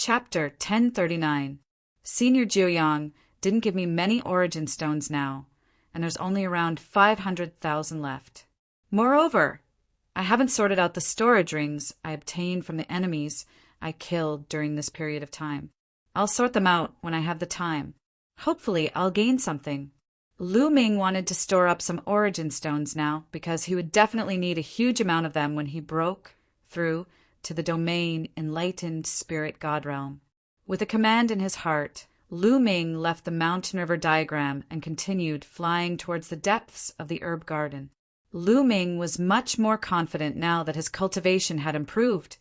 Chapter 1039. Senior Jiuyang didn't give me many origin stones now, and there's only around 500,000 left. Moreover, I haven't sorted out the storage rings I obtained from the enemies I killed during this period of time. I'll sort them out when I have the time. Hopefully I'll gain something. Lu Ming wanted to store up some origin stones now because he would definitely need a huge amount of them when he broke through to the domain enlightened spirit god realm. With a command in his heart, Lu Ming left the mountain river diagram and continued flying towards the depths of the herb garden. Lu Ming was much more confident now that his cultivation had improved,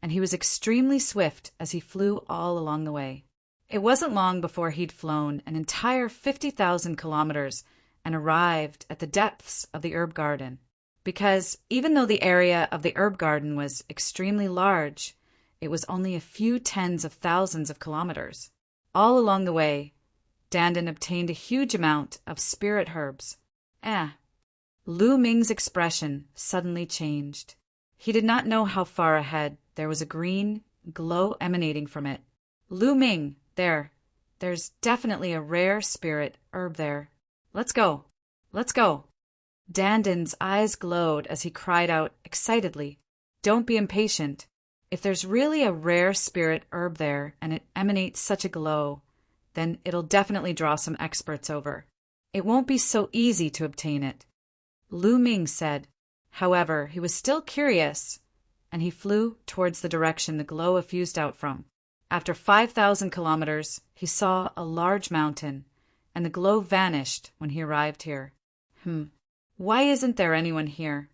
and he was extremely swift as he flew all along the way. It wasn't long before he'd flown an entire 50,000 kilometers and arrived at the depths of the herb garden. Because even though the area of the herb garden was extremely large, it was only a few tens of thousands of kilometers. All along the way, Dandan obtained a huge amount of spirit herbs. Lu Ming's expression suddenly changed. He did not know how far ahead there was a green glow emanating from it. Lu Ming, there's definitely a rare spirit herb there. Let's go. Let's go. Dandan's eyes glowed as he cried out excitedly, "Don't be impatient. If there's really a rare spirit herb there and it emanates such a glow, then it'll definitely draw some experts over. It won't be so easy to obtain it," Lu Ming said. However, he was still curious, and he flew towards the direction the glow effused out from. After 5,000 kilometers, he saw a large mountain, and the glow vanished when he arrived here. Why isn't there anyone here?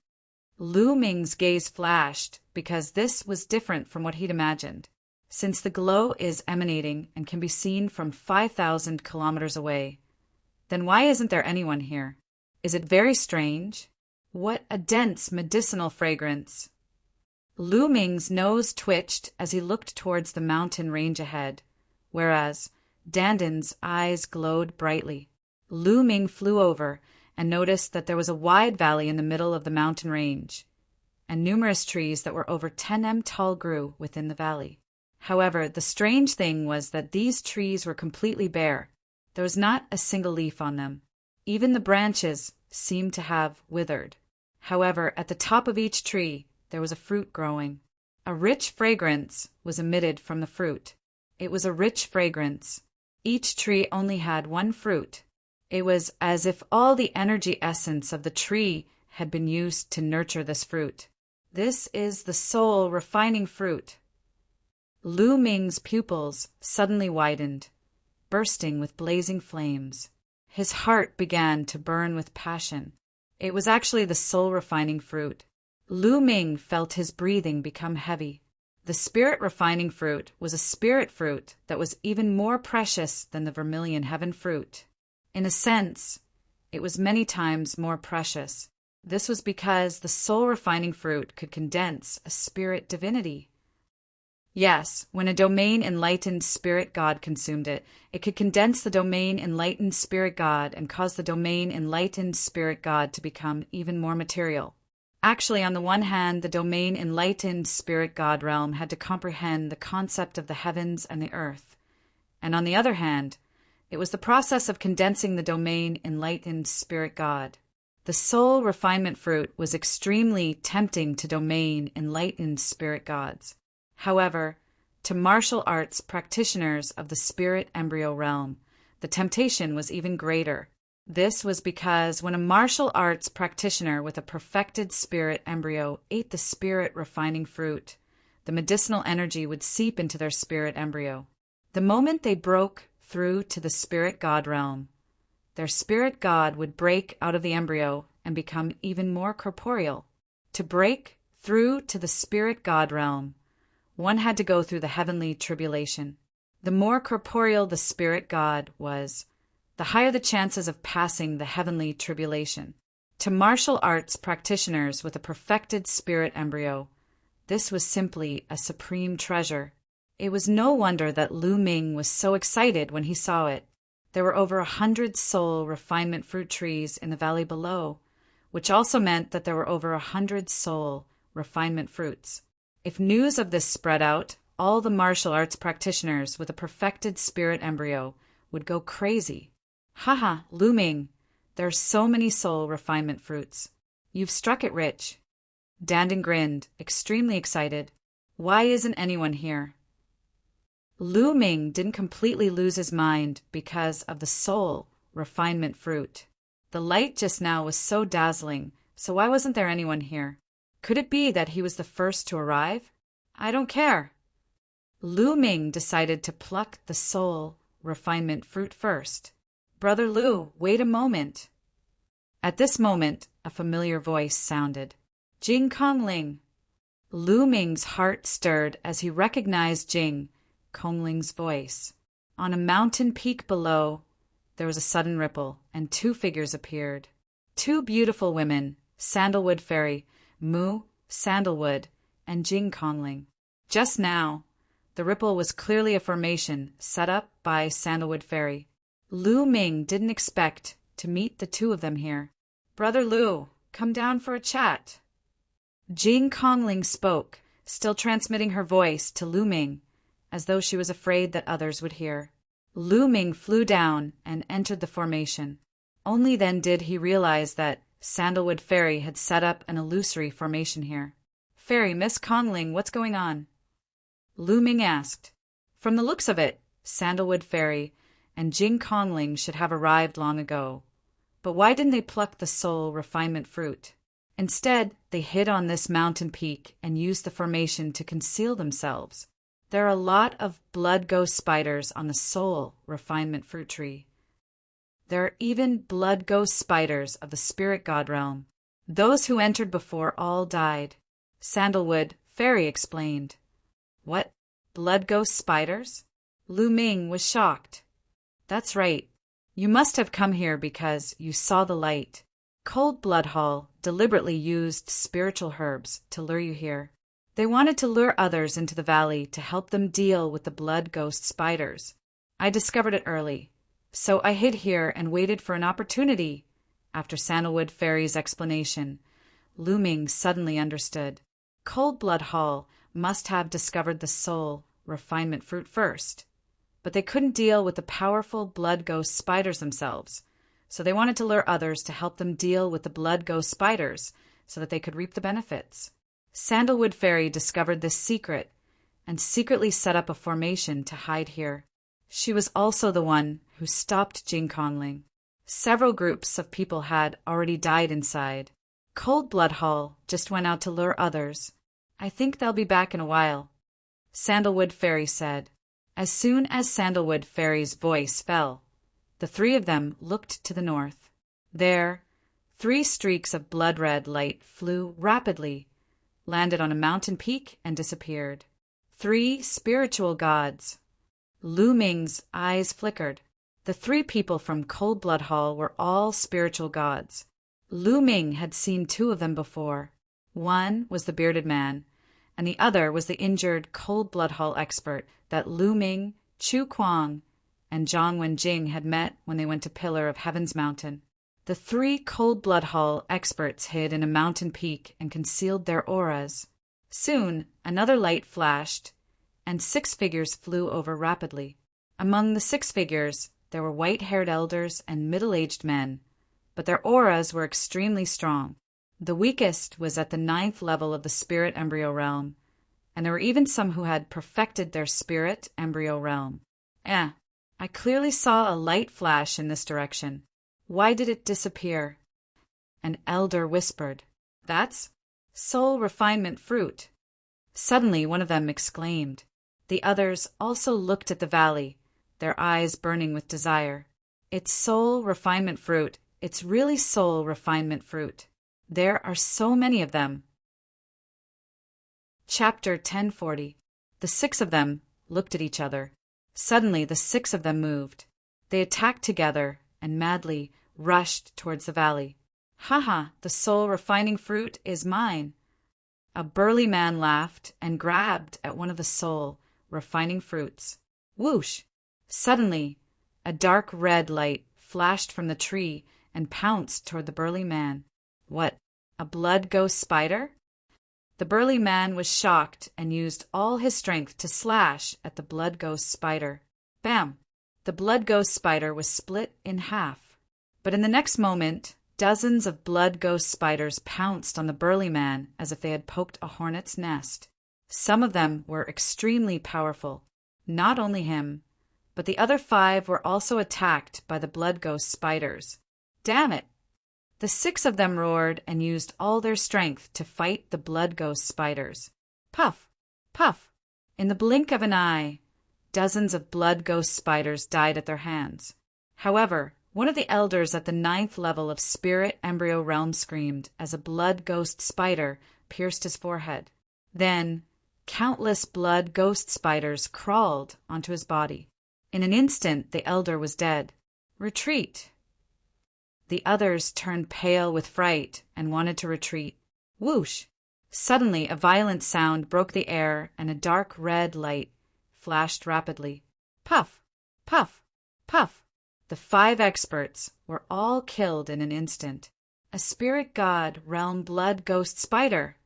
Lu Ming's gaze flashed because this was different from what he'd imagined. Since the glow is emanating and can be seen from 5,000 kilometers away, then why isn't there anyone here? Is it very strange? What a dense medicinal fragrance! Lu Ming's nose twitched as he looked towards the mountain range ahead, whereas Dandan's eyes glowed brightly. Lu Ming flew over and noticed that there was a wide valley in the middle of the mountain range, and numerous trees that were over 10 m tall grew within the valley. However, the strange thing was that these trees were completely bare. There was not a single leaf on them. Even the branches seemed to have withered. However, at the top of each tree, there was a fruit growing. A rich fragrance was emitted from the fruit. It was a rich fragrance. Each tree only had one fruit. It was as if all the energy essence of the tree had been used to nurture this fruit. This is the soul refining fruit. Lu Ming's pupils suddenly widened, bursting with blazing flames. His heart began to burn with passion. It was actually the soul refining fruit. Lu Ming felt his breathing become heavy. The spirit refining fruit was a spirit fruit that was even more precious than the vermilion heaven fruit. In a sense, it was many times more precious. This was because the soul-refining fruit could condense a spirit divinity. Yes, when a domain enlightened spirit god consumed it, it could condense the domain enlightened spirit god and cause the domain enlightened spirit god to become even more material. Actually, on the one hand, the domain enlightened spirit god realm had to comprehend the concept of the heavens and the earth. And on the other hand, it was the process of condensing the domain enlightened spirit god. The soul refinement fruit was extremely tempting to domain enlightened spirit gods. However, to martial arts practitioners of the spirit embryo realm, the temptation was even greater. This was because when a martial arts practitioner with a perfected spirit embryo ate the spirit refining fruit, the medicinal energy would seep into their spirit embryo. The moment they broke through to the spirit god realm, their spirit god would break out of the embryo and become even more corporeal. To break through to the spirit god realm, one had to go through the heavenly tribulation. The more corporeal the spirit god was, the higher the chances of passing the heavenly tribulation. To martial arts practitioners with a perfected spirit embryo, this was simply a supreme treasure. It was no wonder that Lu Ming was so excited when he saw it. There were over 100 soul refinement fruit trees in the valley below, which also meant that there were over 100 soul refinement fruits. If news of this spread out, all the martial arts practitioners with a perfected spirit embryo would go crazy. Haha, Lu Ming, there are so many soul refinement fruits. You've struck it rich. Dandin grinned, extremely excited. Why isn't anyone here? Lu Ming didn't completely lose his mind because of the soul refinement fruit. The light just now was so dazzling, so why wasn't there anyone here? Could it be that he was the first to arrive? I don't care. Lu Ming decided to pluck the soul refinement fruit first. Brother Lu, wait a moment. At this moment, a familiar voice sounded. Jing Kongling. Lu Ming's heart stirred as he recognized Jing Kongling's voice. On a mountain peak below, there was a sudden ripple, and two figures appeared. Two beautiful women, Sandalwood Fairy, Mu, Sandalwood, and Jing Kongling. Just now, the ripple was clearly a formation set up by Sandalwood Fairy. Lu Ming didn't expect to meet the two of them here. Brother Lu, come down for a chat. Jing Kongling spoke, still transmitting her voice to Lu Ming, as though she was afraid that others would hear. Lu Ming flew down and entered the formation. Only then did he realize that Sandalwood Fairy had set up an illusory formation here. Fairy, Miss Kongling, what's going on? Lu Ming asked. From the looks of it, Sandalwood Fairy and Jing Kongling should have arrived long ago. But why didn't they pluck the soul refinement fruit? Instead, they hid on this mountain peak and used the formation to conceal themselves. There are a lot of blood ghost spiders on the soul refinement fruit tree. There are even blood ghost spiders of the spirit god realm. Those who entered before all died. Sandalwood Fairy explained. What? Blood ghost spiders? Lu Ming was shocked. That's right. You must have come here because you saw the light. Cold Blood Hall deliberately used spiritual herbs to lure you here. They wanted to lure others into the valley to help them deal with the blood ghost spiders. I discovered it early, so I hid here and waited for an opportunity. After Sandalwood Fairy's explanation, Lu Ming suddenly understood. Cold Blood Hall must have discovered the soul refinement fruit first, but they couldn't deal with the powerful blood ghost spiders themselves, so they wanted to lure others to help them deal with the blood ghost spiders so that they could reap the benefits. Sandalwood Fairy discovered this secret and secretly set up a formation to hide here. She was also the one who stopped Jing Kongling. Several groups of people had already died inside. Cold Blood Hall just went out to lure others. I think they'll be back in a while, Sandalwood Fairy said. As soon as Sandalwood Fairy's voice fell, the three of them looked to the north. There, 3 streaks of blood-red light flew rapidly, landed on a mountain peak, and disappeared. 3 spiritual gods. Lu Ming's eyes flickered. The 3 people from Cold Blood Hall were all spiritual gods. Lu Ming had seen 2 of them before. One was the bearded man, and the other was the injured Cold Blood Hall expert that Lu Ming, Chu Kuang, and Zhang Wenjing had met when they went to Pillar of Heaven's Mountain. The 3 Cold Blood Hall experts hid in a mountain peak and concealed their auras. Soon, another light flashed, and 6 figures flew over rapidly. Among the 6 figures, there were white-haired elders and middle-aged men, but their auras were extremely strong. The weakest was at the 9th level of the spirit embryo realm, and there were even some who had perfected their spirit embryo realm. I clearly saw a light flash in this direction. Why did it disappear? An elder whispered, That's soul refinement fruit. Suddenly one of them exclaimed. The others also looked at the valley, their eyes burning with desire. It's soul refinement fruit. It's really soul refinement fruit. There are so many of them. Chapter 1040. The 6 of them looked at each other. Suddenly the 6 of them moved. They attacked together and madly rushed towards the valley. Haha, the soul refining fruit is mine. A burly man laughed and grabbed at one of the soul refining fruits. Whoosh! Suddenly, a dark red light flashed from the tree and pounced toward the burly man. What, a blood ghost spider? The burly man was shocked and used all his strength to slash at the blood ghost spider. Bam! The blood ghost spider was split in half. But in the next moment, dozens of blood ghost spiders pounced on the burly man as if they had poked a hornet's nest. Some of them were extremely powerful. Not only him, but the other 5 were also attacked by the blood ghost spiders. Damn it! The 6 of them roared and used all their strength to fight the blood ghost spiders. Puff! Puff! In the blink of an eye, dozens of blood ghost spiders died at their hands. However, one of the elders at the 9th level of Spirit Embryo Realm screamed as a blood ghost spider pierced his forehead. Then, countless blood ghost spiders crawled onto his body. In an instant, the elder was dead. Retreat! The others turned pale with fright and wanted to retreat. Whoosh! Suddenly, a violent sound broke the air and a dark red light flashed rapidly. Puff! Puff! Puff! The 5 experts were all killed in an instant. A spirit god realm blood ghost spider!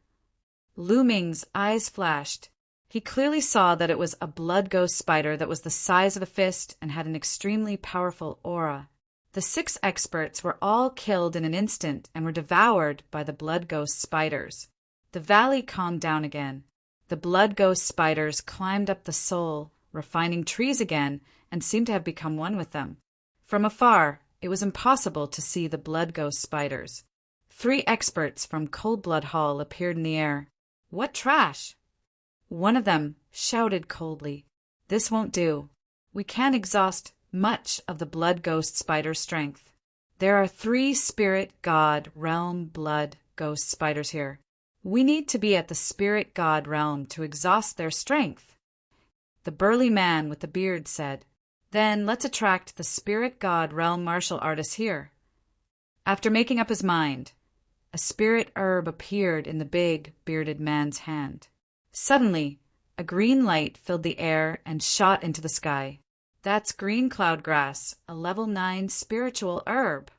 Lu Ming's eyes flashed. He clearly saw that it was a blood ghost spider that was the size of a fist and had an extremely powerful aura. The 6 experts were all killed in an instant and were devoured by the blood ghost spiders. The valley calmed down again. The blood ghost spiders climbed up the soul, refining trees again, and seemed to have become one with them. From afar, it was impossible to see the blood ghost spiders. 3 experts from Cold Blood Hall appeared in the air. What trash! One of them shouted coldly, "This won't do. We can't exhaust much of the blood ghost spider's strength. There are 3 spirit god realm blood ghost spiders here. We need to be at the spirit god realm to exhaust their strength." The burly man with the beard said, "Then let's attract the spirit god realm martial artists here." After making up his mind, a spirit herb appeared in the big, bearded man's hand. Suddenly, a green light filled the air and shot into the sky. That's green cloud grass, a level 9 spiritual herb.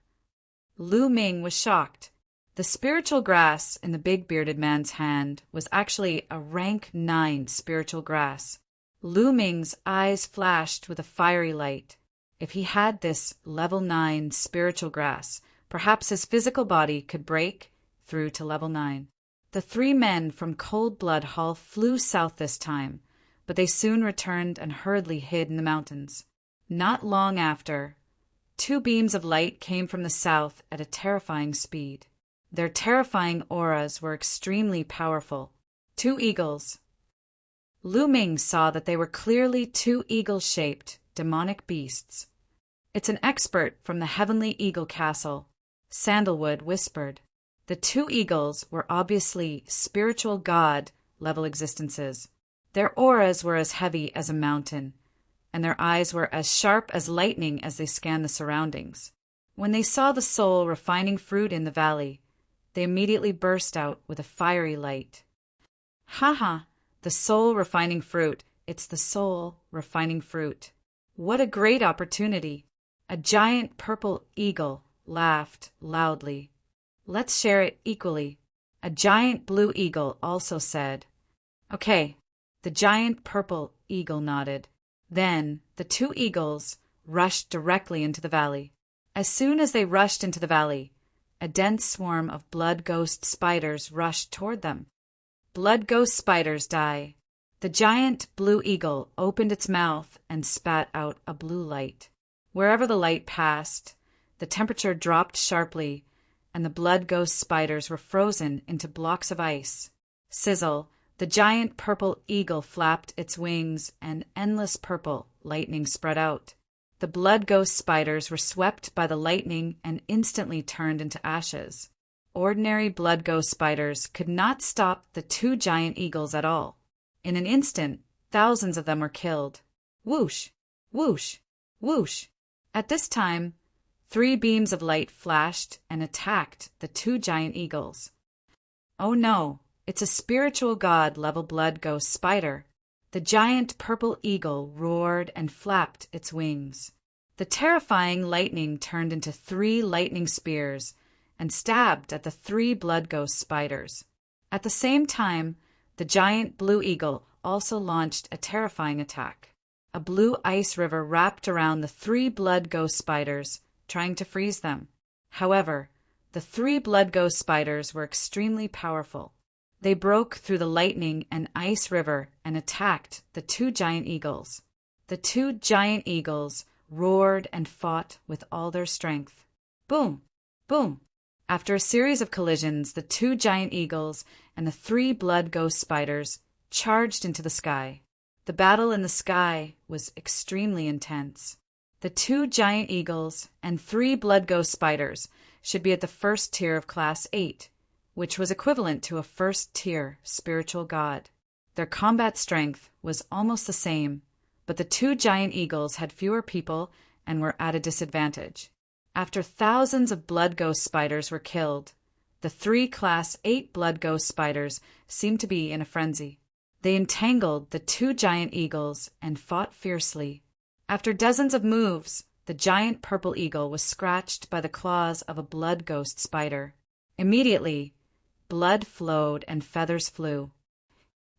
Lu Ming was shocked. The spiritual grass in the big bearded man's hand was actually a rank 9 spiritual grass. Lu Ming's eyes flashed with a fiery light. If he had this level 9 spiritual grass, perhaps his physical body could break through to level 9. The 3 men from Cold Blood Hall flew south this time, but they soon returned and hurriedly hid in the mountains. Not long after, 2 beams of light came from the south at a terrifying speed. Their terrifying auras were extremely powerful. 2 eagles. Lu Ming saw that they were clearly 2 eagle-shaped, demonic beasts. "It's an expert from the Heavenly Eagle Castle," Sandalwood whispered. The 2 eagles were obviously spiritual god-level existences. Their auras were as heavy as a mountain, and their eyes were as sharp as lightning as they scanned the surroundings. When they saw the soul refining fruit in the valley, they immediately burst out with a fiery light. "Ha! The soul refining fruit. It's the soul refining fruit. What a great opportunity." A giant purple eagle laughed loudly. "Let's share it equally." A giant blue eagle also said. "Okay." The giant purple eagle nodded. Then the 2 eagles rushed directly into the valley. As soon as they rushed into the valley, a dense swarm of blood ghost spiders rushed toward them. Blood ghost spiders die. The giant blue eagle opened its mouth and spat out a blue light. Wherever the light passed, the temperature dropped sharply, and the blood ghost spiders were frozen into blocks of ice. Sizzle, the giant purple eagle flapped its wings, and endless purple lightning spread out. The blood ghost spiders were swept by the lightning and instantly turned into ashes. Ordinary blood ghost spiders could not stop the 2 giant eagles at all. In an instant, thousands of them were killed. Whoosh! Whoosh! Whoosh! At this time, 3 beams of light flashed and attacked the 2 giant eagles. Oh no, it's a spiritual god-level blood ghost spider. The giant purple eagle roared and flapped its wings. The terrifying lightning turned into 3 lightning spears and stabbed at the 3 blood ghost spiders. At the same time, the giant blue eagle also launched a terrifying attack. A blue ice river wrapped around the 3 blood ghost spiders, trying to freeze them. However, the 3 blood ghost spiders were extremely powerful. They broke through the lightning and ice river and attacked the 2 giant eagles. The 2 giant eagles roared and fought with all their strength. Boom! Boom! After a series of collisions, the 2 giant eagles and the 3 blood ghost spiders charged into the sky. The battle in the sky was extremely intense. The 2 giant eagles and 3 blood ghost spiders should be at the first tier of Class 8, which was equivalent to a first-tier spiritual god. Their combat strength was almost the same, but the 2 giant eagles had fewer people and were at a disadvantage. After thousands of blood ghost spiders were killed, the 3 Class 8 blood ghost spiders seemed to be in a frenzy. They entangled the 2 giant eagles and fought fiercely. After dozens of moves, the giant purple eagle was scratched by the claws of a blood ghost spider. Immediately, blood flowed and feathers flew.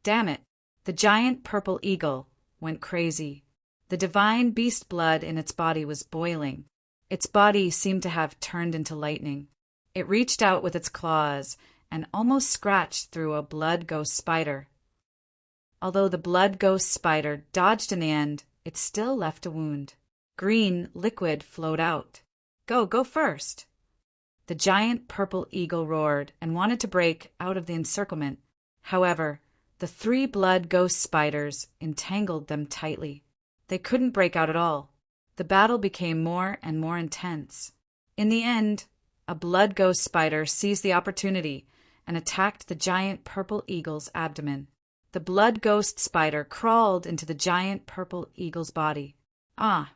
Damn it! The giant purple eagle went crazy. The divine beast blood in its body was boiling. Its body seemed to have turned into lightning. It reached out with its claws and almost scratched through a blood ghost spider. Although the blood ghost spider dodged in the end, it still left a wound. Green liquid flowed out. Go first! The giant purple eagle roared and wanted to break out of the encirclement. However, the 3 blood ghost spiders entangled them tightly. They couldn't break out at all. The battle became more and more intense. In the end, a blood ghost spider seized the opportunity and attacked the giant purple eagle's abdomen. The blood ghost spider crawled into the giant purple eagle's body. Ah!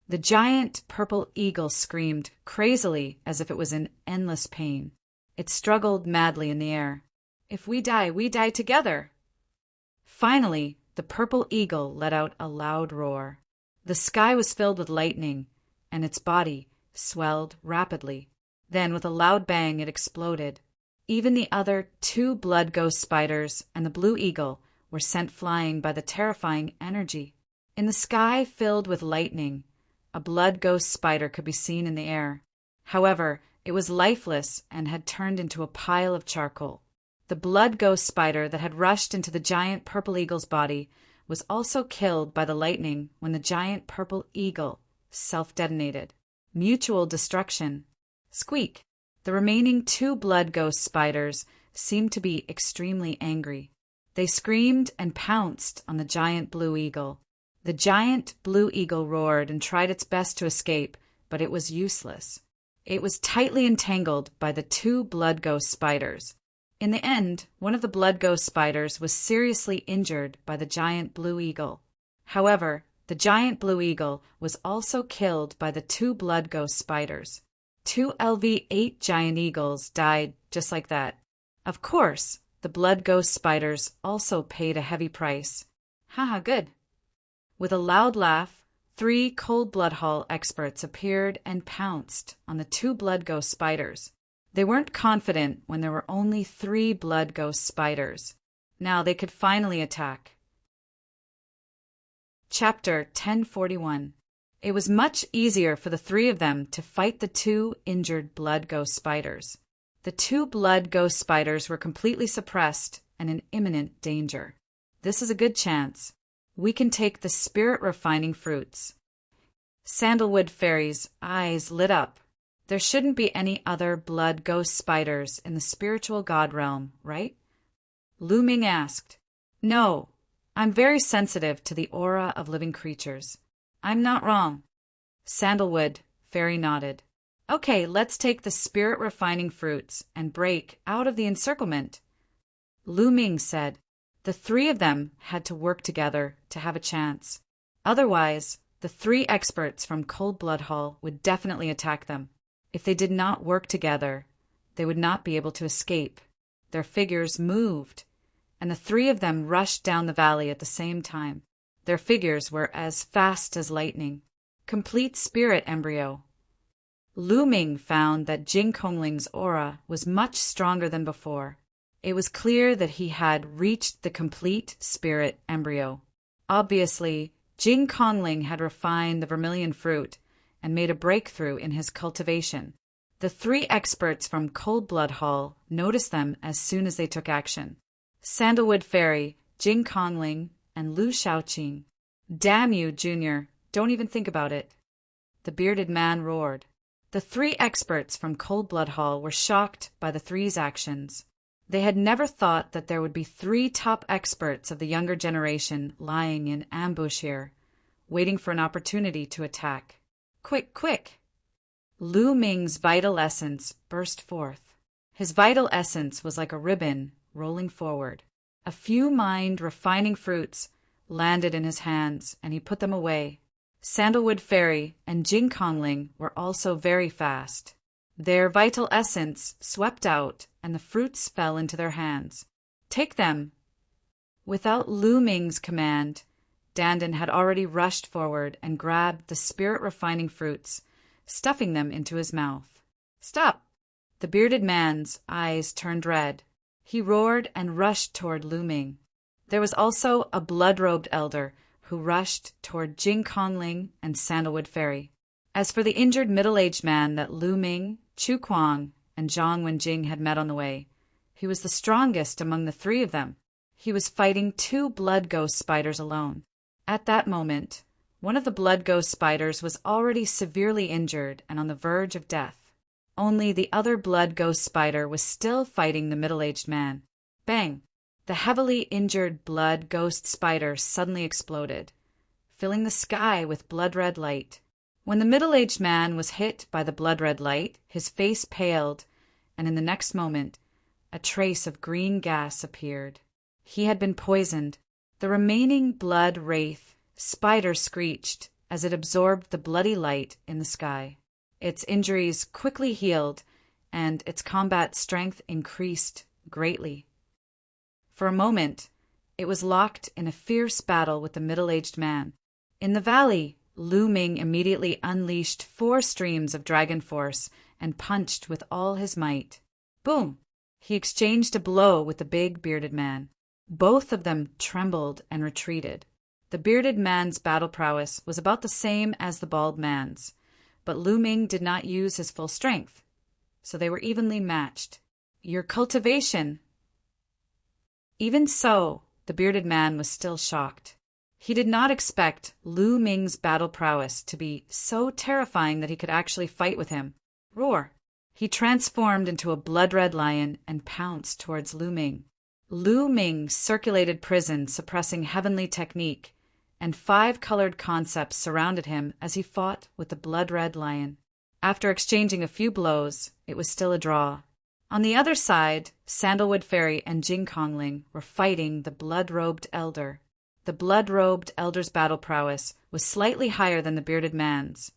The giant purple eagle screamed crazily as if it was in endless pain. It struggled madly in the air. If we die together! Finally, the purple eagle let out a loud roar. The sky was filled with lightning, and its body swelled rapidly. Then, with a loud bang, it exploded. Even the other 2 blood ghost spiders and the blue eagle were sent flying by the terrifying energy. In the sky filled with lightning, a blood ghost spider could be seen in the air. However, it was lifeless and had turned into a pile of charcoal. The blood ghost spider that had rushed into the giant purple eagle's body was also killed by the lightning when the giant purple eagle self-detonated. Mutual destruction. Squeak! The remaining 2 blood ghost spiders seemed to be extremely angry. They screamed and pounced on the giant blue eagle. The giant blue eagle roared and tried its best to escape, but it was useless. It was tightly entangled by the 2 blood ghost spiders. In the end, one of the blood ghost spiders was seriously injured by the giant blue eagle. However, the giant blue eagle was also killed by the 2 blood ghost spiders. 2 LV8 giant eagles died just like that. Of course, the blood ghost spiders also paid a heavy price. Haha, good. With a loud laugh, 3 cold blood hall experts appeared and pounced on the 2 blood ghost spiders. They weren't confident when there were only 3 blood ghost spiders. Now they could finally attack. Chapter 1041. It was much easier for the 3 of them to fight the 2 injured blood ghost spiders. The 2 blood ghost spiders were completely suppressed and in imminent danger. This is a good chance. We can take the spirit-refining fruits. Sandalwood Fairy's eyes lit up. There shouldn't be any other blood ghost spiders in the spiritual god realm, right? Lu Ming asked. No, I'm very sensitive to the aura of living creatures. I'm not wrong. Sandalwood Fairy nodded. Okay, let's take the spirit-refining fruits and break out of the encirclement. Lu Ming said. The 3 of them had to work together to have a chance. Otherwise, the 3 experts from Cold Blood Hall would definitely attack them. If they did not work together, they would not be able to escape. Their figures moved, and the 3 of them rushed down the valley at the same time. Their figures were as fast as lightning. Complete spirit embryo. Lu Ming found that Jing Kongling's aura was much stronger than before. It was clear that he had reached the complete spirit embryo. Obviously, Jing Kongling had refined the vermilion fruit and made a breakthrough in his cultivation. The three experts from Cold Blood Hall noticed them as soon as they took action. Sandalwood Fairy, Jing Kongling, and Lu Shaoqing. Damn you, Junior. Don't even think about it. The bearded man roared. The three experts from Cold Blood Hall were shocked by the three's actions. They had never thought that there would be three top experts of the younger generation lying in ambush here, waiting for an opportunity to attack. Quick, quick! Lu Ming's vital essence burst forth. His vital essence was like a ribbon rolling forward. A few mind-refining fruits landed in his hands, and he put them away. Sandalwood Fairy and Jing Kongling were also very fast. Their vital essence swept out, and the fruits fell into their hands. Take them! Without Lu Ming's command, Dandan had already rushed forward and grabbed the spirit-refining fruits, stuffing them into his mouth. Stop! The bearded man's eyes turned red. He roared and rushed toward Lu Ming. There was also a blood-robed elder who rushed toward Jing Kongling and Sandalwood Fairy. As for the injured middle-aged man that Lu Ming, Chu Kuang, and Zhang Wenjing had met on the way, he was the strongest among the three of them. He was fighting two blood ghost spiders alone. At that moment, one of the blood ghost spiders was already severely injured and on the verge of death. Only the other blood ghost spider was still fighting the middle-aged man. Bang! The heavily injured blood ghost spider suddenly exploded, filling the sky with blood-red light. When the middle-aged man was hit by the blood-red light, his face paled, and in the next moment, a trace of green gas appeared. He had been poisoned. The remaining blood wraith spider screeched as it absorbed the bloody light in the sky. Its injuries quickly healed, and its combat strength increased greatly. For a moment, it was locked in a fierce battle with the middle-aged man. In the valley, Lu Ming immediately unleashed 4 streams of dragon force and punched with all his might. Boom! He exchanged a blow with the big bearded man. Both of them trembled and retreated. The bearded man's battle prowess was about the same as the bald man's, but Lu Ming did not use his full strength, so they were evenly matched. Your cultivation. Even so, the bearded man was still shocked. He did not expect Lu Ming's battle prowess to be so terrifying that he could actually fight with him. Roar! He transformed into a blood-red lion and pounced towards Lu Ming. Lu Ming circulated prison, suppressing heavenly technique, and 5 colored concepts surrounded him as he fought with the blood-red lion. After exchanging a few blows, it was still a draw. On the other side, Sandalwood Fairy and Jing Kongling were fighting the blood-robed elder. The blood-robed elder's battle prowess was slightly higher than the bearded man's,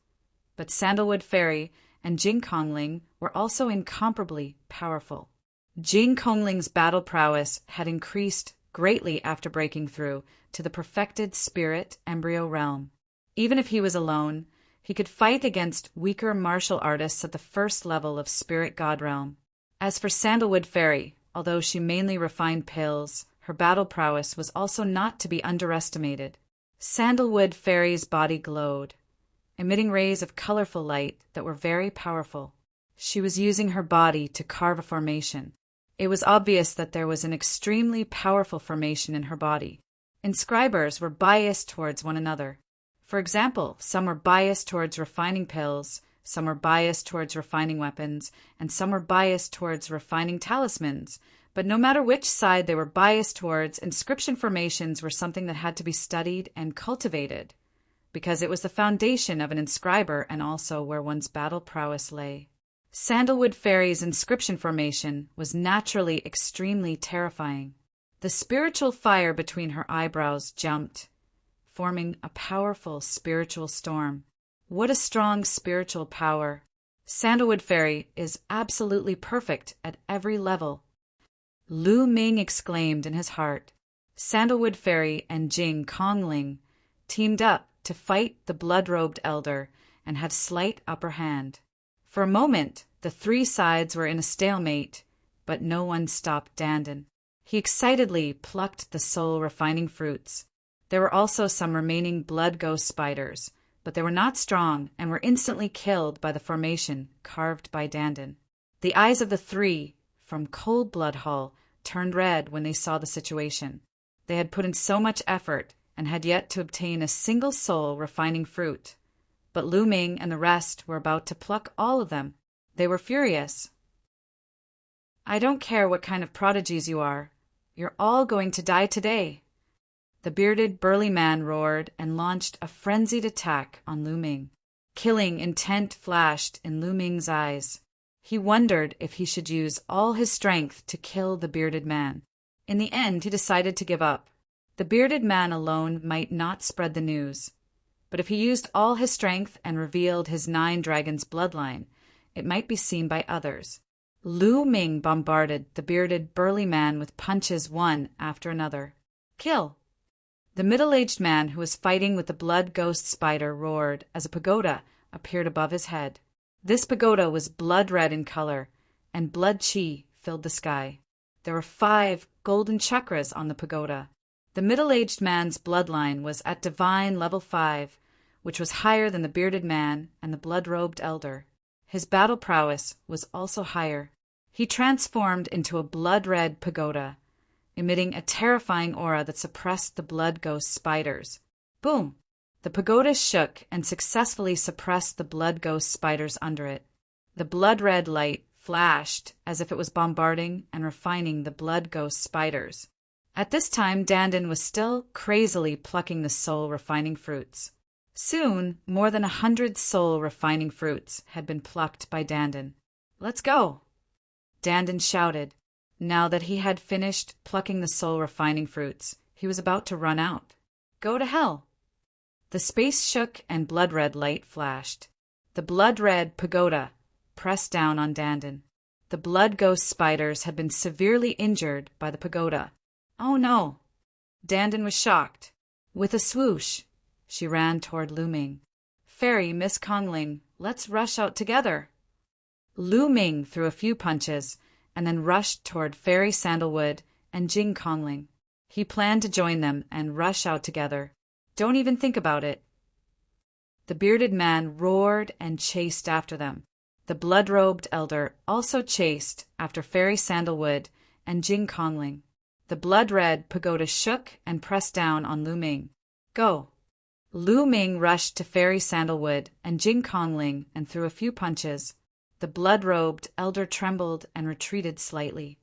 but Sandalwood Fairy and Jing Kongling were also incomparably powerful. Jing Kongling's battle prowess had increased greatly after breaking through to the perfected spirit embryo realm. Even if he was alone, he could fight against weaker martial artists at the first level of spirit god realm. As for Sandalwood Fairy, although she mainly refined pills, her battle prowess was also not to be underestimated. Sandalwood Fairy's body glowed, emitting rays of colorful light that were very powerful. She was using her body to carve a formation. It was obvious that there was an extremely powerful formation in her body. Inscribers were biased towards one another. For example, some were biased towards refining pills, some were biased towards refining weapons, and some were biased towards refining talismans. But no matter which side they were biased towards, inscription formations were something that had to be studied and cultivated, because it was the foundation of an inscriber and also where one's battle prowess lay. Sandalwood Fairy's inscription formation was naturally extremely terrifying. The spiritual fire between her eyebrows jumped, forming a powerful spiritual storm. What a strong spiritual power! Sandalwood Fairy is absolutely perfect at every level. Lu Ming exclaimed in his heart. Sandalwood Fairy and Jing Kongling teamed up to fight the blood-robed elder and had slight upper hand. For a moment, the 3 sides were in a stalemate, but no one stopped Dandan. He excitedly plucked the soul-refining fruits. There were also some remaining blood ghost spiders, but they were not strong and were instantly killed by the formation carved by Dandan. The eyes of the three, from Cold Blood Hull, turned red when they saw the situation. They had put in so much effort and had yet to obtain a single soul-refining fruit. But Lu Ming and the rest were about to pluck all of them. They were furious. "I don't care what kind of prodigies you are. You're all going to die today." The bearded, burly man roared and launched a frenzied attack on Lu Ming. Killing intent flashed in Lu Ming's eyes. He wondered if he should use all his strength to kill the bearded man. In the end, he decided to give up. The bearded man alone might not spread the news, but if he used all his strength and revealed his 9 dragons' bloodline, it might be seen by others. Lu Ming bombarded the bearded, burly man with punches one after another. "Kill!" The middle-aged man who was fighting with the blood ghost spider roared as a pagoda appeared above his head. This pagoda was blood-red in color, and blood chi filled the sky. There were 5 golden chakras on the pagoda. The middle-aged man's bloodline was at divine level 5, which was higher than the bearded man and the blood-robed elder. His battle prowess was also higher. He transformed into a blood-red pagoda, emitting a terrifying aura that suppressed the blood ghost spiders. Boom! The pagoda shook and successfully suppressed the blood ghost spiders under it. The blood-red light flashed as if it was bombarding and refining the blood ghost spiders. At this time, Dandan was still crazily plucking the soul-refining fruits. Soon, more than 100 soul-refining fruits had been plucked by Dandan. "Let's go!" Dandan shouted. Now that he had finished plucking the soul-refining fruits, he was about to run out. "Go to hell!" The space shook and blood-red light flashed. The blood-red pagoda pressed down on Dandan. The blood ghost spiders had been severely injured by the pagoda. "Oh no!" Dandan was shocked. With a swoosh, she ran toward Lu Ming. "Fairy, Miss Kongling, let's rush out together." Lu Ming threw a few punches and then rushed toward Fairy Sandalwood and Jing Kongling. He planned to join them and rush out together. "Don't even think about it." The bearded man roared and chased after them. The blood-robed elder also chased after Fairy Sandalwood and Jing Kongling. The blood-red pagoda shook and pressed down on Lu Ming. "Go!" Lu Ming rushed to Fairy Sandalwood and Jing Kongling and threw a few punches. The blood-robed elder trembled and retreated slightly.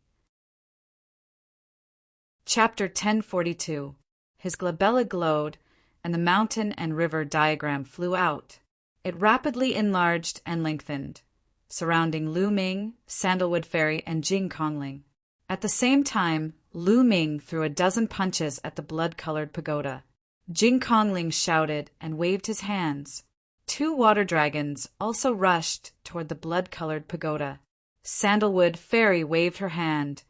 Chapter 1042. His glabella glowed, and the mountain and river diagram flew out. It rapidly enlarged and lengthened, surrounding Lu Ming, Sandalwood Fairy, and Jing Kongling. At the same time, Lu Ming threw a dozen punches at the blood-colored pagoda. Jing Kongling shouted and waved his hands. 2 water dragons also rushed toward the blood-colored pagoda. Sandalwood Fairy waved her hand,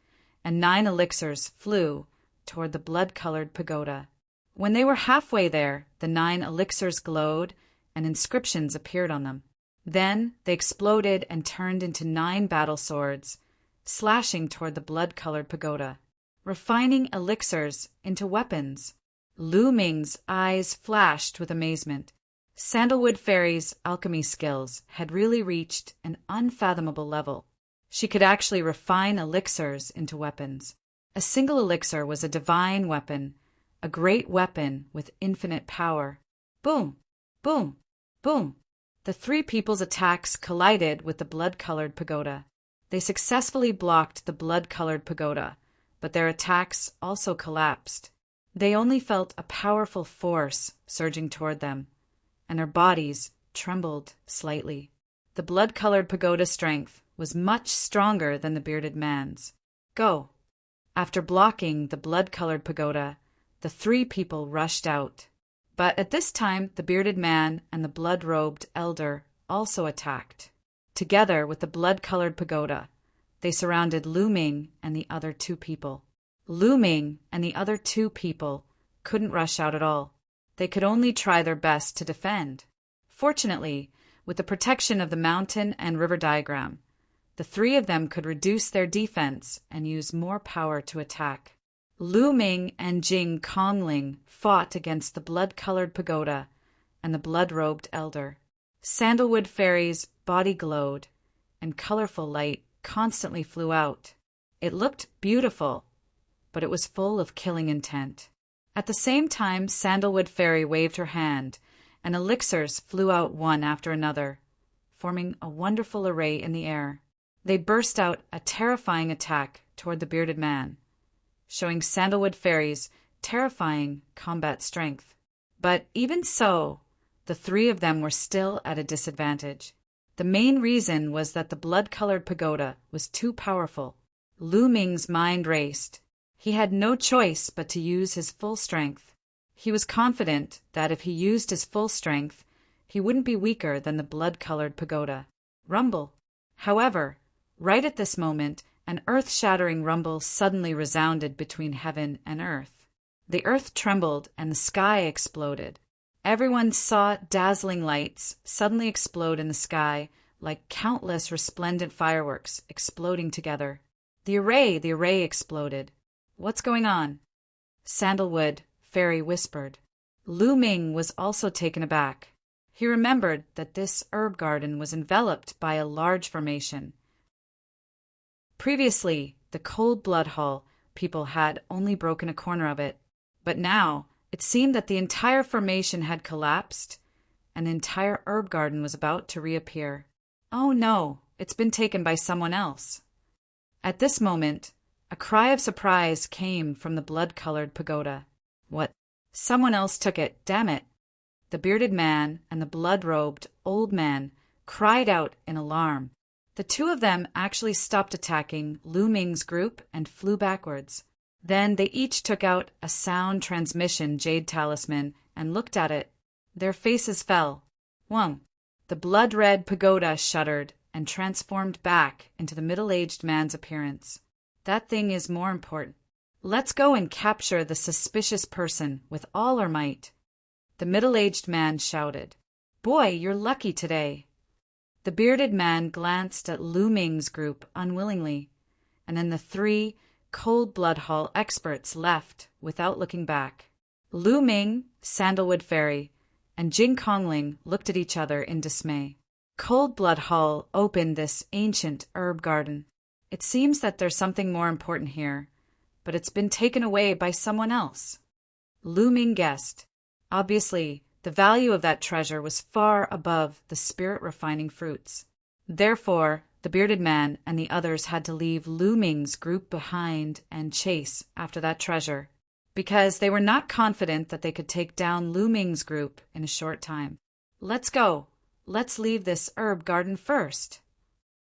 and 9 elixirs flew toward the blood-colored pagoda. When they were halfway there, the 9 elixirs glowed, and inscriptions appeared on them. Then they exploded and turned into 9 battle swords, slashing toward the blood-colored pagoda, refining elixirs into weapons. Lu Ming's eyes flashed with amazement. Sandalwood Fairy's alchemy skills had really reached an unfathomable level. She could actually refine elixirs into weapons. A single elixir was a divine weapon, a great weapon with infinite power. Boom! Boom! Boom! The 3 people's attacks collided with the blood-colored pagoda. They successfully blocked the blood-colored pagoda, but their attacks also collapsed. They only felt a powerful force surging toward them, and their bodies trembled slightly. The blood-colored pagoda's strength was much stronger than the bearded man's. "Go!" After blocking the blood-colored pagoda, the 3 people rushed out. But at this time, the bearded man and the blood-robed elder also attacked. Together with the blood-colored pagoda, they surrounded Lu Ming and the other 2 people. Lu Ming and the other 2 people couldn't rush out at all. They could only try their best to defend. Fortunately, with the protection of the mountain and river diagram, the three of them could reduce their defense and use more power to attack. Lu Ming and Jing Kongling fought against the blood-colored pagoda and the blood-robed elder. Sandalwood Fairy's body glowed, and colorful light constantly flew out. It looked beautiful, but it was full of killing intent. At the same time, Sandalwood Fairy waved her hand, and elixirs flew out one after another, forming a wonderful array in the air. They burst out a terrifying attack toward the bearded man, showing Sandalwood Fairy's terrifying combat strength. But even so, the three of them were still at a disadvantage. The main reason was that the blood-colored pagoda was too powerful. Lu Ming's mind raced. He had no choice but to use his full strength. He was confident that if he used his full strength, he wouldn't be weaker than the blood-colored pagoda. Rumble. However, right at this moment, an earth-shattering rumble suddenly resounded between heaven and earth. The earth trembled and the sky exploded. Everyone saw dazzling lights suddenly explode in the sky like countless resplendent fireworks exploding together. The array exploded. What's going on? Sandalwood Fairy whispered. Lu Ming was also taken aback. He remembered that this herb garden was enveloped by a large formation. Previously, the Cold Blood Hall people had only broken a corner of it, but now it seemed that the entire formation had collapsed, and the entire herb garden was about to reappear. Oh no, it's been taken by someone else. At this moment, a cry of surprise came from the blood-colored pagoda. What? Someone else took it, damn it! The bearded man and the blood-robed old man cried out in alarm. The two of them actually stopped attacking Lu Ming's group and flew backwards. Then they each took out a sound transmission jade talisman and looked at it. Their faces fell. One. The blood-red pagoda shuddered and transformed back into the middle-aged man's appearance. That thing is more important. Let's go and capture the suspicious person with all our might. The middle-aged man shouted. Boy, you're lucky today. The bearded man glanced at Lu Ming's group unwillingly, and then the three Cold Blood Hall experts left without looking back. Lu Ming, Sandalwood Fairy, and Jing Kongling looked at each other in dismay. Cold Blood Hall opened this ancient herb garden. It seems that there's something more important here, but it's been taken away by someone else. Lu Ming guessed. Obviously, the value of that treasure was far above the spirit-refining fruits. Therefore, the bearded man and the others had to leave Lu Ming's group behind and chase after that treasure, because they were not confident that they could take down Lu Ming's group in a short time. Let's go. Let's leave this herb garden first.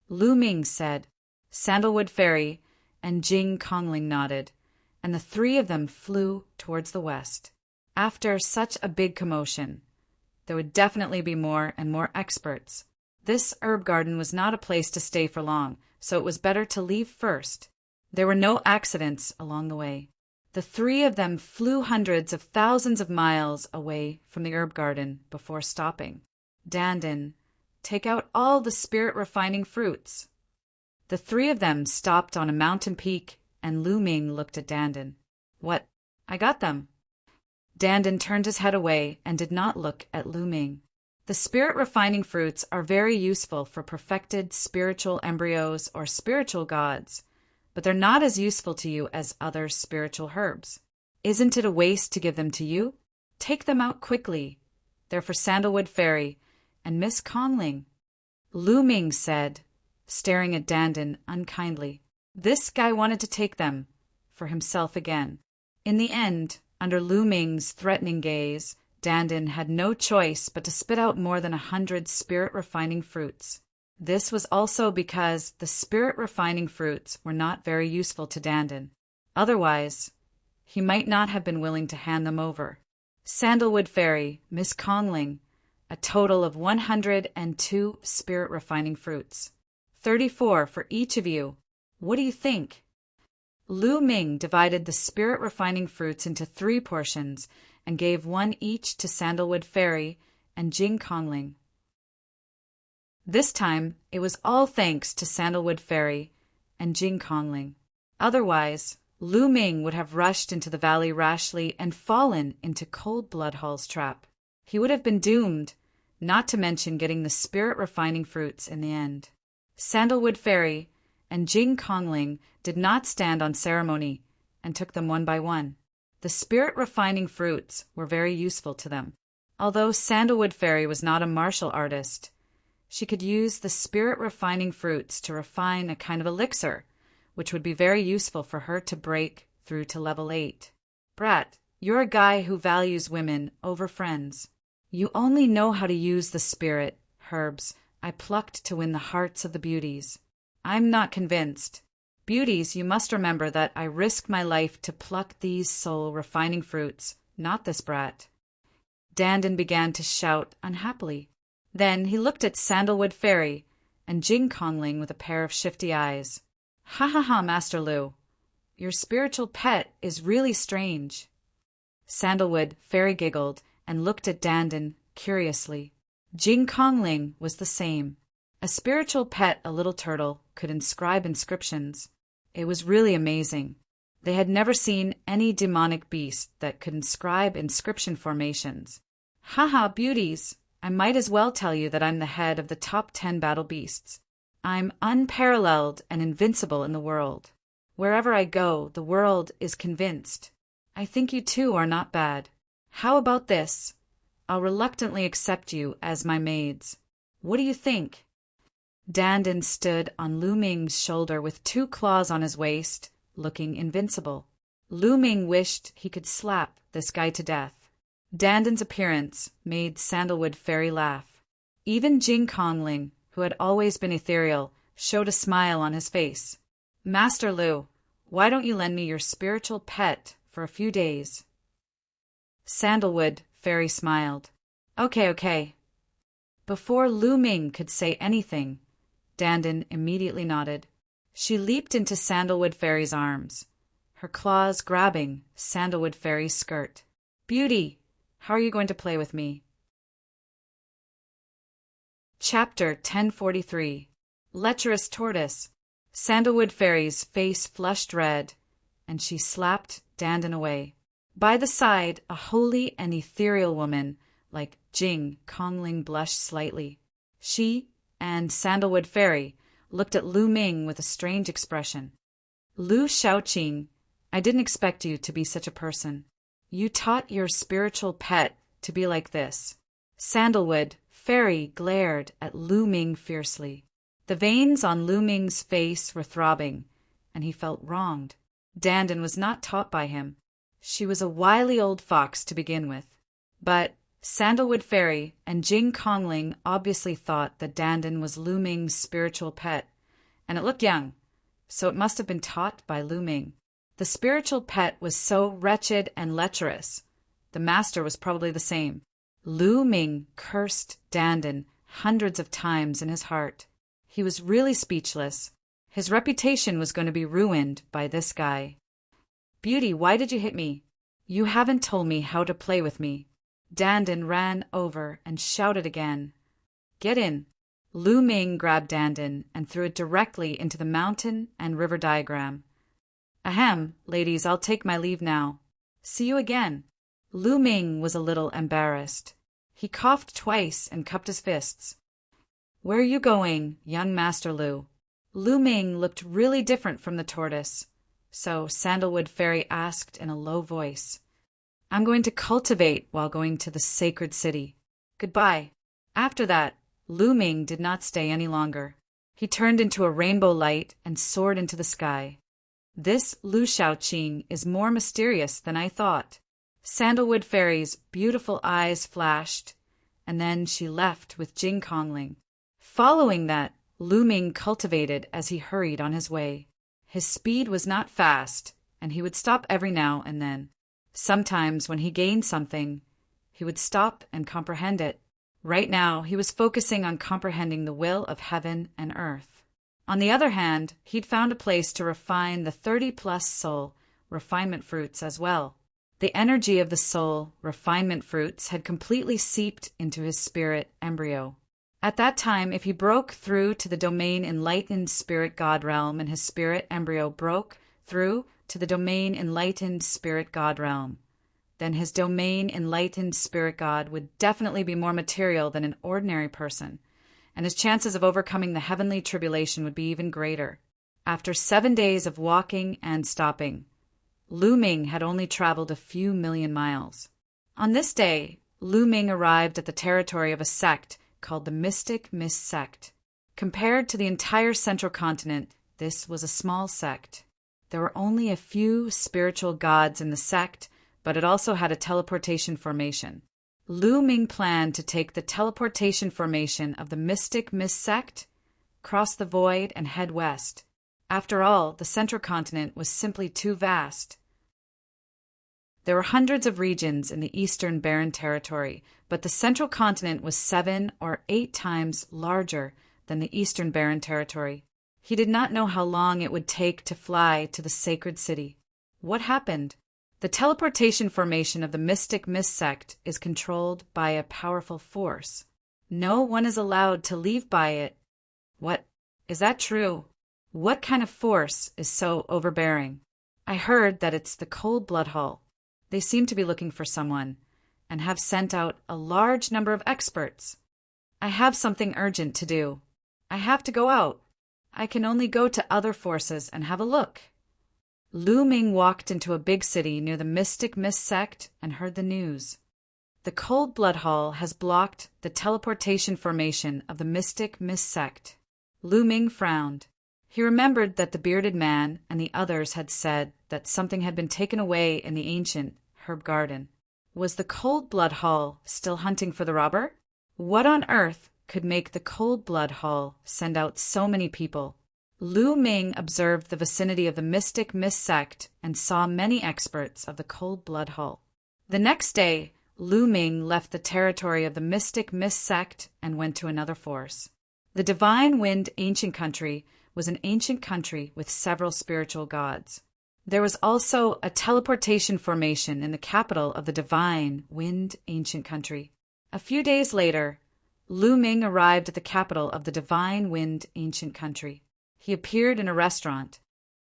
Lu Ming said. Sandalwood Fairy and Jing Kongling nodded, and the three of them flew towards the west. After such a big commotion, there would definitely be more and more experts. This herb garden was not a place to stay for long, so it was better to leave first. There were no accidents along the way. The three of them flew hundreds of thousands of miles away from the herb garden before stopping. Dandan, take out all the spirit-refining fruits. The three of them stopped on a mountain peak, and Lu Ming looked at Dandan. What? I got them. Dandan turned his head away and did not look at Lu Ming. The spirit-refining fruits are very useful for perfected spiritual embryos or spiritual gods, but they're not as useful to you as other spiritual herbs. Isn't it a waste to give them to you? Take them out quickly. They're for Sandalwood Fairy and Miss Kongling. Lu Ming said, staring at Dandan unkindly. This guy wanted to take them for himself again. In the end, under Lu Ming's threatening gaze, Dandan had no choice but to spit out more than 100 spirit-refining fruits. This was also because the spirit-refining fruits were not very useful to Dandan. Otherwise, he might not have been willing to hand them over. Sandalwood Fairy, Miss Kongling, a total of 102 spirit-refining fruits. 34 for each of you. What do you think? Lu Ming divided the spirit-refining fruits into 3 portions and gave one each to Sandalwood Fairy and Jing Kongling. This time, it was all thanks to Sandalwood Fairy and Jing Kongling. Otherwise, Lu Ming would have rushed into the valley rashly and fallen into Cold Bloodhall's trap. He would have been doomed, not to mention getting the spirit-refining fruits in the end. Sandalwood Fairy and Jing Kongling did not stand on ceremony and took them one by one. The spirit-refining fruits were very useful to them. Although Sandalwood Fairy was not a martial artist, she could use the spirit-refining fruits to refine a kind of elixir, which would be very useful for her to break through to level 8. Brat, you're a guy who values women over friends. You only know how to use the spirit, herbs, I plucked to win the hearts of the beauties. I'm not convinced. Beauties, you must remember that I risked my life to pluck these soul-refining fruits, not this brat. Dandan began to shout unhappily. Then he looked at Sandalwood Fairy and Jing Kongling with a pair of shifty eyes. Ha ha ha, Master Lu. Your spiritual pet is really strange. Sandalwood Fairy giggled and looked at Dandan curiously. Jing Kongling was the same. A spiritual pet, a little turtle, could inscribe inscriptions. It was really amazing. They had never seen any demonic beast that could inscribe inscription formations. Ha ha, beauties! I might as well tell you that I'm the head of the top 10 battle beasts. I'm unparalleled and invincible in the world. Wherever I go, the world is convinced. I think you too are not bad. How about this? I'll reluctantly accept you as my maids. What do you think? Dandan stood on Lu Ming's shoulder with 2 claws on his waist, looking invincible. Lu Ming wished he could slap this guy to death. Dandan's appearance made Sandalwood Fairy laugh. Even Jing Kongling, who had always been ethereal, showed a smile on his face. Master Lu, why don't you lend me your spiritual pet for a few days? Sandalwood Fairy smiled. Okay. Before Lu Ming could say anything, Dandan immediately nodded. She leaped into Sandalwood Fairy's arms, her claws grabbing Sandalwood Fairy's skirt. Beauty, how are you going to play with me? Chapter 1043. Lecherous Tortoise. Sandalwood Fairy's face flushed red, and she slapped Dandan away. By the side, a holy and ethereal woman like Jing Kongling blushed slightly. She and Sandalwood Fairy looked at Lu Ming with a strange expression. Lu Shaoqing, I didn't expect you to be such a person. You taught your spiritual pet to be like this. Sandalwood Fairy glared at Lu Ming fiercely. The veins on Lu Ming's face were throbbing, and he felt wronged. Dandan was not taught by him. She was a wily old fox to begin with. But Sandalwood Fairy and Jing Kongling obviously thought that Dandan was Lu Ming's spiritual pet, and it looked young, so it must have been taught by Lu Ming. The spiritual pet was so wretched and lecherous. The master was probably the same. Lu Ming cursed Dandan hundreds of times in his heart. He was really speechless. His reputation was going to be ruined by this guy. Beauty, why did you hit me? You haven't told me how to play with me. Dandan ran over and shouted again. Get in. Lu Ming grabbed Dandan and threw it directly into the mountain and river diagram. Ahem, ladies, I'll take my leave now. See you again. Lu Ming was a little embarrassed. He coughed twice and cupped his fists. Where are you going, young Master Lu? Lu Ming looked really different from the tortoise, so Sandalwood Fairy asked in a low voice. I'm going to cultivate while going to the sacred city. Goodbye. After that, Lu Ming did not stay any longer. He turned into a rainbow light and soared into the sky. This Lu Shaoqing is more mysterious than I thought. Sandalwood Fairy's beautiful eyes flashed, and then she left with Jing Kongling. Following that, Lu Ming cultivated as he hurried on his way. His speed was not fast, and he would stop every now and then. Sometimes when he gained something, he would stop and comprehend it. Right now, he was focusing on comprehending the will of heaven and earth. On the other hand, he'd found a place to refine the 30-plus soul refinement fruits as well. The energy of the soul refinement fruits had completely seeped into his spirit embryo. At that time, if he broke through to the domain enlightened spirit God realm and his spirit embryo broke through to the domain enlightened spirit God realm, then his domain enlightened spirit God would definitely be more material than an ordinary person, and his chances of overcoming the heavenly tribulation would be even greater. After 7 days of walking and stopping, Lu Ming had only traveled a few million miles. On this day, Lu Ming arrived at the territory of a sect called the Mystic Mist Sect. Compared to the entire central continent, this was a small sect. There were only a few spiritual gods in the sect, but it also had a teleportation formation. Lu Ming planned to take the teleportation formation of the Mystic Mist Sect, cross the void, and head west. After all, the central continent was simply too vast. There were hundreds of regions in the eastern barren territory, but the central continent was 7 or 8 times larger than the eastern barren territory. He did not know how long it would take to fly to the sacred city. What happened? The teleportation formation of the Mystic Mist Sect is controlled by a powerful force. No one is allowed to leave by it. What? Is that true? What kind of force is so overbearing? I heard that it's the Cold Blood Hall. They seem to be looking for someone, and have sent out a large number of experts. I have something urgent to do. I have to go out. I can only go to other forces and have a look. Lu Ming walked into a big city near the Mystic Mist Sect and heard the news. The Cold Blood Hall has blocked the teleportation formation of the Mystic Mist Sect. Lu Ming frowned. He remembered that the bearded man and the others had said that something had been taken away in the ancient herb garden. Was the Cold Blood Hall still hunting for the robber? What on earth could make the Cold Blood Hall send out so many people? Lu Ming observed the vicinity of the Mystic Mist Sect and saw many experts of the Cold Blood Hall. The next day, Lu Ming left the territory of the Mystic Mist Sect and went to another force. The Divine Wind Ancient Country was an ancient country with several spiritual gods. There was also a teleportation formation in the capital of the Divine Wind Ancient Country. A few days later, Lu Ming arrived at the capital of the Divine Wind Ancient Country. He appeared in a restaurant.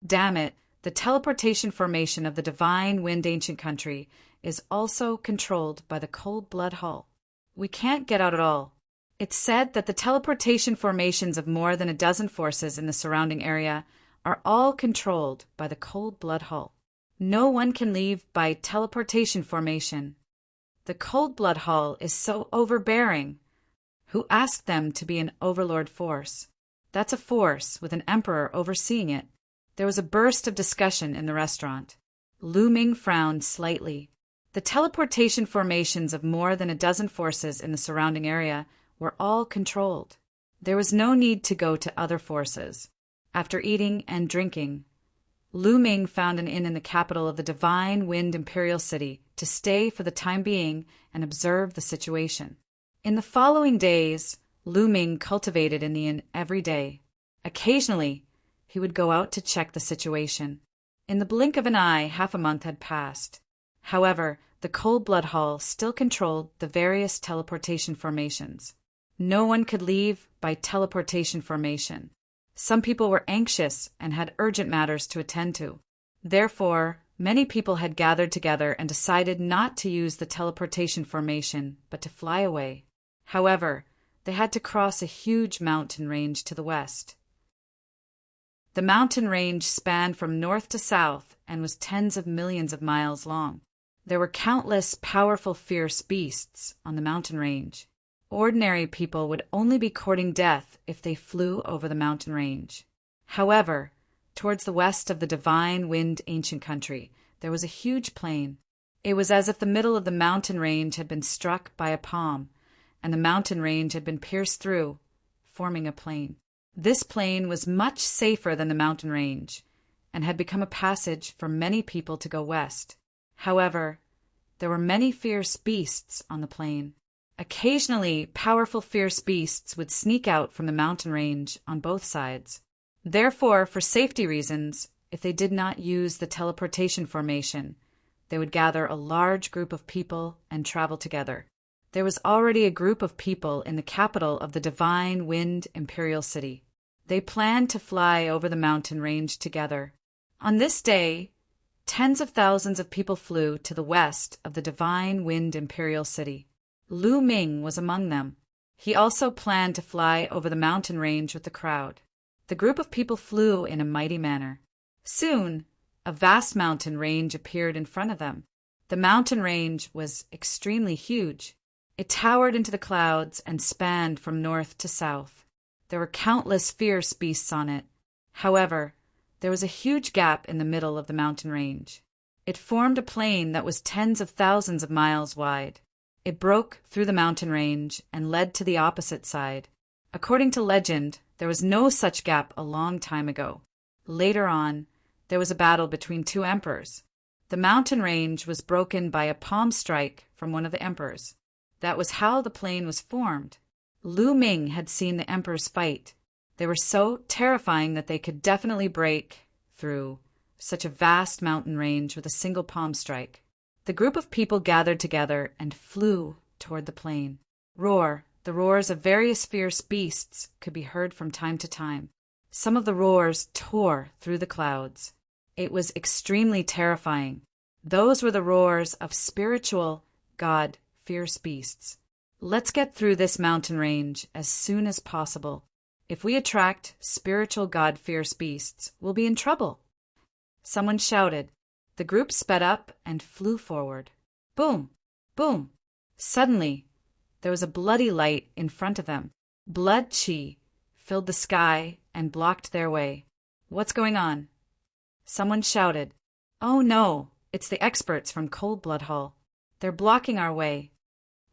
Damn it, the teleportation formation of the Divine Wind Ancient Country is also controlled by the Cold Blood Hall. We can't get out at all. It's said that the teleportation formations of more than a dozen forces in the surrounding area are all controlled by the Cold Blood Hall. No one can leave by teleportation formation. The Cold Blood Hall is so overbearing. Who asked them to be an overlord force? That's a force with an emperor overseeing it. There was a burst of discussion in the restaurant. Lu Ming frowned slightly. The teleportation formations of more than a dozen forces in the surrounding area were all controlled. There was no need to go to other forces. After eating and drinking, Lu Ming found an inn in the capital of the Divine Wind Imperial City to stay for the time being and observe the situation. In the following days, Lu Ming cultivated in the inn every day. Occasionally, he would go out to check the situation. In the blink of an eye, half a month had passed. However, the Cold Blood Hall still controlled the various teleportation formations. No one could leave by teleportation formation. Some people were anxious and had urgent matters to attend to. Therefore, many people had gathered together and decided not to use the teleportation formation, but to fly away. However, they had to cross a huge mountain range to the west. The mountain range spanned from north to south and was tens of millions of miles long. There were countless powerful, fierce beasts on the mountain range. Ordinary people would only be courting death if they flew over the mountain range. However, towards the west of the Divine Wind Ancient Country, there was a huge plain. It was as if the middle of the mountain range had been struck by a palm, and the mountain range had been pierced through, forming a plain. This plain was much safer than the mountain range, and had become a passage for many people to go west. However, there were many fierce beasts on the plain. Occasionally, powerful fierce beasts would sneak out from the mountain range on both sides. Therefore, for safety reasons, if they did not use the teleportation formation, they would gather a large group of people and travel together. there was already a group of people in the capital of the Divine Wind Imperial City. They planned to fly over the mountain range together. On this day, tens of thousands of people flew to the west of the Divine Wind Imperial City. Lu Ming was among them. He also planned to fly over the mountain range with the crowd. The group of people flew in a mighty manner. Soon, a vast mountain range appeared in front of them. The mountain range was extremely huge. It towered into the clouds and spanned from north to south. There were countless fierce beasts on it. However, there was a huge gap in the middle of the mountain range. It formed a plain that was tens of thousands of miles wide. It broke through the mountain range and led to the opposite side. According to legend, there was no such gap a long time ago. Later on, there was a battle between two emperors. The mountain range was broken by a palm strike from one of the emperors. That was how the plain was formed. Lu Ming had seen the emperors fight. They were so terrifying that they could definitely break through such a vast mountain range with a single palm strike. The group of people gathered together and flew toward the plain. The roars of various fierce beasts could be heard from time to time. Some of the roars tore through the clouds. It was extremely terrifying. Those were the roars of spiritual, God, fierce beasts. Let's get through this mountain range as soon as possible. If we attract spiritual God, fierce beasts, we'll be in trouble. Someone shouted. The group sped up and flew forward. Boom! Boom! Suddenly, there was a bloody light in front of them. Blood chi filled the sky and blocked their way. What's going on? Someone shouted. Oh no, it's the experts from Cold Blood Hall. They're blocking our way.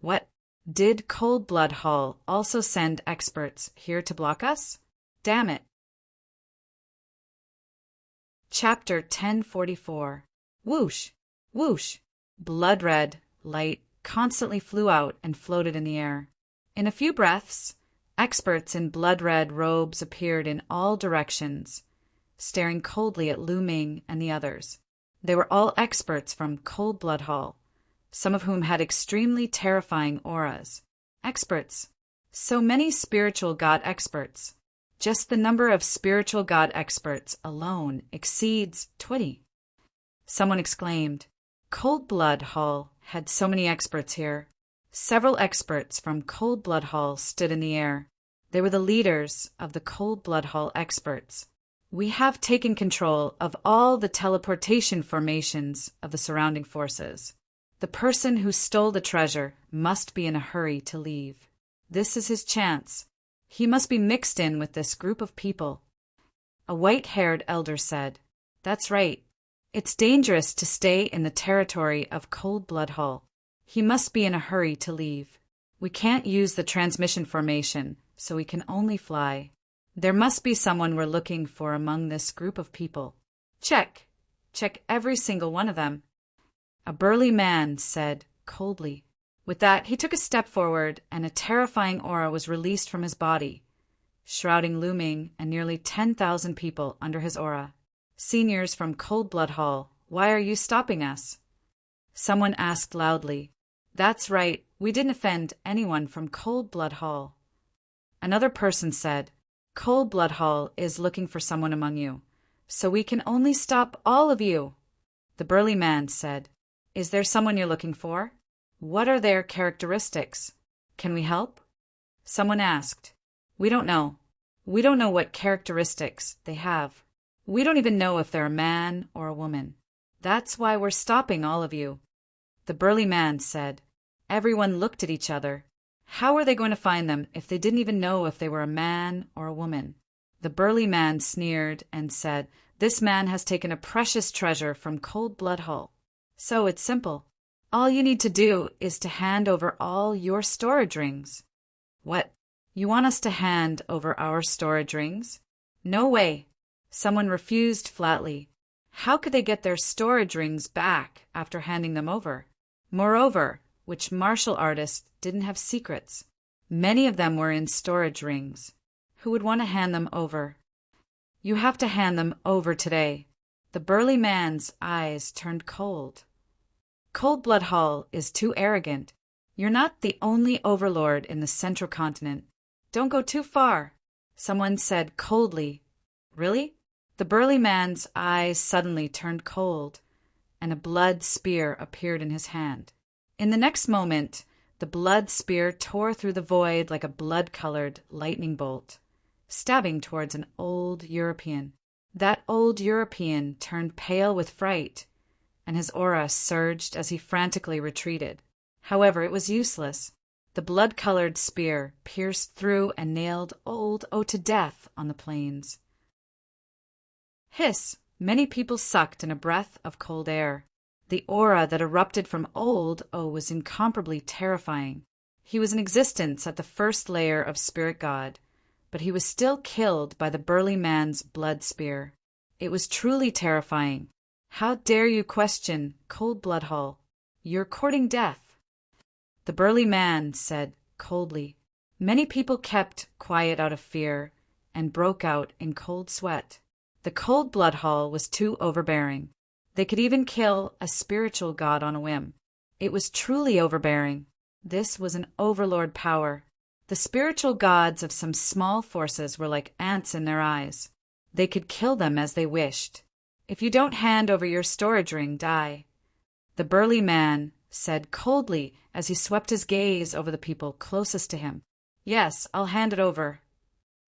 What? Did Cold Blood Hall also send experts here to block us? Damn it. Chapter 1044. Whoosh! Whoosh! Blood-red light constantly flew out and floated in the air. In a few breaths, experts in blood-red robes appeared in all directions, staring coldly at Lu Ming and the others. They were all experts from Cold Blood Hall, some of whom had extremely terrifying auras. Experts. So many spiritual God experts. Just the number of spiritual God experts alone exceeds 20. Someone exclaimed. Cold Blood Hall had so many experts here. Several experts from Cold Blood Hall stood in the air. They were the leaders of the Cold Blood Hall experts. We have taken control of all the teleportation formations of the surrounding forces. The person who stole the treasure must be in a hurry to leave. This is his chance. He must be mixed in with this group of people. A white-haired elder said, That's right. It's dangerous to stay in the territory of Cold Blood Hall. He must be in a hurry to leave. We can't use the transmission formation, so we can only fly. There must be someone we're looking for among this group of people. Check. Check every single one of them. A burly man said coldly. With that, he took a step forward, and a terrifying aura was released from his body, shrouding Lu Ming and nearly 10,000 people under his aura. Seniors from Cold Blood Hall, why are you stopping us? Someone asked loudly. That's right, we didn't offend anyone from Cold Blood Hall. Another person said, Cold Blood Hall is looking for someone among you, so we can only stop all of you. The burly man said, Is there someone you're looking for? What are their characteristics? Can we help? Someone asked. We don't know. We don't know what characteristics they have. We don't even know if they're a man or a woman. That's why we're stopping all of you. The burly man said. Everyone looked at each other. How were they going to find them if they didn't even know if they were a man or a woman? The burly man sneered and said, This man has taken a precious treasure from Cold Blood Hall. So it's simple. All you need to do is to hand over all your storage rings. What? You want us to hand over our storage rings? No way. Someone refused flatly. How could they get their storage rings back after handing them over? Moreover, which martial artists didn't have secrets? Many of them were in storage rings. Who would want to hand them over? You have to hand them over today. The burly man's eyes turned cold. Cold Blood Hall is too arrogant. You're not the only overlord in the central continent. Don't go too far. Someone said coldly. Really? The burly man's eyes suddenly turned cold, and a blood spear appeared in his hand. In the next moment, the blood spear tore through the void like a blood-colored lightning bolt, stabbing towards an old European. That old European turned pale with fright, and his aura surged as he frantically retreated. However, it was useless. The blood-colored spear pierced through and nailed old O to death on the plains. Hiss! Many people sucked in a breath of cold air. The aura that erupted from old O was incomparably terrifying. He was in existence at the first layer of spirit god, but he was still killed by the burly man's blood spear. It was truly terrifying. How dare you question Cold Blood Hall? You're courting death. The burly man said coldly. Many people kept quiet out of fear and broke out in cold sweat. The Cold Blood Hall was too overbearing. They could even kill a spiritual god on a whim. It was truly overbearing. This was an overlord power. The spiritual gods of some small forces were like ants in their eyes. They could kill them as they wished. If you don't hand over your storage ring, die. The burly man said coldly as he swept his gaze over the people closest to him. Yes, I'll hand it over.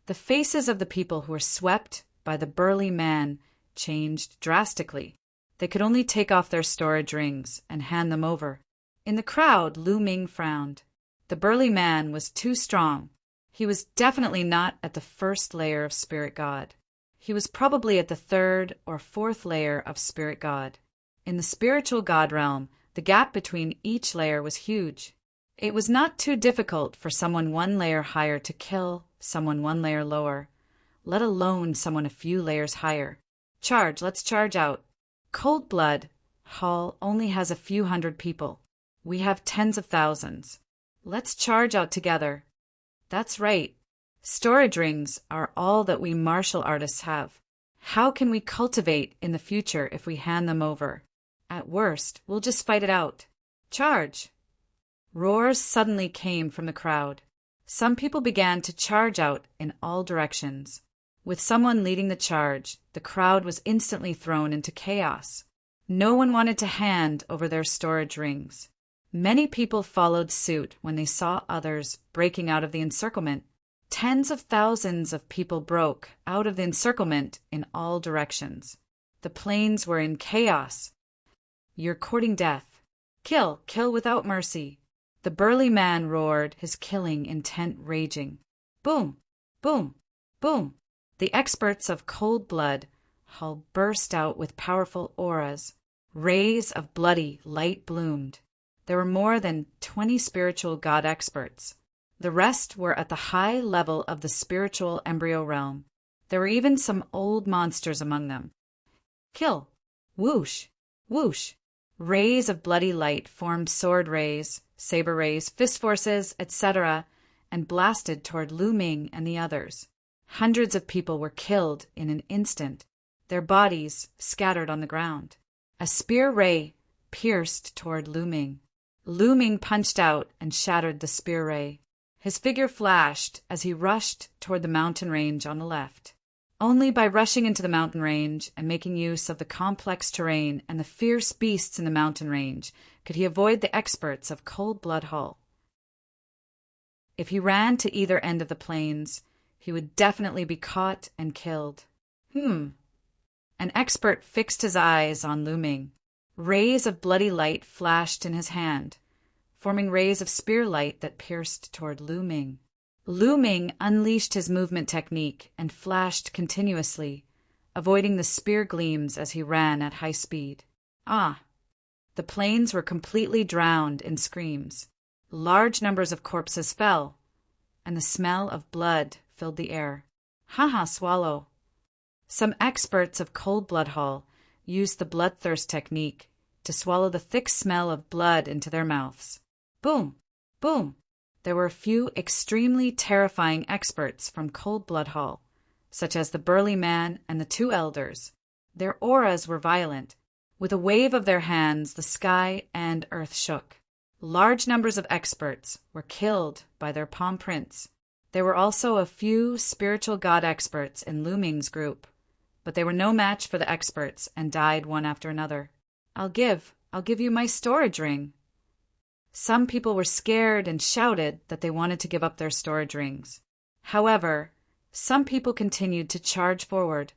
The faces of the people who were swept by the burly man changed drastically. They could only take off their storage rings and hand them over. In the crowd, Lu Ming frowned. The burly man was too strong. He was definitely not at the first layer of Spirit God. He was probably at the third or fourth layer of Spirit God. In the spiritual God realm, the gap between each layer was huge. It was not too difficult for someone one layer higher to kill someone one layer lower, let alone someone a few layers higher. Charge, let's charge out. Cold Blood Hall only has a few hundred people. We have tens of thousands. Let's charge out together. That's right. Storage rings are all that we martial artists have. How can we cultivate in the future if we hand them over? At worst, we'll just fight it out. Charge! Roars suddenly came from the crowd. Some people began to charge out in all directions. With someone leading the charge, the crowd was instantly thrown into chaos. No one wanted to hand over their storage rings. Many people followed suit when they saw others breaking out of the encirclement. Tens of thousands of people broke out of the encirclement in all directions. The plains were in chaos. You're courting death. Kill, kill without mercy. The burly man roared, his killing intent raging. Boom, boom, boom. The experts of Cold Blood Hall burst out with powerful auras. Rays of bloody light bloomed. There were more than 20 spiritual god experts. The rest were at the high level of the spiritual embryo realm. There were even some old monsters among them. Kill. Whoosh. Whoosh. Rays of bloody light formed sword rays, saber rays, fist forces, etc., and blasted toward Lu Ming and the others. Hundreds of people were killed in an instant, their bodies scattered on the ground. A spear ray pierced toward Lu Ming. Lu Ming punched out and shattered the spear ray. His figure flashed as he rushed toward the mountain range on the left. Only by rushing into the mountain range and making use of the complex terrain and the fierce beasts in the mountain range could he avoid the experts of Cold Blood Hall. If he ran to either end of the plains, he would definitely be caught and killed. An expert fixed his eyes on Lu Ming. Rays of bloody light flashed in his hand, forming rays of spear light that pierced toward Lu Ming. Lu Ming unleashed his movement technique and flashed continuously, avoiding the spear gleams as he ran at high speed. The plains were completely drowned in screams. Large numbers of corpses fell, and the smell of blood filled the air. Swallow. Some experts of Cold Blood Hall used the bloodthirst technique to swallow the thick smell of blood into their mouths. Boom! Boom! There were a few extremely terrifying experts from Cold Blood Hall, such as the burly man and the two elders. Their auras were violent. With a wave of their hands, the sky and earth shook. Large numbers of experts were killed by their palm prints. There were also a few spiritual god experts in Lu Ming's group, but they were no match for the experts and died one after another. I'll give you my storage ring." Some people were scared and shouted that they wanted to give up their storage rings. However, some people continued to charge forward,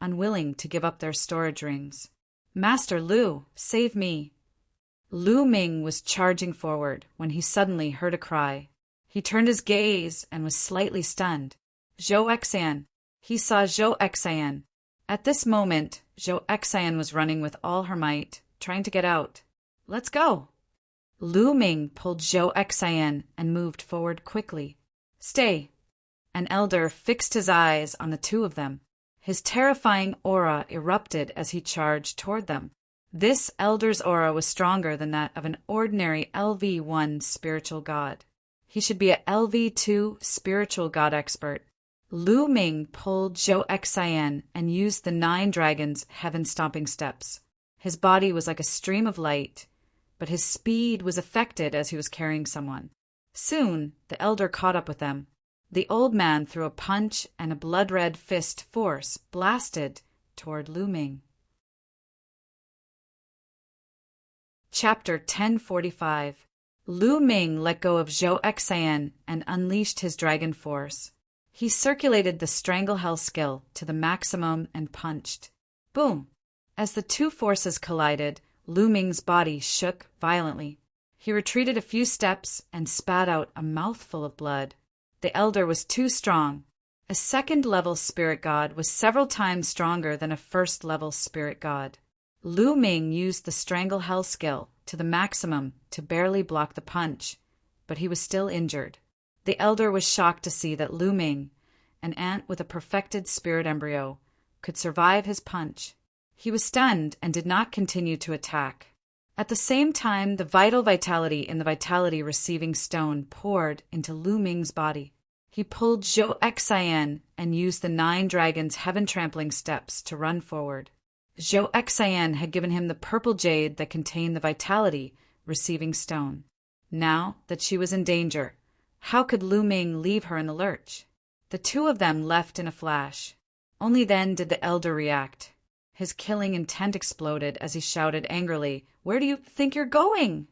unwilling to give up their storage rings. "Master Lu, save me." Lu Ming was charging forward when he suddenly heard a cry. He turned his gaze and was slightly stunned. Zhou Exan. He saw Zhou Exan. At this moment, Zhou Exan was running with all her might, trying to get out. "Let's go." Lu Ming pulled Zhou Exan and moved forward quickly. "Stay." An elder fixed his eyes on the two of them. His terrifying aura erupted as he charged toward them. This elder's aura was stronger than that of an ordinary LV1 spiritual god. He should be a LV2 spiritual god expert. Lu Ming pulled Zhou Exan and used the 9 dragons' heaven-stomping steps. His body was like a stream of light, but his speed was affected as he was carrying someone. Soon, the elder caught up with them. The old man threw a punch and a blood-red fist force blasted toward Lu Ming. Chapter 1045. Lu Ming let go of Zhou Exan and unleashed his dragon force. He circulated the Strangle Hell skill to the maximum and punched. Boom! As the two forces collided, Lu Ming's body shook violently. He retreated a few steps and spat out a mouthful of blood. The elder was too strong. A second-level spirit god was several times stronger than a first-level spirit god. Lu Ming used the Strangle Hell skill to the maximum to barely block the punch, but he was still injured. The elder was shocked to see that Lu Ming, an ant with a perfected spirit embryo, could survive his punch. He was stunned and did not continue to attack. At the same time, the vital vitality in the vitality-receiving stone poured into Lu Ming's body. He pulled Zhou Exan and used the 9 dragons' heaven-trampling steps to run forward. Zhou Exan had given him the purple jade that contained the vitality-receiving stone. Now that she was in danger, how could Lu Ming leave her in the lurch? The two of them left in a flash. Only then did the elder react. His killing intent exploded as he shouted angrily, "Where do you think you're going?"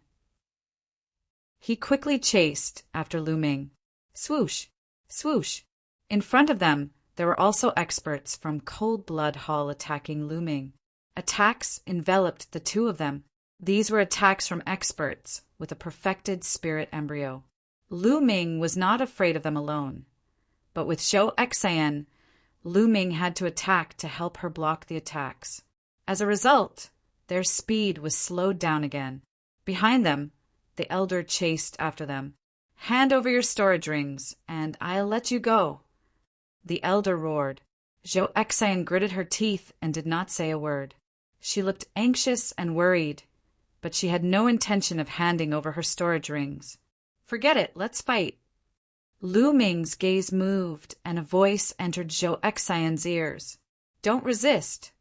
He quickly chased after Lu Ming. Swoosh! Swoosh! In front of them, there were also experts from Cold Blood Hall attacking Lu Ming. Attacks enveloped the two of them. These were attacks from experts with a perfected spirit embryo. Lu Ming was not afraid of them alone, but with Zhou Exan, Lu Ming had to attack to help her block the attacks. As a result, their speed was slowed down again. Behind them, the elder chased after them. "Hand over your storage rings, and I'll let you go." The elder roared. Zhou Exan gritted her teeth and did not say a word. She looked anxious and worried, but she had no intention of handing over her storage rings. "Forget it, let's fight." Lu Ming's gaze moved, and a voice entered Zhou Exan's ears. "Don't resist."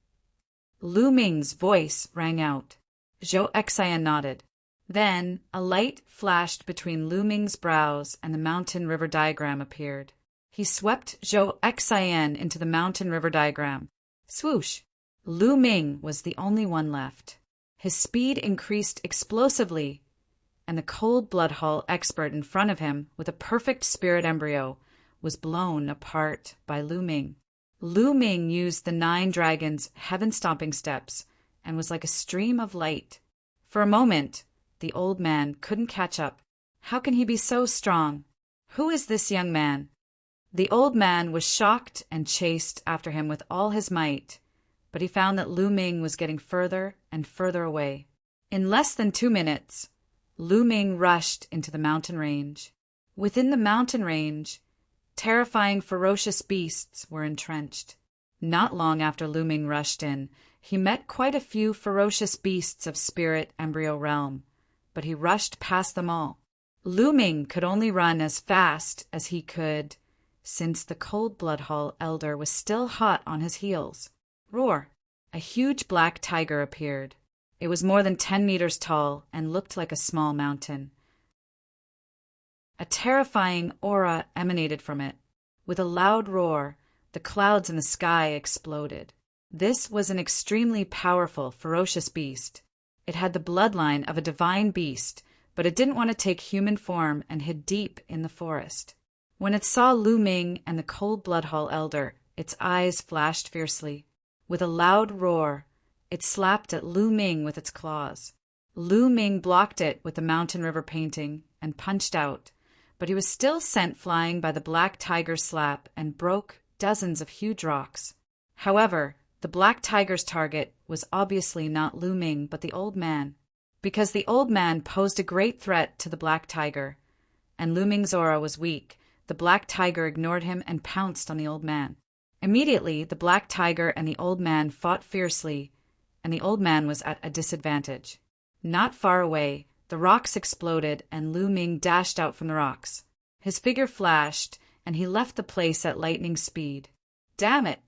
Lu Ming's voice rang out. Zhou Exan nodded. Then a light flashed between Lu Ming's brows and the mountain river diagram appeared. He swept Zhou Exan into the mountain river diagram. Swoosh! Lu Ming was the only one left. His speed increased explosively, and the Cold Blood Hall expert in front of him, with a perfect spirit embryo, was blown apart by Lu Ming. Lu Ming used the 9 dragons' heaven-stomping steps and was like a stream of light. For a moment, the old man couldn't catch up. How can he be so strong? Who is this young man? The old man was shocked and chased after him with all his might, but he found that Lu Ming was getting further and further away. In less than 2 minutes, Lu Ming rushed into the mountain range. Within the mountain range, terrifying ferocious beasts were entrenched. Not long after Lu Ming rushed in, he met quite a few ferocious beasts of spirit embryo realm, but he rushed past them all. Lu Ming could only run as fast as he could, since the Cold Blood Hall elder was still hot on his heels. Roar! A huge black tiger appeared. It was more than 10 meters tall and looked like a small mountain. A terrifying aura emanated from it. With a loud roar, the clouds in the sky exploded. This was an extremely powerful, ferocious beast. It had the bloodline of a divine beast, but it didn't want to take human form and hid deep in the forest. When it saw Lu Ming and the Cold Blood Hall Elder, its eyes flashed fiercely. With a loud roar, it slapped at Lu Ming with its claws. Lu Ming blocked it with the mountain river painting and punched out, but he was still sent flying by the black tiger's slap and broke dozens of huge rocks. However, the black tiger's target was obviously not Lu Ming but the old man, because the old man posed a great threat to the black tiger, and Lu Ming's aura was weak. The black tiger ignored him and pounced on the old man. Immediately, the black tiger and the old man fought fiercely, and the old man was at a disadvantage. Not far away, the rocks exploded and Lu Ming dashed out from the rocks. His figure flashed, and he left the place at lightning speed. Damn it!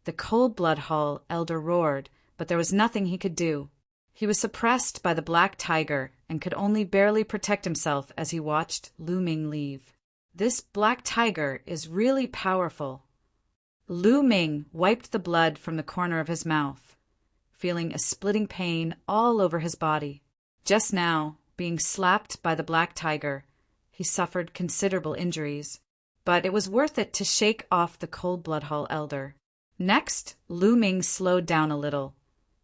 The Cold Blood Hall Elder roared, but there was nothing he could do. He was suppressed by the black tiger and could only barely protect himself as he watched Lu Ming leave. This black tiger is really powerful. Lu Ming wiped the blood from the corner of his mouth, feeling a splitting pain all over his body. Just now, being slapped by the black tiger, he suffered considerable injuries, but it was worth it to shake off the Cold Blood Hall Elder. Next, Lu Ming slowed down a little,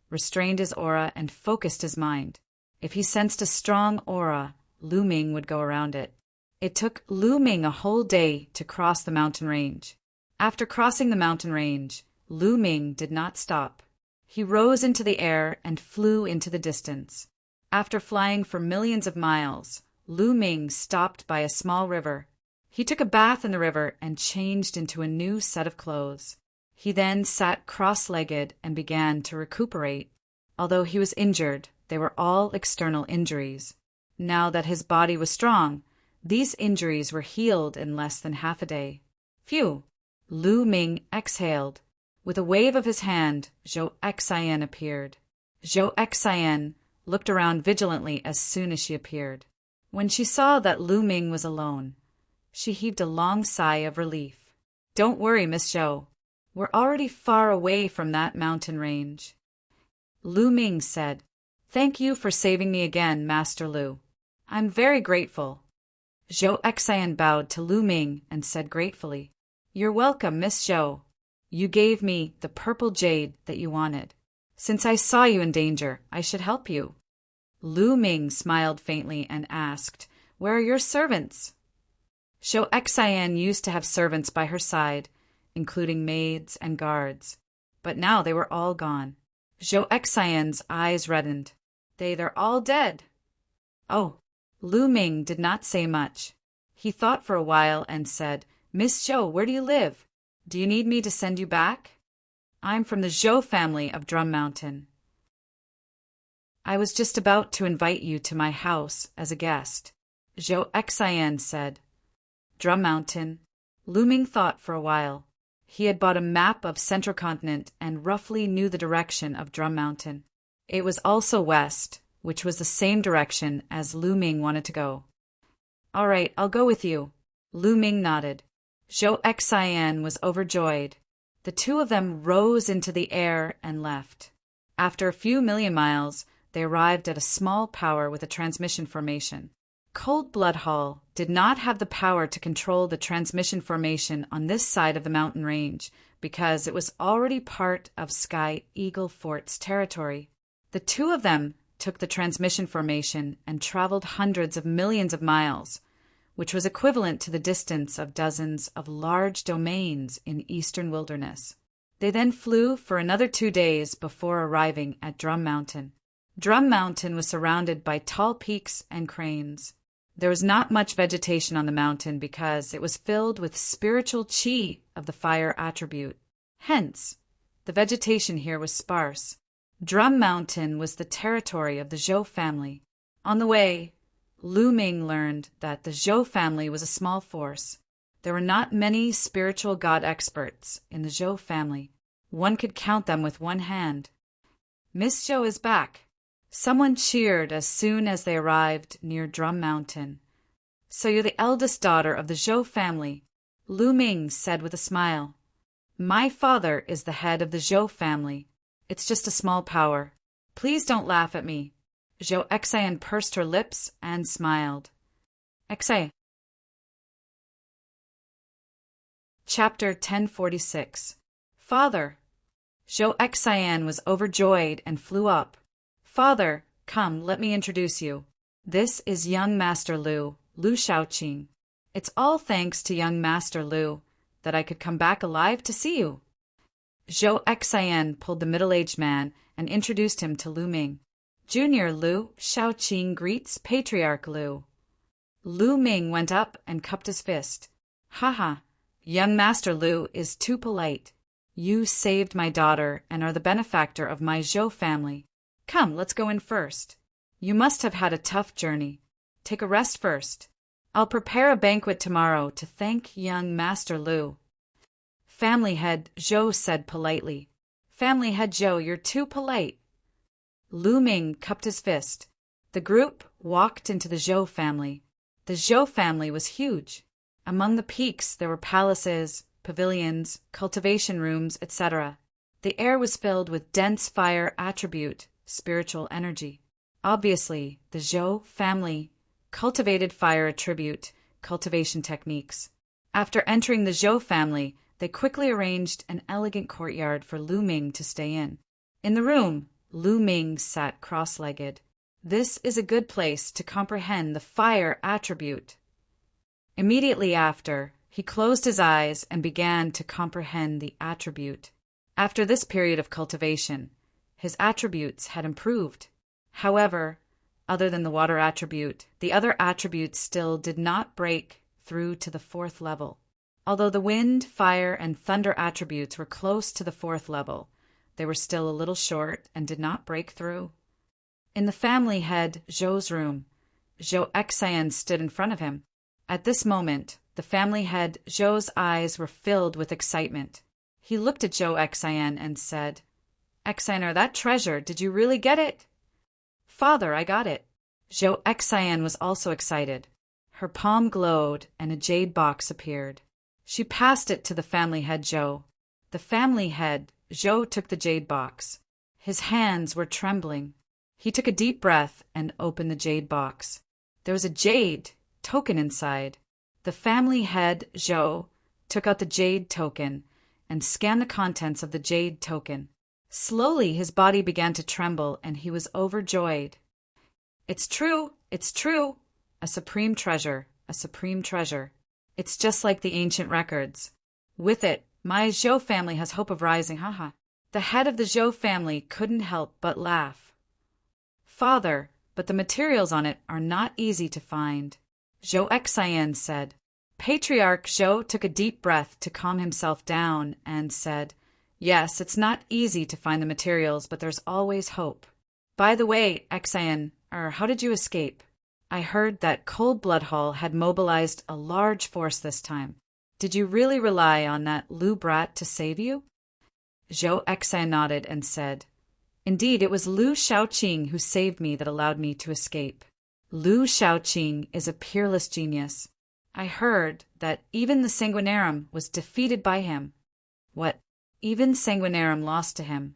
restrained his aura, and focused his mind. If he sensed a strong aura, Lu Ming would go around it. It took Lu Ming a whole day to cross the mountain range. After crossing the mountain range, Lu Ming did not stop. He rose into the air and flew into the distance. After flying for millions of miles, Lu Ming stopped by a small river. He took a bath in the river and changed into a new set of clothes. He then sat cross-legged and began to recuperate. Although he was injured, they were all external injuries. Now that his body was strong, these injuries were healed in less than half a day. Phew! Lu Ming exhaled. With a wave of his hand, Zhou Xian appeared. Zhou Xian looked around vigilantly as soon as she appeared. When she saw that Lu Ming was alone, she heaved a long sigh of relief. "Don't worry, Miss Zhou. We're already far away from that mountain range." Lu Ming said, "Thank you for saving me again, Master Lu. I'm very grateful." Zhou Xian bowed to Lu Ming and said gratefully, "You're welcome, Miss Zhou. You gave me the purple jade that you wanted. Since I saw you in danger, I should help you." Lu Ming smiled faintly and asked, "Where are your servants?" Zhou Xian used to have servants by her side, including maids and guards, but now they were all gone. Zhou Xian's eyes reddened. They're all dead." "Oh." Lu Ming did not say much. He thought for a while and said, "Miss Zhou, where do you live? Do you need me to send you back?" "I'm from the Zhou family of Drum Mountain. I was just about to invite you to my house as a guest," Zhou Xian said. Drum Mountain. Lu Ming thought for a while. He had bought a map of Central Continent and roughly knew the direction of Drum Mountain. It was also west, which was the same direction as Lu Ming wanted to go. "All right, I'll go with you." Lu Ming nodded. Zhou Xian was overjoyed. The two of them rose into the air and left. After a few million miles, they arrived at a small power with a transmission formation. Cold Blood Hall did not have the power to control the transmission formation on this side of the mountain range because it was already part of Sky Eagle Fort's territory. The two of them took the transmission formation and traveled hundreds of millions of miles, which was equivalent to the distance of dozens of large domains in eastern wilderness. They then flew for another 2 days before arriving at Drum Mountain. Drum Mountain was surrounded by tall peaks and cranes. There was not much vegetation on the mountain because it was filled with spiritual chi of the fire attribute. Hence, the vegetation here was sparse. Drum Mountain was the territory of the Zhou family. On the way, Lu Ming learned that the Zhou family was a small force. There were not many spiritual god experts in the Zhou family. One could count them with one hand. "Miss Zhou is back," Someone cheered as soon as they arrived near Drum Mountain. "So you're the eldest daughter of the Zhou family," Lu Ming said with a smile. "My father is the head of the Zhou family. It's just a small power. Please don't laugh at me." Zhou Exayan pursed her lips and smiled. Exay. Chapter 1046. Father. Zhou Exayan was overjoyed and flew up. "Father, come, let me introduce you. This is young Master Lu Shaoqing. It's all thanks to young Master Lu that I could come back alive to see you." Zhou Exayan pulled the middle-aged man and introduced him to Lu Ming. "Junior Lu Shaoqing greets Patriarch Lu." Lu Ming went up and cupped his fist. "Haha, young Master Lu is too polite. You saved my daughter and are the benefactor of my Zhou family. Come, let's go in first. You must have had a tough journey. Take a rest first. I'll prepare a banquet tomorrow to thank young Master Lu." Family head Zhou said politely. "Family head Zhou, you're too polite." Lu Ming cupped his fist. The group walked into the Zhou family. The Zhou family was huge. Among the peaks there were palaces, pavilions, cultivation rooms, etc. The air was filled with dense fire attribute, spiritual energy. Obviously, the Zhou family cultivated fire attribute, cultivation techniques. After entering the Zhou family, they quickly arranged an elegant courtyard for Lu Ming to stay in. In the room, Lu Ming sat cross-legged. This is a good place to comprehend the fire attribute. Immediately after, he closed his eyes and began to comprehend the attribute. After this period of cultivation, his attributes had improved. However, other than the water attribute, the other attributes still did not break through to the 4th level. Although the wind, fire, and thunder attributes were close to the 4th level, they were still a little short and did not break through. In the family head Zhou's room, Zhou Exayan stood in front of him. At this moment, the family head Zhou's eyes were filled with excitement. He looked at Zhou Exayan and said, "Exayan, that treasure, did you really get it?" "Father, I got it." Zhou Exayan was also excited. Her palm glowed and a jade box appeared. She passed it to the family head Zhou. The family head Zhou took the jade box. His hands were trembling. He took a deep breath and opened the jade box. There was a jade token inside. The family head Zhou took out the jade token and scanned the contents of the jade token. Slowly his body began to tremble and he was overjoyed. "It's true, it's true. A supreme treasure, a supreme treasure. It's just like the ancient records. With it, my Zhou family has hope of rising, haha." The head of the Zhou family couldn't help but laugh. "Father, but the materials on it are not easy to find," Zhou Exayan said. Patriarch Zhou took a deep breath to calm himself down and said, "Yes, it's not easy to find the materials, but there's always hope. By the way, Exayan, how did you escape? I heard that Cold Blood Hall had mobilized a large force this time. Did you really rely on that Lu brat to save you?" Zhou Exayan nodded and said, "Indeed, it was Lu Shaoqing who saved me that allowed me to escape. Lu Shaoqing is a peerless genius. I heard that even the Sanguinarum was defeated by him." "What? Even Sanguinarum lost to him?"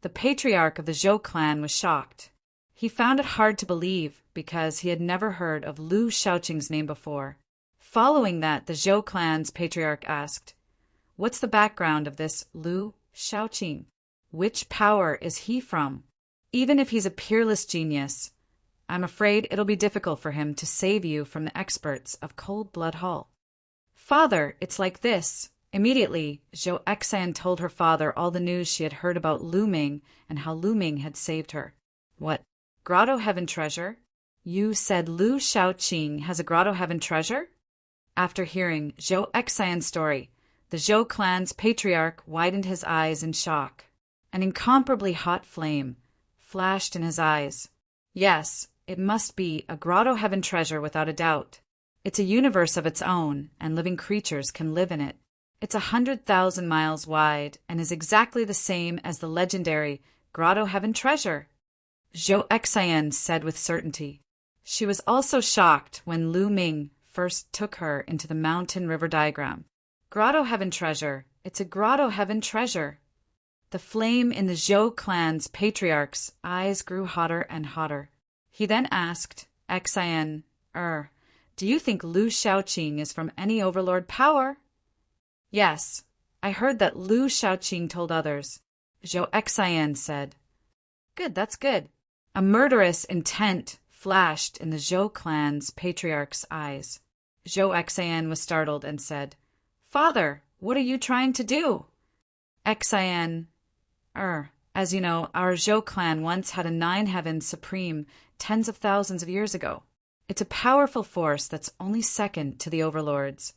The patriarch of the Zhou clan was shocked. He found it hard to believe because he had never heard of Lu Shaoqing's name before. Following that, the Zhou clan's patriarch asked, "What's the background of this Lu Shaoqing? Which power is he from? Even if he's a peerless genius, I'm afraid it'll be difficult for him to save you from the experts of Cold Blood Hall." "Father, it's like this." Immediately, Zhou Exayan told her father all the news she had heard about Lu Ming and how Lu Ming had saved her. "What? Grotto Heaven treasure? You said Lu Shaoqing has a Grotto Heaven treasure?" After hearing Zhou Exayan's story, the Zhou clan's patriarch widened his eyes in shock. An incomparably hot flame flashed in his eyes. "Yes, it must be a Grotto Heaven treasure without a doubt. It's a universe of its own, and living creatures can live in it. It's 100,000 miles wide and is exactly the same as the legendary Grotto Heaven treasure, Zhou Xian said with certainty. She was also shocked when Lu Ming first took her into the mountain river diagram. Grotto Heaven treasure, it's a Grotto Heaven treasure. The flame in the Zhou clan's patriarch's eyes grew hotter and hotter. He then asked Xian, do you think Lu Shaoqing is from any overlord power? Yes, I heard that Lu Shaoqing told others, Zhou Xian said. Good, that's good. A murderous intent flashed in the Zhou clan's patriarch's eyes. Zhou Xian was startled and said, Father, what are you trying to do? Xian, as you know, our Zhou clan once had a 9-heaven supreme tens of thousands of years ago. It's a powerful force that's only second to the overlords,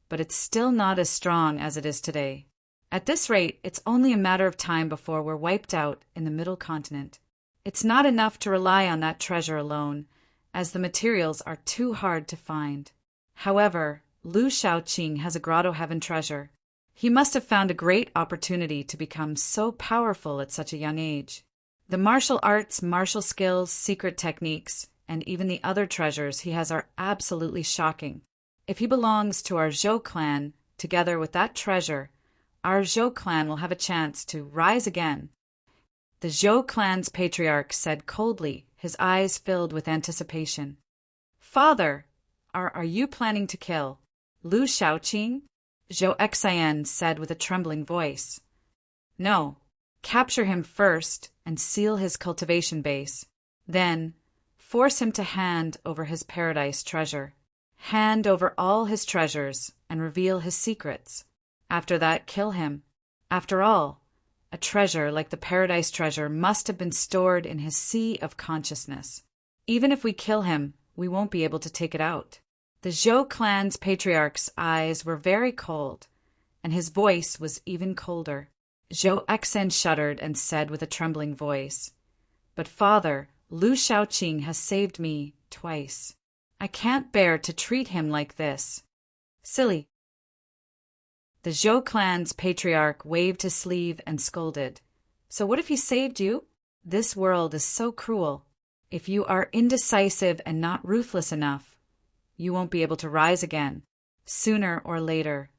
but it's still not as strong as it is today. At this rate, it's only a matter of time before we're wiped out in the middle continent. It's not enough to rely on that treasure alone, as the materials are too hard to find. However, Lu Shaoqing has a Grotto Heaven treasure. He must have found a great opportunity to become so powerful at such a young age. The martial arts, martial skills, secret techniques, and even the other treasures he has are absolutely shocking. If he belongs to our Zhou clan, together with that treasure, our Zhou clan will have a chance to rise again. The Zhou clan's patriarch said coldly, his eyes filled with anticipation. Father, are you planning to kill Lu Shaoqing? Zhou Xian said with a trembling voice. No, capture him first and seal his cultivation base. Then, force him to hand over his paradise treasure. Hand over all his treasures and reveal his secrets. After that, kill him. After all, a treasure like the paradise treasure must have been stored in his sea of consciousness. Even if we kill him, we won't be able to take it out. The Zhou clan's patriarch's eyes were very cold, and his voice was even colder. Zhou Xian shuddered and said with a trembling voice, But father, Lu Shaoqing has saved me twice. I can't bear to treat him like this. Silly. The Zhou clan's patriarch waved his sleeve and scolded. So what if he saved you? This world is so cruel. If you are indecisive and not ruthless enough, you won't be able to rise again. Sooner or later,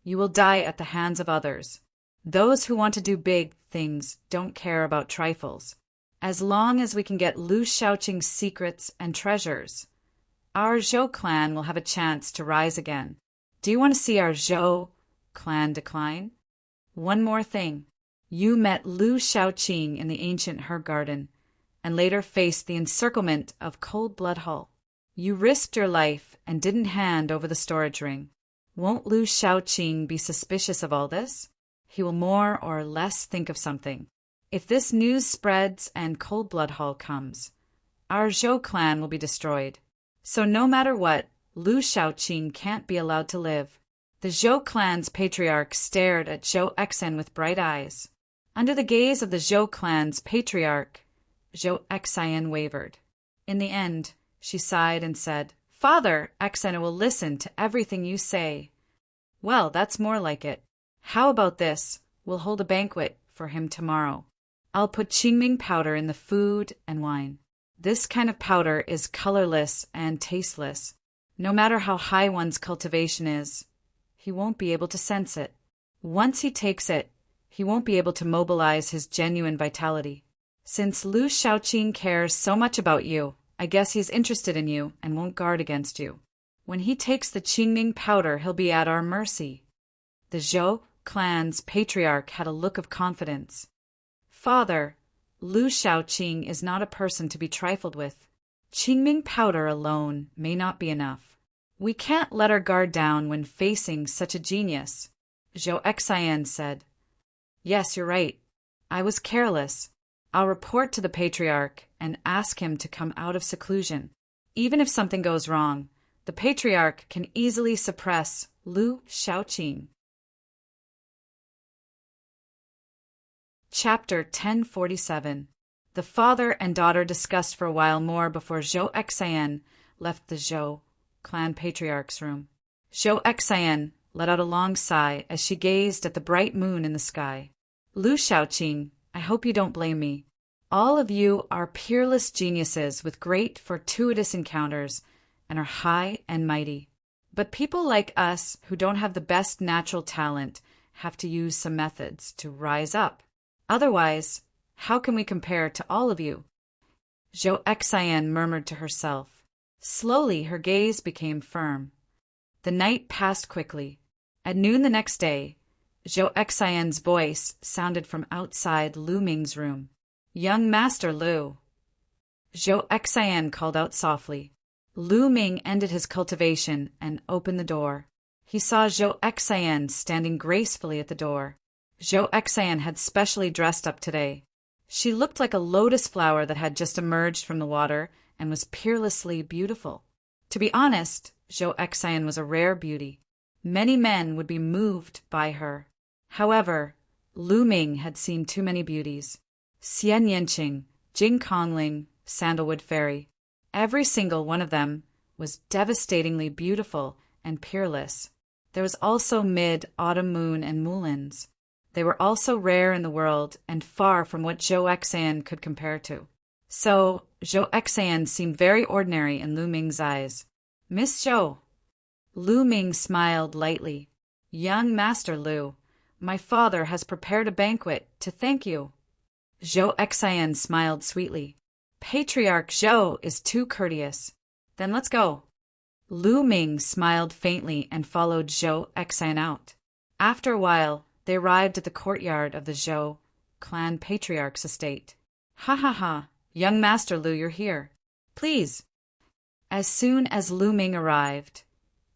you will die at the hands of others. Those who want to do big things don't care about trifles. As long as we can get Lu Shaoqing's secrets and treasures, our Zhou clan will have a chance to rise again. Do you want to see our Zhou clan decline? One more thing. You met Lu Shaoqing in the ancient herb garden, and later faced the encirclement of Cold Blood Hall. You risked your life and didn't hand over the storage ring. Won't Lu Shaoqing be suspicious of all this? He will more or less think of something. If this news spreads and Cold Blood Hall comes, our Zhou clan will be destroyed. So no matter what, Lu Shaoqing can't be allowed to live. The Zhou clan's patriarch stared at Zhou Xian with bright eyes. Under the gaze of the Zhou clan's patriarch, Zhou Xian wavered. In the end, she sighed and said, Father, Xian will listen to everything you say. Well, that's more like it. How about this? We'll hold a banquet for him tomorrow. I'll put qingming powder in the food and wine. This kind of powder is colorless and tasteless. No matter how high one's cultivation is, he won't be able to sense it. Once he takes it, he won't be able to mobilize his genuine vitality. Since Lu Shaoqing cares so much about you, I guess he's interested in you and won't guard against you. When he takes the qingming powder, he'll be at our mercy. The Zhou clan's patriarch had a look of confidence. Father, Lu Shaoqing is not a person to be trifled with. Qingming powder alone may not be enough. We can't let our guard down when facing such a genius, Zhou Xian said. Yes, you're right. I was careless. I'll report to the patriarch and ask him to come out of seclusion. Even if something goes wrong, the patriarch can easily suppress Lu Shaoqing. Chapter 1047. The father and daughter discussed for a while more before Zhou Xian left the Zhou clan patriarch's room. Zhou Xian let out a long sigh as she gazed at the bright moon in the sky. Lu Shaoqing, I hope you don't blame me. All of you are peerless geniuses with great fortuitous encounters and are high and mighty. But people like us who don't have the best natural talent have to use some methods to rise up. Otherwise, how can we compare to all of you? Zhou Xian murmured to herself. Slowly her gaze became firm. The night passed quickly. At noon the next day, Zhou Xian's voice sounded from outside Lu Ming's room. "Young Master Lu." Zhou Xian called out softly. Lu Ming ended his cultivation and opened the door. He saw Zhou Xian standing gracefully at the door. Zhou Xian had specially dressed up today. She looked like a lotus flower that had just emerged from the water and was peerlessly beautiful. To be honest, Zhou Xian was a rare beauty. Many men would be moved by her. However, Lu Ming had seen too many beauties. Xian Yanqing, Jing Kongling, Sandalwood Fairy. Every single one of them was devastatingly beautiful and peerless. There was also Mid-Autumn Moon and Mulins. They were also rare in the world and far from what Zhou Xian could compare to. So, Zhou Xian seemed very ordinary in Lu Ming's eyes. "Miss Zhou." Lu Ming smiled lightly. "Young Master Lu, my father has prepared a banquet to thank you." Zhou Xian smiled sweetly. "Patriarch Zhou is too courteous. Then let's go." Lu Ming smiled faintly and followed Zhou Xian out. After a while, they arrived at the courtyard of the Zhou clan patriarch's estate. "Ha ha ha, young Master Lu, you're here. Please." As soon as Lu Ming arrived,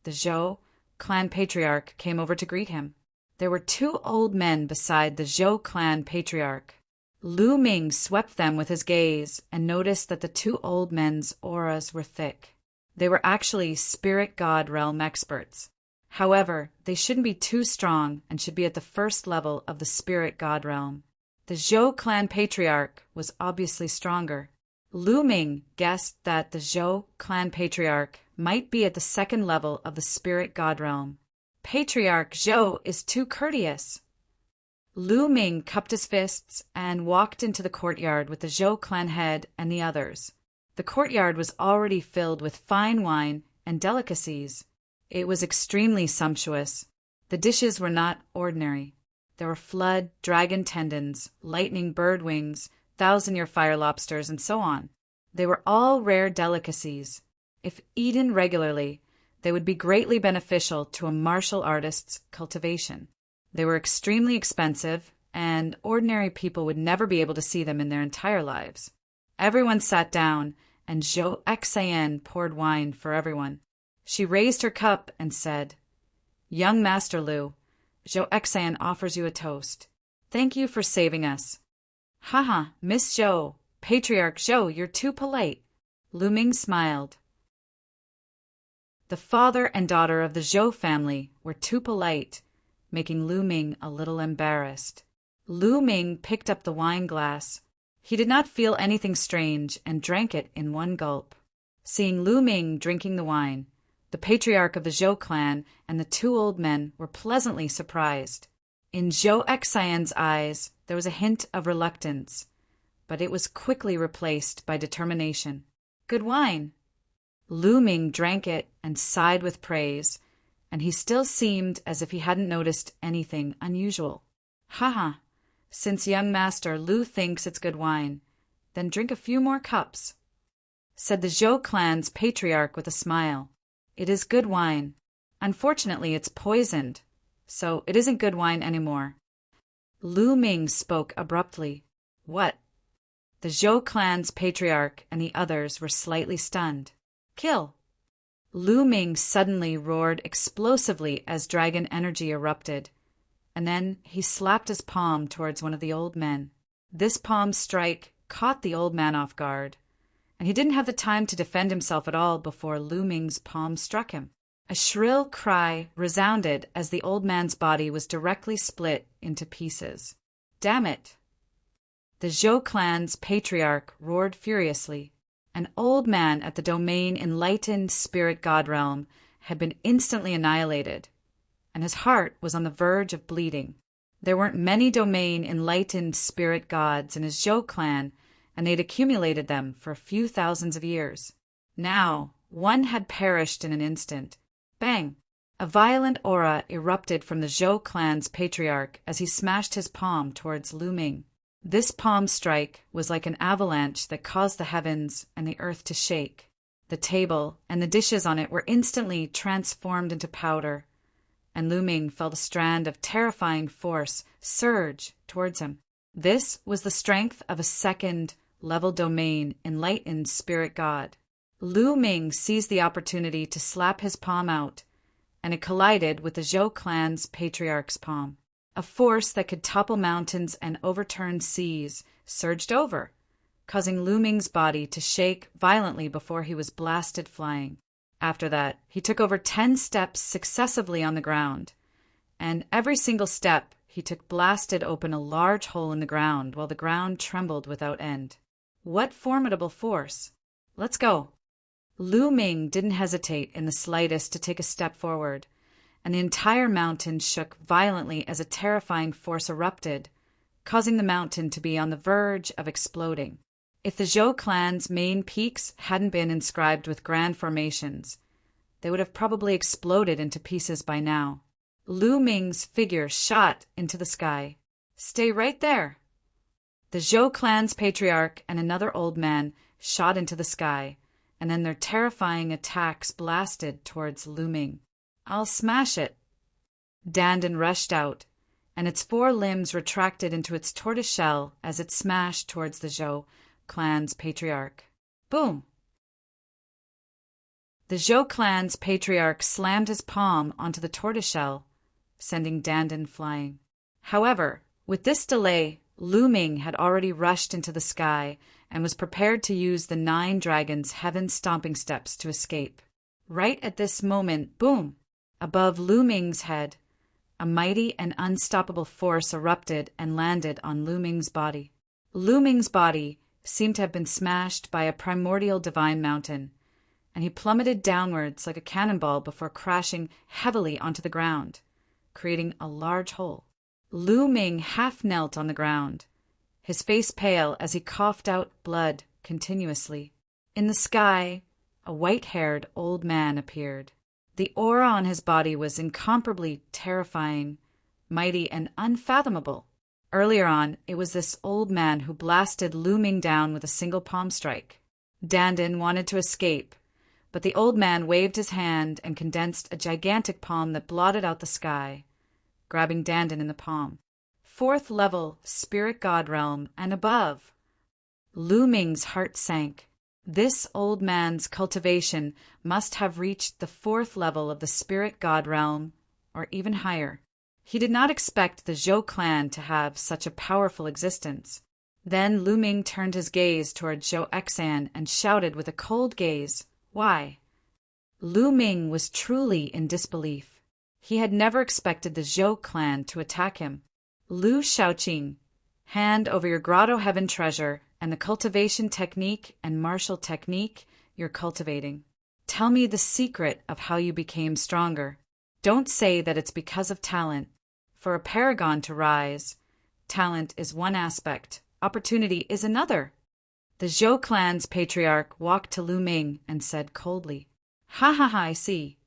the Zhou clan patriarch came over to greet him. There were two old men beside the Zhou clan patriarch. Lu Ming swept them with his gaze and noticed that the two old men's auras were thick. They were actually spirit god realm experts. However, they shouldn't be too strong and should be at the first level of the spirit god realm. The Zhou clan patriarch was obviously stronger. Lu Ming guessed that the Zhou clan patriarch might be at the second level of the spirit god realm. "Patriarch Zhou is too courteous." Lu Ming cupped his fists and walked into the courtyard with the Zhou clan head and the others. The courtyard was already filled with fine wine and delicacies. It was extremely sumptuous. The dishes were not ordinary. There were flood dragon tendons, lightning bird wings, thousand-year fire lobsters, and so on. They were all rare delicacies. If eaten regularly, they would be greatly beneficial to a martial artist's cultivation. They were extremely expensive, and ordinary people would never be able to see them in their entire lives. Everyone sat down, and Zhou Xian poured wine for everyone. She raised her cup and said, "Young Master Lu, Zhou Xian offers you a toast. Thank you for saving us." "Haha, Miss Zhou, Patriarch Zhou, you're too polite." Lu Ming smiled. The father and daughter of the Zhou family were too polite, making Lu Ming a little embarrassed. Lu Ming picked up the wine glass. He did not feel anything strange and drank it in one gulp. Seeing Lu Ming drinking the wine, the patriarch of the Zhou clan and the two old men were pleasantly surprised. In Zhou Xian's eyes, there was a hint of reluctance, but it was quickly replaced by determination. "Good wine." Lu Ming drank it and sighed with praise, and he still seemed as if he hadn't noticed anything unusual. "Haha, since young Master Lu thinks it's good wine, then drink a few more cups," said the Zhou clan's patriarch with a smile. "It is good wine. Unfortunately, it's poisoned, so it isn't good wine anymore." Lu Ming spoke abruptly. "What?" The Zhou clan's patriarch and the others were slightly stunned. "Kill!" Lu Ming suddenly roared explosively as dragon energy erupted, and then he slapped his palm towards one of the old men. This palm strike caught the old man off guard, and he didn't have the time to defend himself at all before Lu Ming's palm struck him. A shrill cry resounded as the old man's body was directly split into pieces. "Damn it!" The Zhou clan's patriarch roared furiously. An old man at the domain enlightened spirit god realm had been instantly annihilated, and his heart was on the verge of bleeding. There weren't many domain enlightened spirit gods in his Zhou clan, and they'd accumulated them for a few thousands of years. Now, one had perished in an instant. Bang! A violent aura erupted from the Zhou clan's patriarch as he smashed his palm towards Lu Ming. This palm strike was like an avalanche that caused the heavens and the earth to shake. The table and the dishes on it were instantly transformed into powder, and Lu Ming felt a strand of terrifying force surge towards him. This was the strength of a second-level domain enlightened spirit god. Lu Ming seized the opportunity to slap his palm out, and it collided with the Zhou clan's patriarch's palm. A force that could topple mountains and overturn seas surged over, causing Lu Ming's body to shake violently before he was blasted flying. After that, he took over 10 steps successively on the ground, and every single step he took blasted open a large hole in the ground while the ground trembled without end. What formidable force! Let's go! Lu Ming didn't hesitate in the slightest to take a step forward, and the entire mountain shook violently as a terrifying force erupted, causing the mountain to be on the verge of exploding. If the Zhou clan's main peaks hadn't been inscribed with grand formations, they would have probably exploded into pieces by now. Lu Ming's figure shot into the sky. "Stay right there!" The Zhou clan's patriarch and another old man shot into the sky, and then their terrifying attacks blasted towards Lu Ming. "I'll smash it!" Dandan rushed out, and its 4 limbs retracted into its tortoise shell as it smashed towards the Zhou clan's patriarch. Boom! The Zhou clan's patriarch slammed his palm onto the tortoise shell, sending Dandan flying. However, with this delay, Lu Ming had already rushed into the sky and was prepared to use the 9 dragons' heaven stomping steps to escape. Right at this moment, boom! Above Lu Ming's head, a mighty and unstoppable force erupted and landed on Lu Ming's body. Lu Ming's body seemed to have been smashed by a primordial divine mountain, and he plummeted downwards like a cannonball before crashing heavily onto the ground, creating a large hole. Lu Ming half knelt on the ground, his face pale as he coughed out blood continuously. In the sky, a white-haired old man appeared. The aura on his body was incomparably terrifying, mighty, and unfathomable. Earlier on, it was this old man who blasted Lu Ming down with a single palm strike. Dandan wanted to escape, but the old man waved his hand and condensed a gigantic palm that blotted out the sky, grabbing Dandan in the palm. 4th level, spirit god realm, and above. Lu Ming's heart sank. This old man's cultivation must have reached the 4th level of the spirit god realm, or even higher. He did not expect the Zhou clan to have such a powerful existence. Then Lu Ming turned his gaze toward Zhou Exan and shouted with a cold gaze, "Why?" Lu Ming was truly in disbelief. He had never expected the Zhou clan to attack him. "Lu Shaoqing, hand over your grotto heaven treasure and the cultivation technique and martial technique you're cultivating. Tell me the secret of how you became stronger. Don't say that it's because of talent. For a paragon to rise, talent is one aspect, opportunity is another." The Zhou clan's patriarch walked to Lu Ming and said coldly, "Ha ha ha, I see."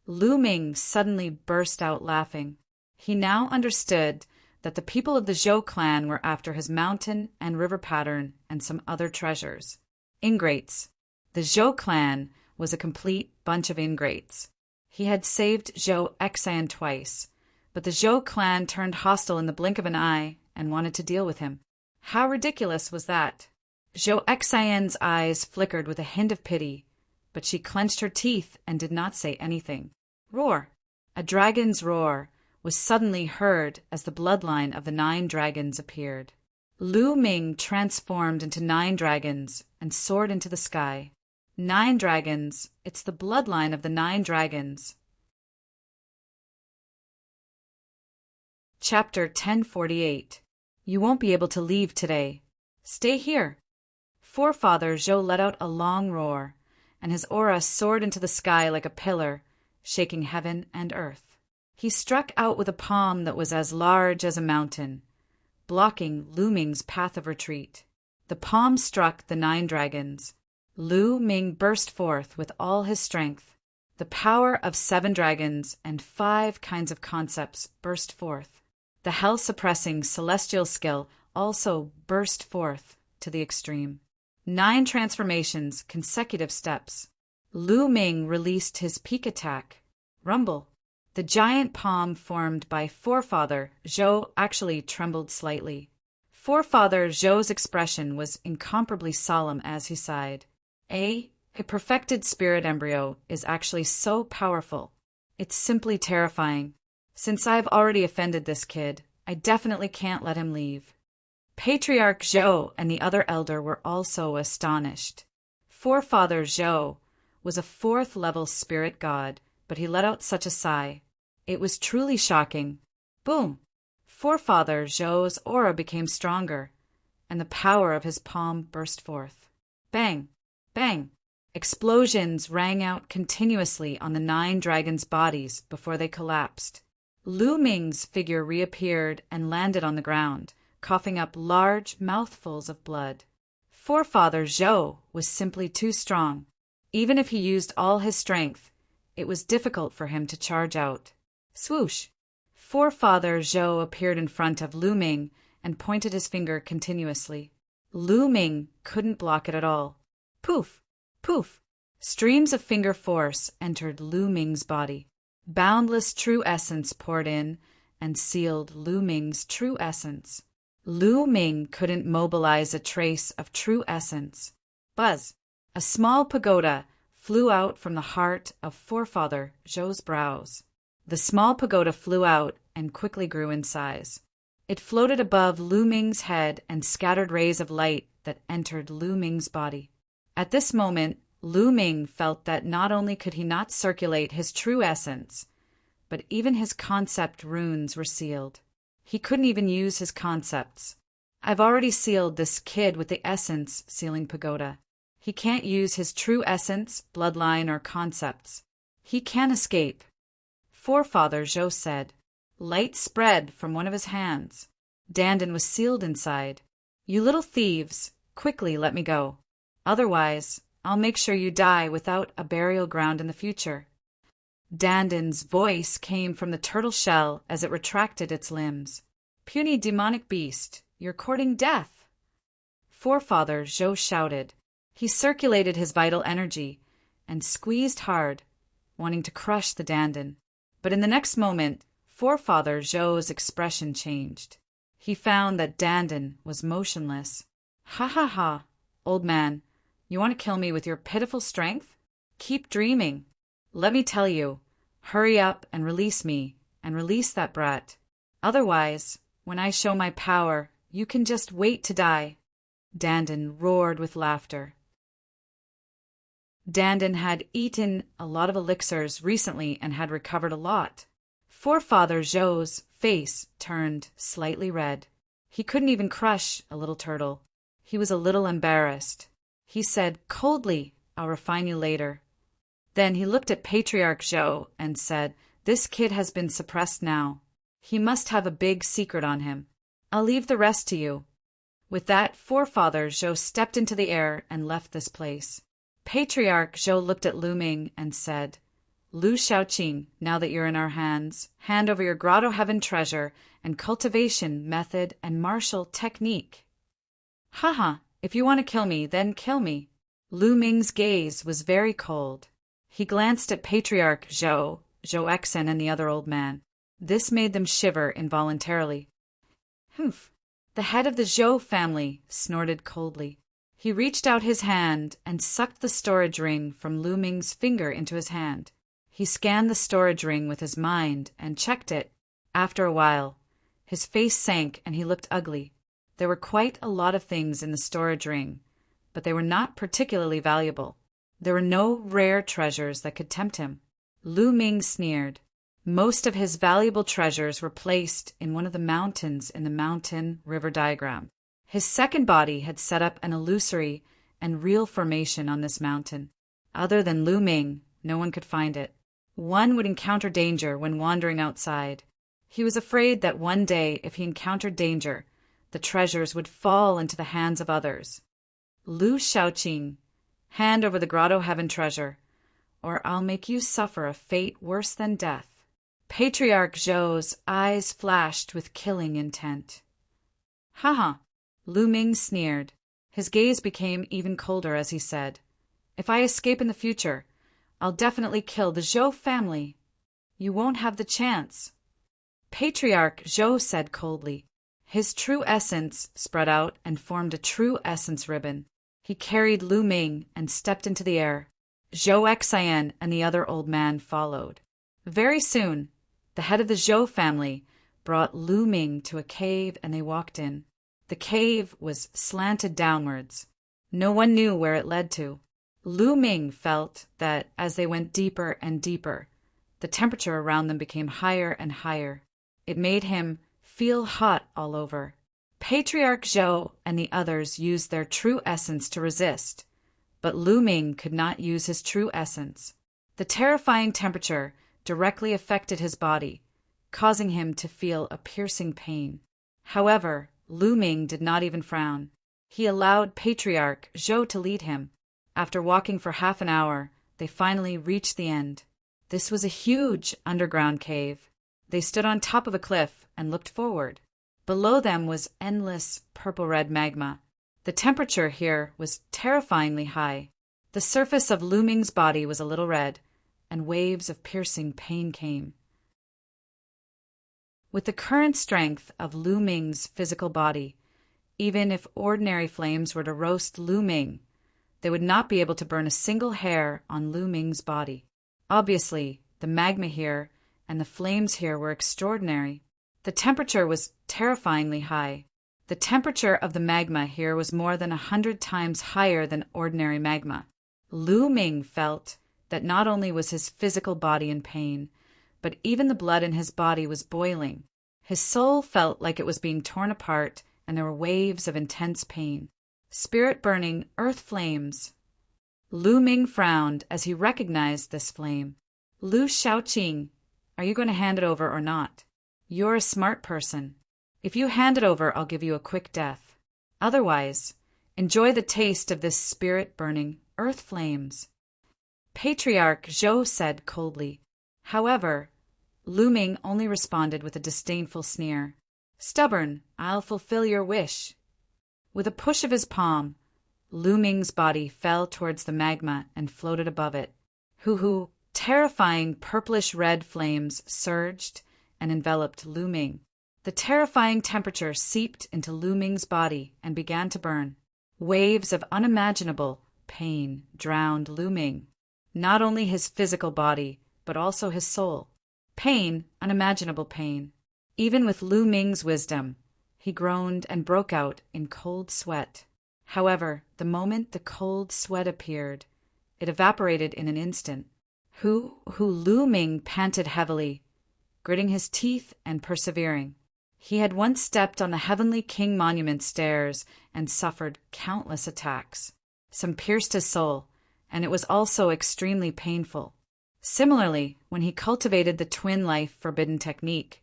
Lu Ming suddenly burst out laughing. He now understood that the people of the Zhou clan were after his mountain and river pattern and some other treasures. Ingrates. The Zhou clan was a complete bunch of ingrates. He had saved Zhou Exan twice, but the Zhou clan turned hostile in the blink of an eye and wanted to deal with him. How ridiculous was that? Zhou Exan's eyes flickered with a hint of pity, but she clenched her teeth and did not say anything. Roar! A dragon's roar was suddenly heard as the bloodline of the 9 dragons appeared. Lu Ming transformed into 9 dragons and soared into the sky. 9 dragons, it's the bloodline of the 9 dragons. Chapter 1048. You won't be able to leave today. Stay here. Forefather Zhou let out a long roar, and his aura soared into the sky like a pillar, shaking heaven and earth. He struck out with a palm that was as large as a mountain, blocking Lu Ming's path of retreat. The palm struck the 9 dragons. Lu Ming burst forth with all his strength. The power of 7 dragons and 5 kinds of concepts burst forth. The hell-suppressing celestial skill also burst forth to the extreme. 9 transformations, consecutive steps. Lu Ming released his peak attack. Rumble. The giant palm formed by Forefather Zhou actually trembled slightly. Forefather Zhou's expression was incomparably solemn as he sighed. A perfected spirit embryo is actually so powerful. It's simply terrifying. Since I've already offended this kid, I definitely can't let him leave. Patriarch Zhou and the other elder were also astonished. Forefather Zhou was a 4th-level spirit god, but he let out such a sigh. It was truly shocking. Boom! Forefather Zhou's aura became stronger, and the power of his palm burst forth. Bang! Bang! Explosions rang out continuously on the 9 dragons' bodies before they collapsed. Lu Ming's figure reappeared and landed on the ground, coughing up large mouthfuls of blood. Forefather Zhou was simply too strong. Even if he used all his strength, it was difficult for him to charge out. Swoosh! Forefather Zhou appeared in front of Lu Ming and pointed his finger continuously. Lu Ming couldn't block it at all. Poof! Poof! Streams of finger force entered Lu Ming's body. Boundless true essence poured in and sealed Lu Ming's true essence. Lu Ming couldn't mobilize a trace of true essence. Buzz! A small pagoda flew out from the heart of Forefather Zhou's brows. The small pagoda flew out and quickly grew in size. It floated above Lu Ming's head and scattered rays of light that entered Lu Ming's body. At this moment, Lu Ming felt that not only could he not circulate his true essence, but even his concept runes were sealed. He couldn't even use his concepts. I've already sealed this kid with the essence sealing pagoda. He can't use his true essence, bloodline, or concepts. He can't escape. Forefather Zhou said. Light spread from one of his hands. Dandan was sealed inside. You little thieves, quickly let me go. Otherwise, I'll make sure you die without a burial ground in the future. Dandan's voice came from the turtle shell as it retracted its limbs. Puny demonic beast, you're courting death. Forefather Zhou shouted. He circulated his vital energy and squeezed hard, wanting to crush the Dandan. But in the next moment, Forefather Zhou's expression changed. He found that Dandan was motionless. Ha ha ha, old man, you want to kill me with your pitiful strength? Keep dreaming. Let me tell you, hurry up and release me, and release that brat. Otherwise, when I show my power, you can just wait to die. Dandan roared with laughter. Dandan had eaten a lot of elixirs recently and had recovered a lot. Forefather Zhou's face turned slightly red. He couldn't even crush a little turtle. He was a little embarrassed. He said coldly, I'll refine you later. Then he looked at Patriarch Zhou and said, this kid has been suppressed now. He must have a big secret on him. I'll leave the rest to you. With that, Forefather Zhou stepped into the air and left this place. Patriarch Zhou looked at Lu Ming and said, Lu Shaoqing, now that you're in our hands, hand over your Grotto Heaven treasure and cultivation method and martial technique. Haha, if you want to kill me, then kill me. Lu Ming's gaze was very cold. He glanced at Patriarch Zhou, Zhou Exen, and the other old man. This made them shiver involuntarily. Humph! The head of the Zhou family snorted coldly. He reached out his hand and sucked the storage ring from Lu Ming's finger into his hand. He scanned the storage ring with his mind and checked it. After a while, his face sank and he looked ugly. There were quite a lot of things in the storage ring, but they were not particularly valuable. There were no rare treasures that could tempt him. Lu Ming sneered. Most of his valuable treasures were placed in one of the mountains in the mountain river diagram. His second body had set up an illusory and real formation on this mountain. Other than Lu Ming, no one could find it. One would encounter danger when wandering outside. He was afraid that one day, if he encountered danger, the treasures would fall into the hands of others. Lu Shaoqing, hand over the Grotto Heaven treasure, or I'll make you suffer a fate worse than death. Patriarch Zhou's eyes flashed with killing intent. Ha! Lu Ming sneered. His gaze became even colder as he said, "If I escape in the future, I'll definitely kill the Zhou family. You won't have the chance." Patriarch Zhou said coldly. His true essence spread out and formed a true essence ribbon. He carried Lu Ming and stepped into the air. Zhou Xian and the other old man followed. Very soon, the head of the Zhou family brought Lu Ming to a cave and they walked in. The cave was slanted downwards. No one knew where it led to. Lu Ming felt that as they went deeper and deeper, the temperature around them became higher and higher. It made him feel hot all over. Patriarch Zhou and the others used their true essence to resist, but Lu Ming could not use his true essence. The terrifying temperature directly affected his body, causing him to feel a piercing pain. However, Lu Ming did not even frown. He allowed Patriarch Zhou to lead him. After walking for half an hour, they finally reached the end. This was a huge underground cave. They stood on top of a cliff and looked forward. Below them was endless purple-red magma. The temperature here was terrifyingly high. The surface of Lu Ming's body was a little red, and waves of piercing pain came. With the current strength of Lu Ming's physical body, even if ordinary flames were to roast Lu Ming, they would not be able to burn a single hair on Lu Ming's body. Obviously, the magma here and the flames here were extraordinary. The temperature was terrifyingly high. The temperature of the magma here was more than 100 times higher than ordinary magma. Lu Ming felt that not only was his physical body in pain, but even the blood in his body was boiling. His soul felt like it was being torn apart, and there were waves of intense pain. Spirit-burning earth flames. Lu Ming frowned as he recognized this flame. Lu Shaoqing, are you going to hand it over or not? You're a smart person. If you hand it over, I'll give you a quick death. Otherwise, enjoy the taste of this spirit-burning earth flames. Patriarch Zhou said coldly. However, Lu Ming only responded with a disdainful sneer. Stubborn, I'll fulfill your wish. With a push of his palm, Lu Ming's body fell towards the magma and floated above it. Hoo-hoo, terrifying purplish-red flames surged and enveloped Lu Ming. The terrifying temperature seeped into Lu Ming's body and began to burn. Waves of unimaginable pain drowned Lu Ming. Not only his physical body, but also his soul. Pain, unimaginable pain. Even with Lu Ming's wisdom, he groaned and broke out in cold sweat. However, the moment the cold sweat appeared, it evaporated in an instant. Lu Ming panted heavily, gritting his teeth and persevering. He had once stepped on the Heavenly King Monument stairs and suffered countless attacks. Some pierced his soul, and it was also extremely painful. Similarly, when he cultivated the twin life forbidden technique,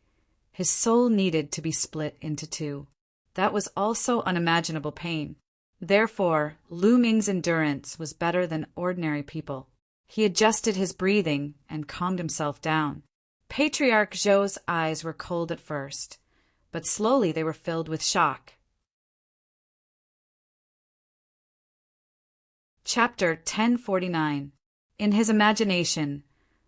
his soul needed to be split into two. That was also unimaginable pain. Therefore, Lu Ming's endurance was better than ordinary people. He adjusted his breathing and calmed himself down. Patriarch Zhou's eyes were cold at first, but slowly they were filled with shock. Chapter 1049. In his imagination,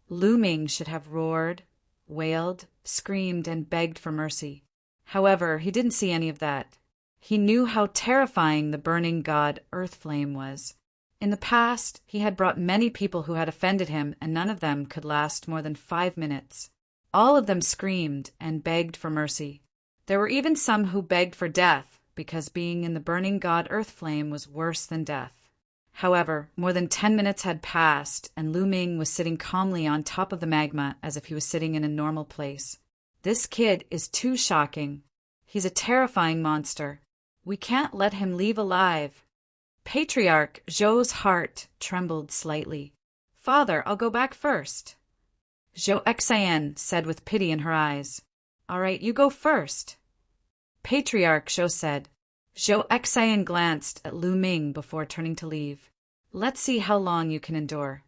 Lu Ming should have roared, wailed, screamed, and begged for mercy. However, he didn't see any of that. He knew how terrifying the burning god Earth Flame was. In the past, he had brought many people who had offended him, and none of them could last more than 5 minutes. All of them screamed and begged for mercy. There were even some who begged for death, because being in the burning god Earth Flame was worse than death. However, more than 10 minutes had passed, and Lu Ming was sitting calmly on top of the magma as if he was sitting in a normal place. This kid is too shocking. He's a terrifying monster. We can't let him leave alive. Patriarch Zhou's heart trembled slightly. Father, I'll go back first. Zhou Xian said with pity in her eyes. All right, you go first. Patriarch Zhou said. Zhou Xian glanced at Lu Ming before turning to leave. Let's see how long you can endure.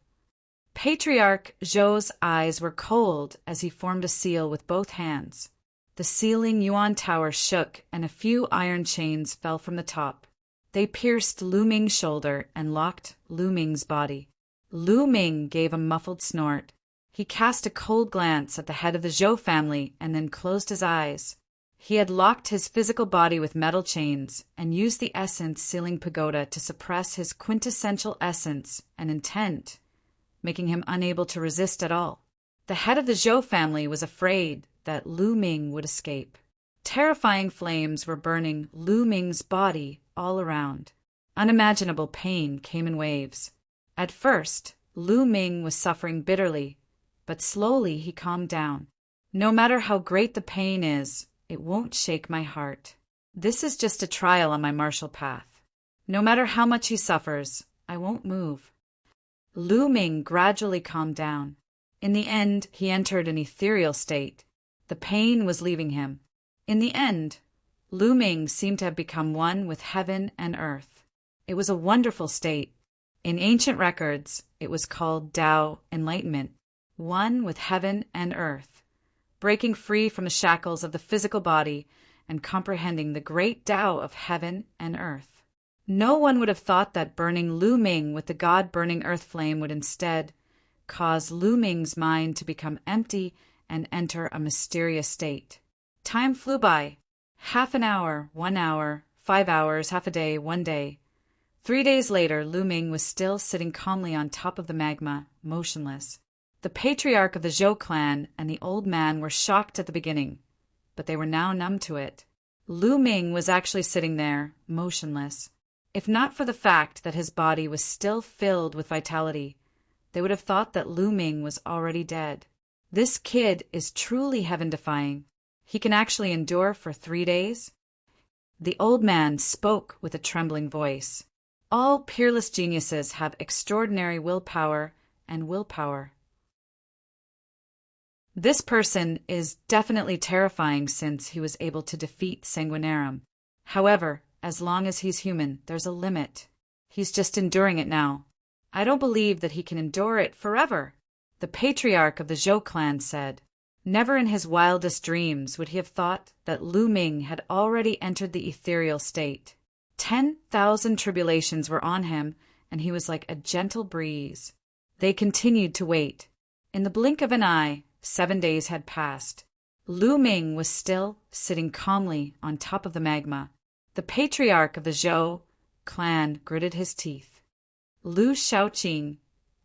Patriarch Zhou's eyes were cold as he formed a seal with both hands. The ceiling Yuan Tower shook and a few iron chains fell from the top. They pierced Lu Ming's shoulder and locked Lu Ming's body. Lu Ming gave a muffled snort. He cast a cold glance at the head of the Zhou family and then closed his eyes. He had locked his physical body with metal chains and used the essence sealing pagoda to suppress his quintessential essence and intent, making him unable to resist at all. The head of the Zhou family was afraid that Lu Ming would escape. Terrifying flames were burning Lu Ming's body all around. Unimaginable pain came in waves. At first, Lu Ming was suffering bitterly, but slowly he calmed down. No matter how great the pain is, it won't shake my heart. This is just a trial on my martial path. No matter how much he suffers, I won't move. Lu Ming gradually calmed down. In the end, he entered an ethereal state. The pain was leaving him. In the end, Lu Ming seemed to have become one with heaven and earth. It was a wonderful state. In ancient records, it was called Tao Enlightenment, one with heaven and earth, breaking free from the shackles of the physical body and comprehending the great Tao of heaven and earth. No one would have thought that burning Lu Ming with the God-burning earth flame would instead cause Lu Ming's mind to become empty and enter a mysterious state. Time flew by. Half an hour, 1 hour, 5 hours, half a day, 1 day. 3 days later, Lu Ming was still sitting calmly on top of the magma, motionless. The patriarch of the Zhou clan and the old man were shocked at the beginning, but they were now numb to it. Lu Ming was actually sitting there, motionless. If not for the fact that his body was still filled with vitality, they would have thought that Lu Ming was already dead. This kid is truly heaven-defying. He can actually endure for 3 days? The old man spoke with a trembling voice. All peerless geniuses have extraordinary willpower and willpower. This person is definitely terrifying since he was able to defeat Sanguinarum. However, as long as he's human, there's a limit. He's just enduring it now. I don't believe that he can endure it forever, the patriarch of the Zhou clan said. Never in his wildest dreams would he have thought that Lu Ming had already entered the ethereal state. 10,000 tribulations were on him, and he was like a gentle breeze. They continued to wait. In the blink of an eye, 7 days had passed. Lu Ming was still sitting calmly on top of the magma. The patriarch of the Zhou clan gritted his teeth. Lu Shaoqing,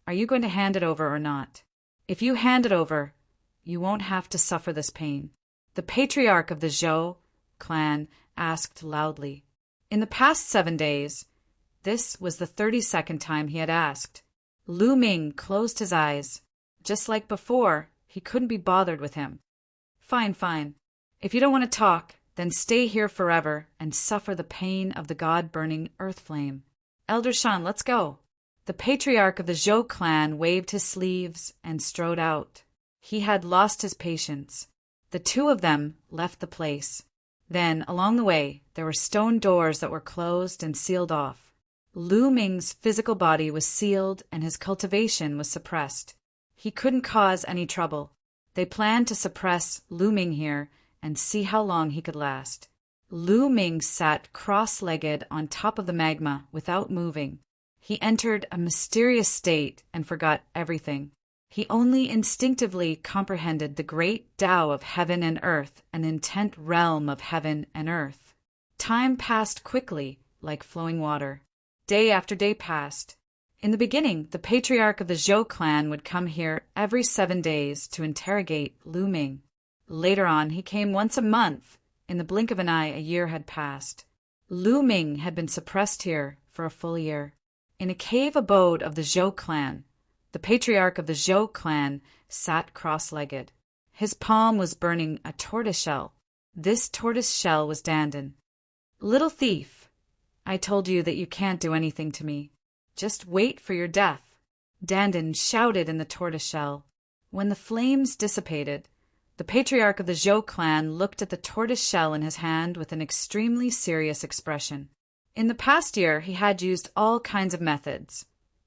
are you going to hand it over or not? If you hand it over, you won't have to suffer this pain. The patriarch of the Zhou clan asked loudly. In the past 7 days, this was the 32nd time he had asked. Lu Ming closed his eyes. Just like before, he couldn't be bothered with him. Fine, fine. If you don't want to talk, then stay here forever and suffer the pain of the God-burning earth flame. Elder Shan, let's go. The patriarch of the Zhou clan waved his sleeves and strode out. He had lost his patience. The two of them left the place. Then, along the way, there were stone doors that were closed and sealed off. Lu Ming's physical body was sealed and his cultivation was suppressed. He couldn't cause any trouble. They planned to suppress Lu Ming here and see how long he could last. Lu Ming sat cross-legged on top of the magma without moving. He entered a mysterious state and forgot everything. He only instinctively comprehended the great Tao of heaven and earth and the intent realm of heaven and earth. Time passed quickly, like flowing water. Day after day passed. In the beginning, the patriarch of the Zhou clan would come here every 7 days to interrogate Lu Ming. Later on, he came once a month. In the blink of an eye, a year had passed. Lu Ming had been suppressed here for a full year. In a cave abode of the Zhou clan, the patriarch of the Zhou clan sat cross-legged. His palm was burning a tortoise shell. This tortoise shell was Dandan. Little thief, I told you that you can't do anything to me. Just wait for your death. Dandan shouted in the tortoise shell. When the flames dissipated, the patriarch of the Zhou clan looked at the tortoise shell in his hand with an extremely serious expression. In the past year, he had used all kinds of methods,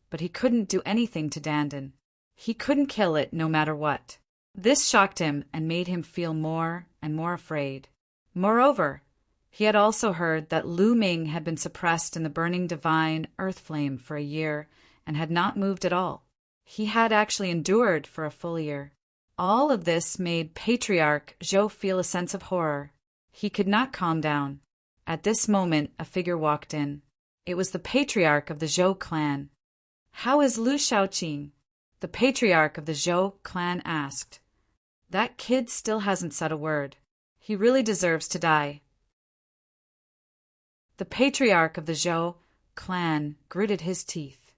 but he couldn't do anything to Dandan. He couldn't kill it no matter what. This shocked him and made him feel more and more afraid. Moreover, he had also heard that Lu Ming had been suppressed in the burning divine earth flame for a year and had not moved at all. He had actually endured for a full year. All of this made Patriarch Zhou feel a sense of horror. He could not calm down. At this moment, a figure walked in. It was the patriarch of the Zhou clan. "How is Lu Shaoqing?" The patriarch of the Zhou clan asked. "That kid still hasn't said a word. He really deserves to die." The patriarch of the Zhou clan gritted his teeth.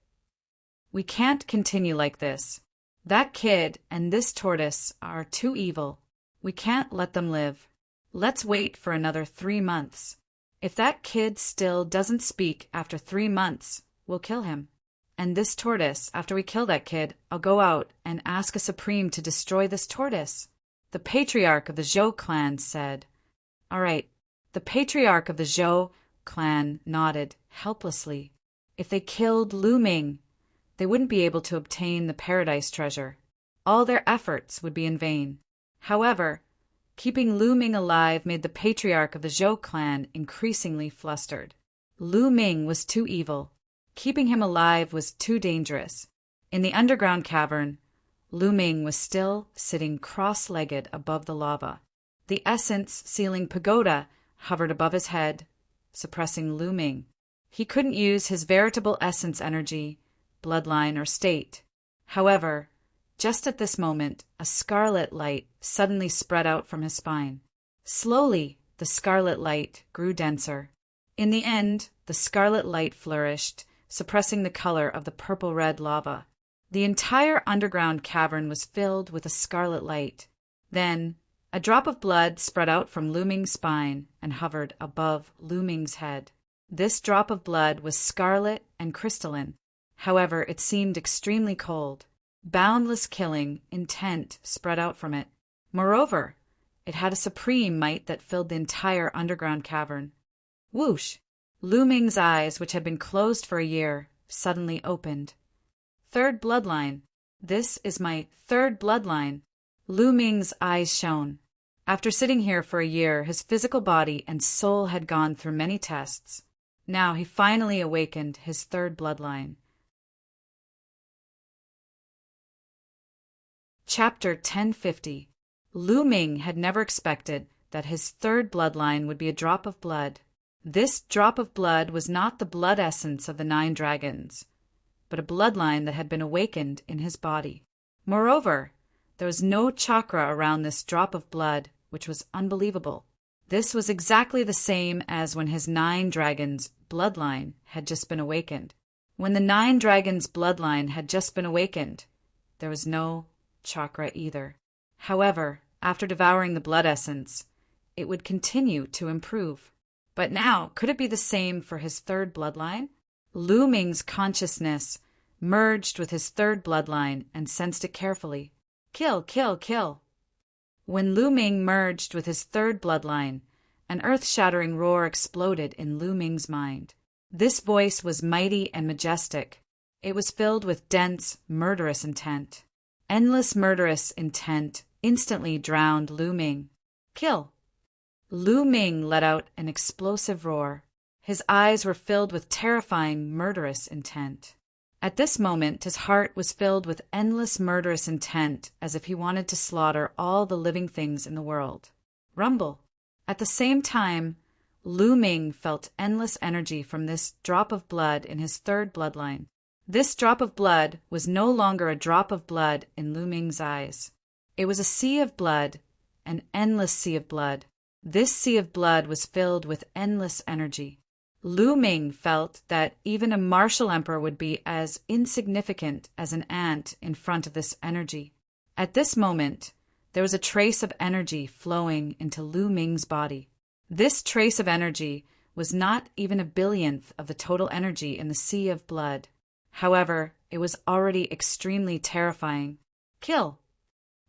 "We can't continue like this. That kid and this tortoise are too evil. We can't let them live. Let's wait for another 3 months. If that kid still doesn't speak after 3 months, we'll kill him. And this tortoise, after we kill that kid, I'll go out and ask a supreme to destroy this tortoise." The patriarch of the Zhou clan said. "All right." The patriarch of the Zhou clan nodded helplessly. If they killed Lu Ming, they wouldn't be able to obtain the paradise treasure. All their efforts would be in vain. However, keeping Lu Ming alive made the patriarch of the Zhou clan increasingly flustered. Lu Ming was too evil. Keeping him alive was too dangerous. In the underground cavern, Lu Ming was still sitting cross-legged above the lava. The essence-sealing pagoda hovered above his head, suppressing Lu Ming. He couldn't use his veritable essence energy, bloodline, or state. However, just at this moment, a scarlet light suddenly spread out from his spine. Slowly, the scarlet light grew denser. In the end, the scarlet light flourished, suppressing the color of the purple-red lava. The entire underground cavern was filled with a scarlet light. Then, a drop of blood spread out from Lu Ming's spine and hovered above Lu Ming's head. This drop of blood was scarlet and crystalline. However, it seemed extremely cold. Boundless killing intent spread out from it. Moreover, it had a supreme might that filled the entire underground cavern. Whoosh! Lu Ming's eyes, which had been closed for a year, suddenly opened. "Third bloodline. This is my third bloodline." Lu Ming's eyes shone. After sitting here for a year, his physical body and soul had gone through many tests. Now he finally awakened his third bloodline. Chapter 1050. Lu Ming had never expected that his third bloodline would be a drop of blood. This drop of blood was not the blood essence of the 9 dragons, but a bloodline that had been awakened in his body. Moreover, there was no chakra around this drop of blood, which was unbelievable. This was exactly the same as when his 9 dragons' bloodline had just been awakened. When the 9 dragons' bloodline had just been awakened, there was no chakra either. However, after devouring the blood essence, it would continue to improve. But now, could it be the same for his third bloodline? Lu Ming's consciousness merged with his third bloodline and sensed it carefully. Kill, kill, kill. When Lu Ming merged with his third bloodline, an earth-shattering roar exploded in Lu Ming's mind. This voice was mighty and majestic. It was filled with dense, murderous intent. Endless murderous intent instantly drowned Lu Ming. Kill! Lu Ming let out an explosive roar. His eyes were filled with terrifying, murderous intent. At this moment, his heart was filled with endless murderous intent, as if he wanted to slaughter all the living things in the world. Rumble! At the same time, Lu Ming felt endless energy from this drop of blood in his third bloodline. This drop of blood was no longer a drop of blood in Lu Ming's eyes. It was a sea of blood, an endless sea of blood. This sea of blood was filled with endless energy. Lu Ming felt that even a martial emperor would be as insignificant as an ant in front of this energy. At this moment, there was a trace of energy flowing into Lu Ming's body. This trace of energy was not even a billionth of the total energy in the sea of blood. However, it was already extremely terrifying. Kill!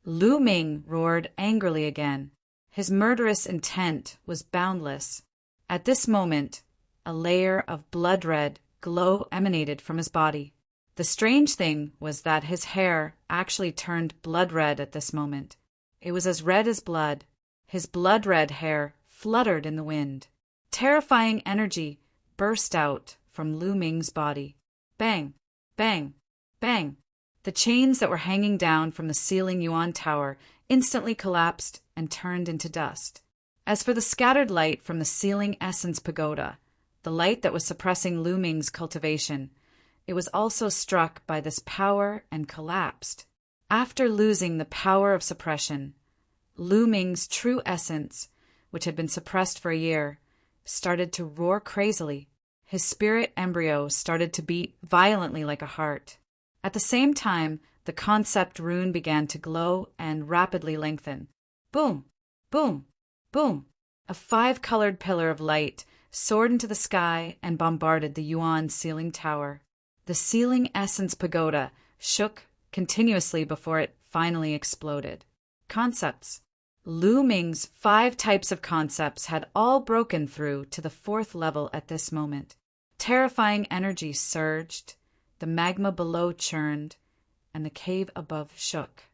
Lu Ming roared angrily again. His murderous intent was boundless. At this moment, a layer of blood-red glow emanated from his body. The strange thing was that his hair actually turned blood-red at this moment. It was as red as blood. His blood-red hair fluttered in the wind. Terrifying energy burst out from Lu Ming's body. Bang! Bang! Bang! The chains that were hanging down from the ceiling Yuan Tower instantly collapsed and turned into dust. As for the scattered light from the ceiling Essence Pagoda, the light that was suppressing Lu Ming's cultivation, it was also struck by this power and collapsed. After losing the power of suppression, Lu Ming's true essence, which had been suppressed for a year, started to roar crazily. His spirit embryo started to beat violently like a heart. At the same time, the concept rune began to glow and rapidly lengthen. Boom! Boom! Boom! A 5-colored pillar of light soared into the sky and bombarded the Yuan ceiling tower. The ceiling Essence Pagoda shook continuously before it finally exploded. Concepts. Lu Ming's 5 types of concepts had all broken through to the 4th level at this moment. Terrifying energy surged, the magma below churned, and the cave above shook.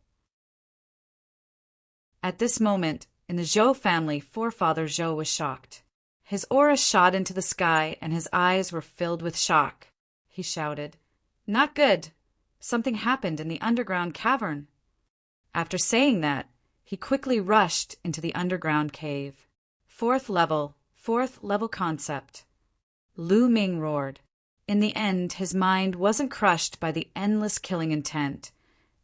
At this moment, in the Zhou family, forefather Zhou was shocked. His aura shot into the sky, and his eyes were filled with shock. He shouted, "Not good! Something happened in the underground cavern." After saying that, he quickly rushed into the underground cave. 4th level concept. Lu Ming roared. In the end, his mind wasn't crushed by the endless killing intent,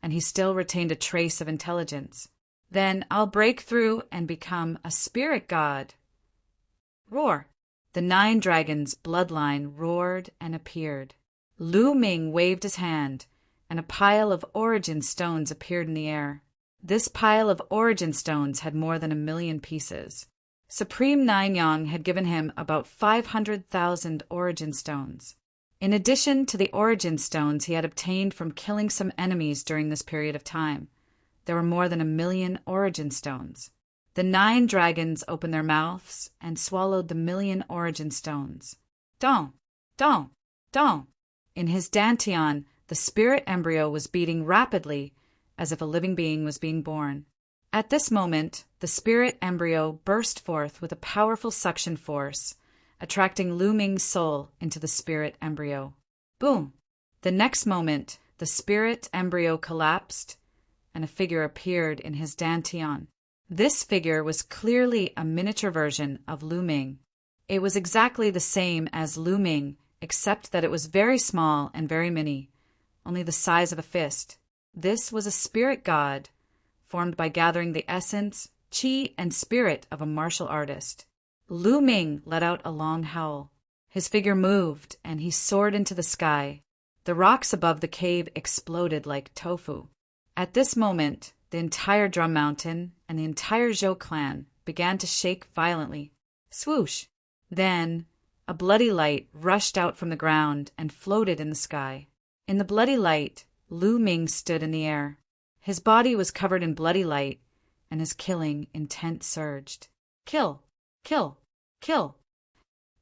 and he still retained a trace of intelligence. Then I'll break through and become a spirit god. Roar! The 9 dragons' bloodline roared and appeared. Lu Ming waved his hand, and a pile of origin stones appeared in the air. This pile of origin stones had more than 1,000,000 pieces. Supreme Nine-Yang had given him about 500,000 origin stones. In addition to the origin stones he had obtained from killing some enemies during this period of time, there were more than 1,000,000 origin stones. The 9 dragons opened their mouths and swallowed the 1,000,000 origin stones. Dong! Dong! Dong! In his dantian, the spirit embryo was beating rapidly, as if a living being was being born. At this moment, the spirit embryo burst forth with a powerful suction force, attracting Lu Ming's soul into the spirit embryo. Boom! The next moment, the spirit embryo collapsed, and a figure appeared in his dantian. This figure was clearly a miniature version of Lu Ming. It was exactly the same as Lu Ming, except that it was very small and very mini, only the size of a fist. This was a spirit god, formed by gathering the essence, qi, and spirit of a martial artist. Lu Ming let out a long howl. His figure moved, and he soared into the sky. The rocks above the cave exploded like tofu. At this moment, the entire Drum Mountain and the entire Zhou clan began to shake violently. Swoosh! Then, a bloody light rushed out from the ground and floated in the sky. In the bloody light, Lu Ming stood in the air. His body was covered in bloody light, and his killing intent surged. Kill! Kill! Kill!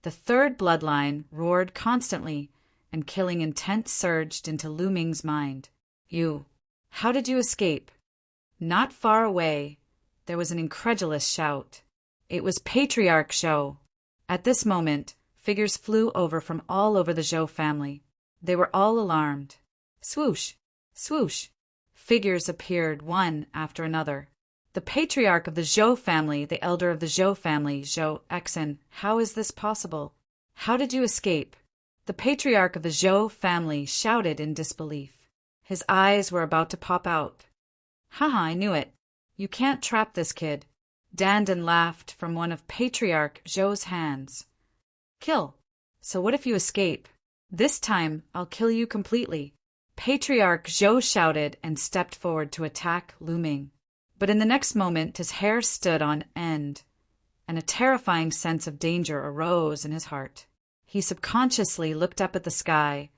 The 3rd bloodline roared constantly, and killing intent surged into Lu Ming's mind. How did you escape? Not far away, there was an incredulous shout. It was Patriarch Zhou. At this moment, figures flew over from all over the Zhou family. They were all alarmed. Swoosh! Swoosh! Figures appeared one after another. The patriarch of the Zhou family, the elder of the Zhou family, Zhou Exen, how is this possible? How did you escape? The patriarch of the Zhou family shouted in disbelief. His eyes were about to pop out. Haha, I knew it. You can't trap this kid. Dandan laughed from one of Patriarch Zhou's hands. Kill. So what if you escape? This time, I'll kill you completely. Patriarch Zhou shouted and stepped forward to attack Lu Ming. But in the next moment, his hair stood on end, and a terrifying sense of danger arose in his heart. He subconsciously looked up at the sky,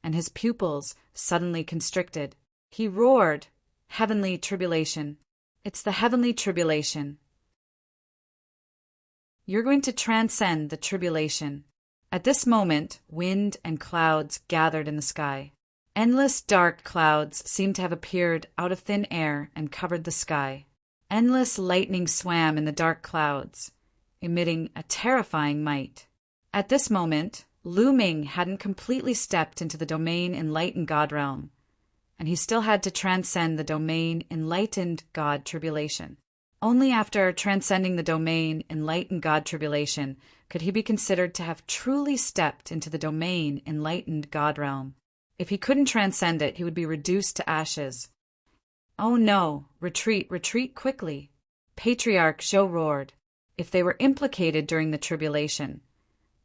and his pupils suddenly constricted. He roared, Heavenly tribulation. It's the heavenly tribulation. You're going to transcend the tribulation. At this moment, wind and clouds gathered in the sky. Endless dark clouds seemed to have appeared out of thin air and covered the sky. Endless lightning swam in the dark clouds, emitting a terrifying might. At this moment, Lu Ming hadn't completely stepped into the domain enlightened God realm, and he still had to transcend the domain enlightened God tribulation. Only after transcending the domain enlightened God tribulation could he be considered to have truly stepped into the domain enlightened God realm. If he couldn't transcend it, he would be reduced to ashes. Oh no, retreat, retreat quickly. Patriarch Zhou roared. If they were implicated during the tribulation,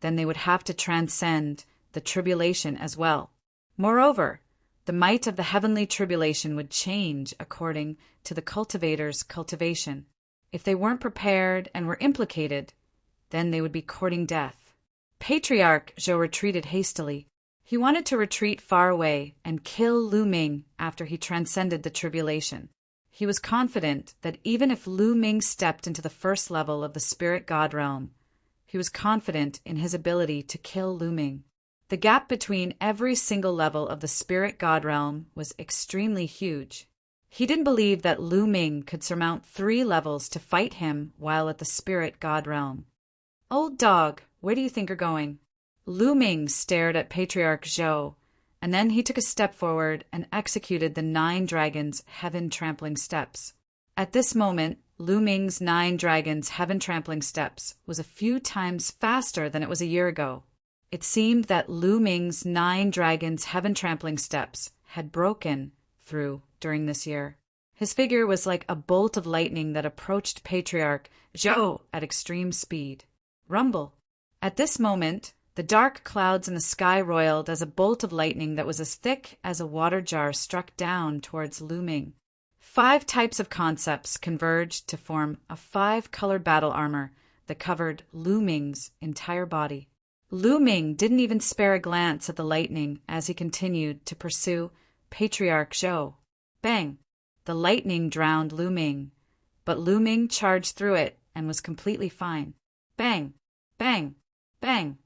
then they would have to transcend the tribulation as well. Moreover, the might of the heavenly tribulation would change according to the cultivator's cultivation. If they weren't prepared and were implicated, then they would be courting death. Patriarch Zhou retreated hastily. He wanted to retreat far away and kill Lu Ming after he transcended the tribulation. He was confident that even if Lu Ming stepped into the first level of the spirit God realm, he was confident in his ability to kill Lu Ming. The gap between every single level of the spirit God realm was extremely huge. He didn't believe that Lu Ming could surmount 3 levels to fight him while at the spirit God realm. Old dog, where do you think you're going? Lu Ming stared at Patriarch Zhou, and then he took a step forward and executed the 9 dragons' heaven-trampling steps. At this moment, Lu Ming's 9 dragons' heaven-trampling steps was a few times faster than it was a year ago. It seemed that Lu Ming's 9 dragons' heaven-trampling steps had broken through during this year. His figure was like a bolt of lightning that approached Patriarch Zhou at extreme speed. Rumble. At this moment, the dark clouds in the sky roiled as a bolt of lightning that was as thick as a water jar struck down towards Lu Ming. 5 types of concepts converged to form a 5-colored battle armor that covered Lu Ming's entire body. Lu Ming didn't even spare a glance at the lightning as he continued to pursue Patriarch Zhou. Bang! The lightning drowned Lu Ming, but Lu Ming charged through it and was completely fine. Bang! Bang! Bang!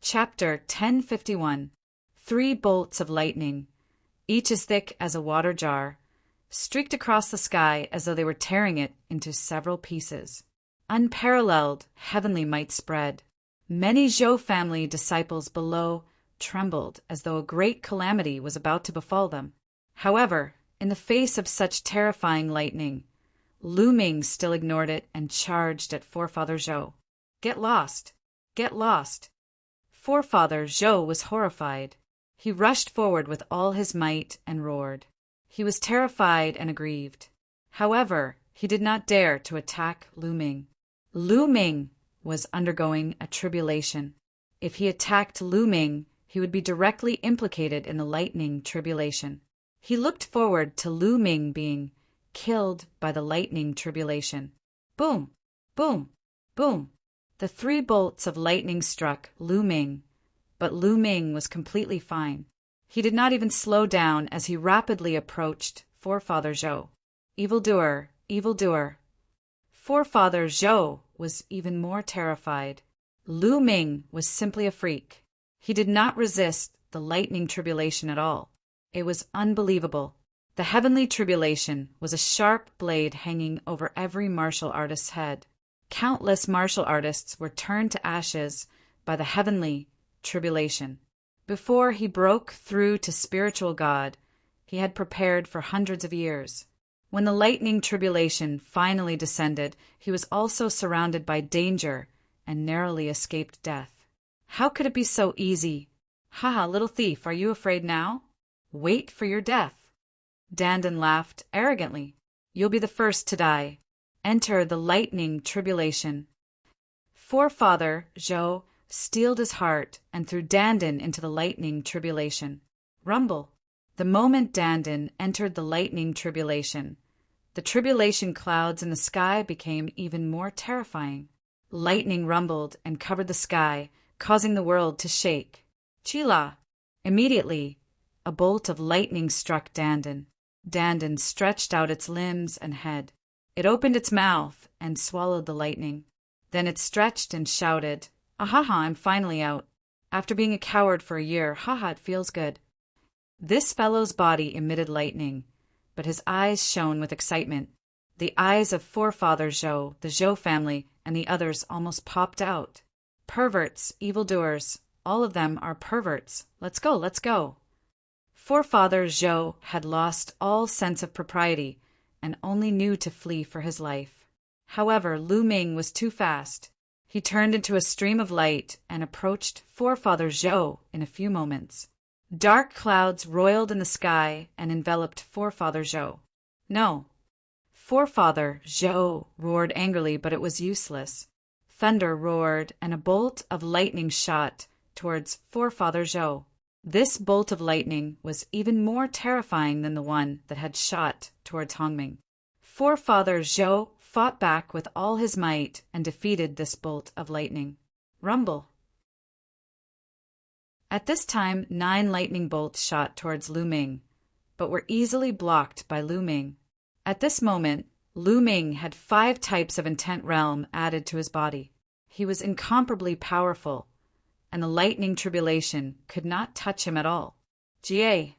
Chapter 1051. 3 bolts of lightning, each as thick as a water jar, streaked across the sky as though they were tearing it into several pieces. Unparalleled heavenly might spread. Many Zhou family disciples below trembled as though a great calamity was about to befall them. However, in the face of such terrifying lightning, Lu Ming still ignored it and charged at Forefather Zhou. Get lost! Get lost! Forefather Zhou was horrified. He rushed forward with all his might and roared. He was terrified and aggrieved. However, he did not dare to attack Lu Ming. Lu Ming was undergoing a tribulation. If he attacked Lu Ming, he would be directly implicated in the lightning tribulation. He looked forward to Lu Ming being killed by the lightning tribulation. Boom! Boom! Boom! The 3 bolts of lightning struck Lu Ming, but Lu Ming was completely fine. He did not even slow down as he rapidly approached Forefather Zhou. Evildoer, evildoer. Forefather Zhou was even more terrified. Lu Ming was simply a freak. He did not resist the lightning tribulation at all. It was unbelievable. The heavenly tribulation was a sharp blade hanging over every martial artist's head. Countless martial artists were turned to ashes by the heavenly tribulation. Before he broke through to spiritual God, he had prepared for hundreds of years. When the lightning tribulation finally descended, he was also surrounded by danger and narrowly escaped death. How could it be so easy? Ha, little thief, are you afraid now? Wait for your death. Dandan laughed arrogantly. You'll be the first to die. Enter the lightning tribulation. Forefather Zhou steeled his heart and threw Dandan into the lightning tribulation. Rumble. The moment Dandan entered the lightning tribulation, the tribulation clouds in the sky became even more terrifying. Lightning rumbled and covered the sky, causing the world to shake. Chila! Immediately, a bolt of lightning struck Dandan. Dandan stretched out its limbs and head. It opened its mouth and swallowed the lightning. Then it stretched and shouted, "Ahaha, I'm finally out. After being a coward for a year, haha, it feels good." This fellow's body emitted lightning, but his eyes shone with excitement. The eyes of forefather Zhou, the Zhou family, and the others almost popped out. Perverts, evildoers, all of them are perverts. Let's go, let's go. Forefather Zhou had lost all sense of propriety and only knew to flee for his life. However, Lu Ming was too fast. He turned into a stream of light and approached Forefather Zhou in a few moments. Dark clouds roiled in the sky and enveloped Forefather Zhou. "No." Forefather Zhou roared angrily, but it was useless. Thunder roared, and a bolt of lightning shot towards Forefather Zhou. This bolt of lightning was even more terrifying than the one that had shot towards Hongming. Forefather Zhou fought back with all his might and defeated this bolt of lightning. Rumble. At this time, 9 lightning bolts shot towards Lu Ming, but were easily blocked by Lu Ming. At this moment, Lu Ming had 5 types of intent realm added to his body. He was incomparably powerful, and the lightning tribulation could not touch him at all. Jie!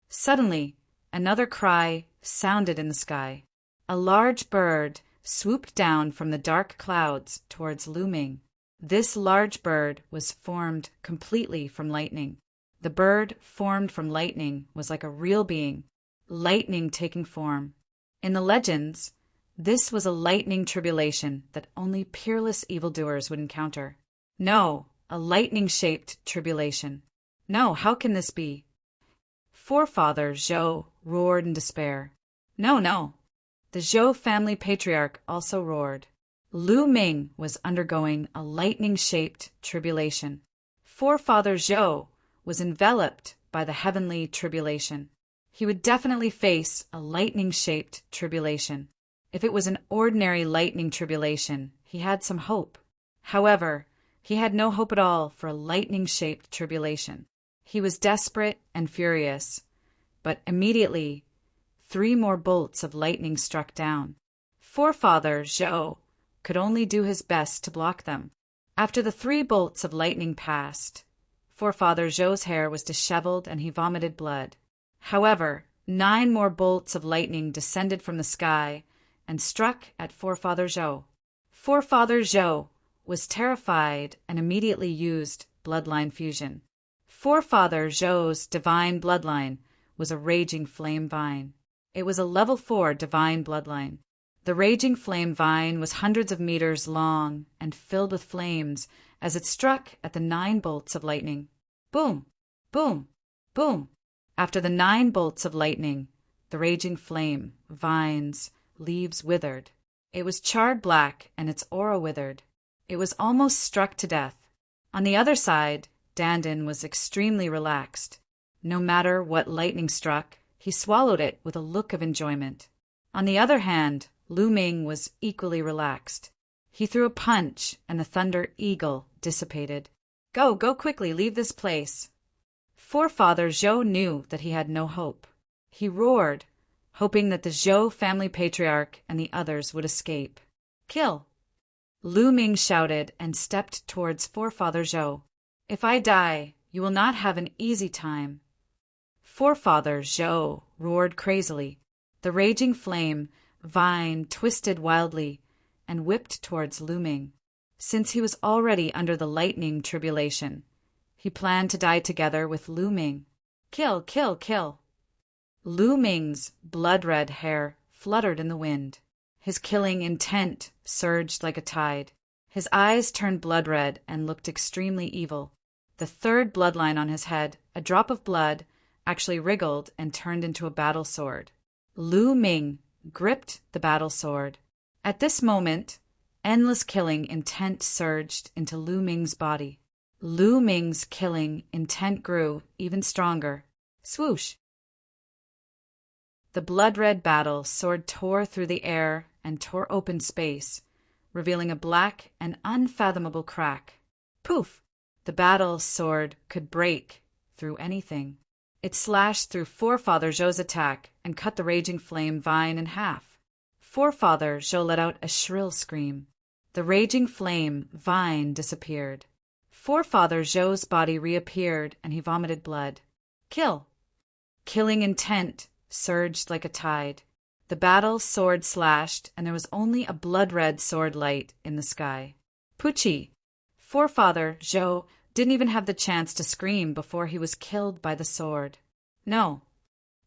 Suddenly, another cry sounded in the sky. A large bird swooped down from the dark clouds towards Lu Ming. This large bird was formed completely from lightning. The bird formed from lightning was like a real being, lightning taking form. In the legends, this was a lightning tribulation that only peerless evildoers would encounter. No, a lightning-shaped tribulation. No, how can this be? Forefather Zhou roared in despair. No, no. The Zhou family patriarch also roared. Lu Ming was undergoing a lightning-shaped tribulation. Forefather Zhou was enveloped by the heavenly tribulation. He would definitely face a lightning-shaped tribulation. If it was an ordinary lightning tribulation, he had some hope. However, he had no hope at all for a lightning-shaped tribulation. He was desperate and furious, but immediately 3 more bolts of lightning struck down. Forefather Zhou could only do his best to block them. After the 3 bolts of lightning passed, Forefather Zhou's hair was disheveled and he vomited blood. However, 9 more bolts of lightning descended from the sky and struck at Forefather Zhou. Forefather Zhou was terrified and immediately used bloodline fusion. Forefather Zhou's divine bloodline was a raging flame vine. It was a level 4 divine bloodline. The raging flame vine was hundreds of meters long and filled with flames as it struck at the 9 bolts of lightning. Boom! Boom! Boom! After the 9 bolts of lightning, the raging flame vine's leaves withered. It was charred black and its aura withered. It was almost struck to death. On the other side, Dandan was extremely relaxed. No matter what lightning struck, he swallowed it with a look of enjoyment. On the other hand, Lu Ming was equally relaxed. He threw a punch and the thunder eagle dissipated. Go quickly, leave this place. Forefather Zhou knew that he had no hope. He roared, hoping that the Zhou family patriarch and the others would escape. Kill! Lu Ming shouted and stepped towards Forefather Zhou. If I die, you will not have an easy time. Forefather Zhou roared crazily. The raging flame vine twisted wildly and whipped towards Lu Ming. Since he was already under the lightning tribulation, he planned to die together with Lu Ming. Kill, kill, kill! Lu Ming's blood-red hair fluttered in the wind. His killing intent surged like a tide. His eyes turned blood-red and looked extremely evil. The 3rd bloodline on his head, a drop of blood, actually wriggled and turned into a battle sword. Lu Ming gripped the battle sword. At this moment, endless killing intent surged into Lu Ming's body. Lu Ming's killing intent grew even stronger. Swoosh! The blood-red battle sword tore through the air and tore open space, revealing a black and unfathomable crack. Poof! The battle sword could break through anything. It slashed through Forefather Zhou's attack and cut the raging flame vine in half. Forefather Zhou let out a shrill scream. The raging flame vine disappeared. Forefather Zhou's body reappeared and he vomited blood. Kill! Killing intent surged like a tide. The battle sword slashed, and there was only a blood-red sword light in the sky. Pucci! Forefather Zhou didn't even have the chance to scream before he was killed by the sword. No.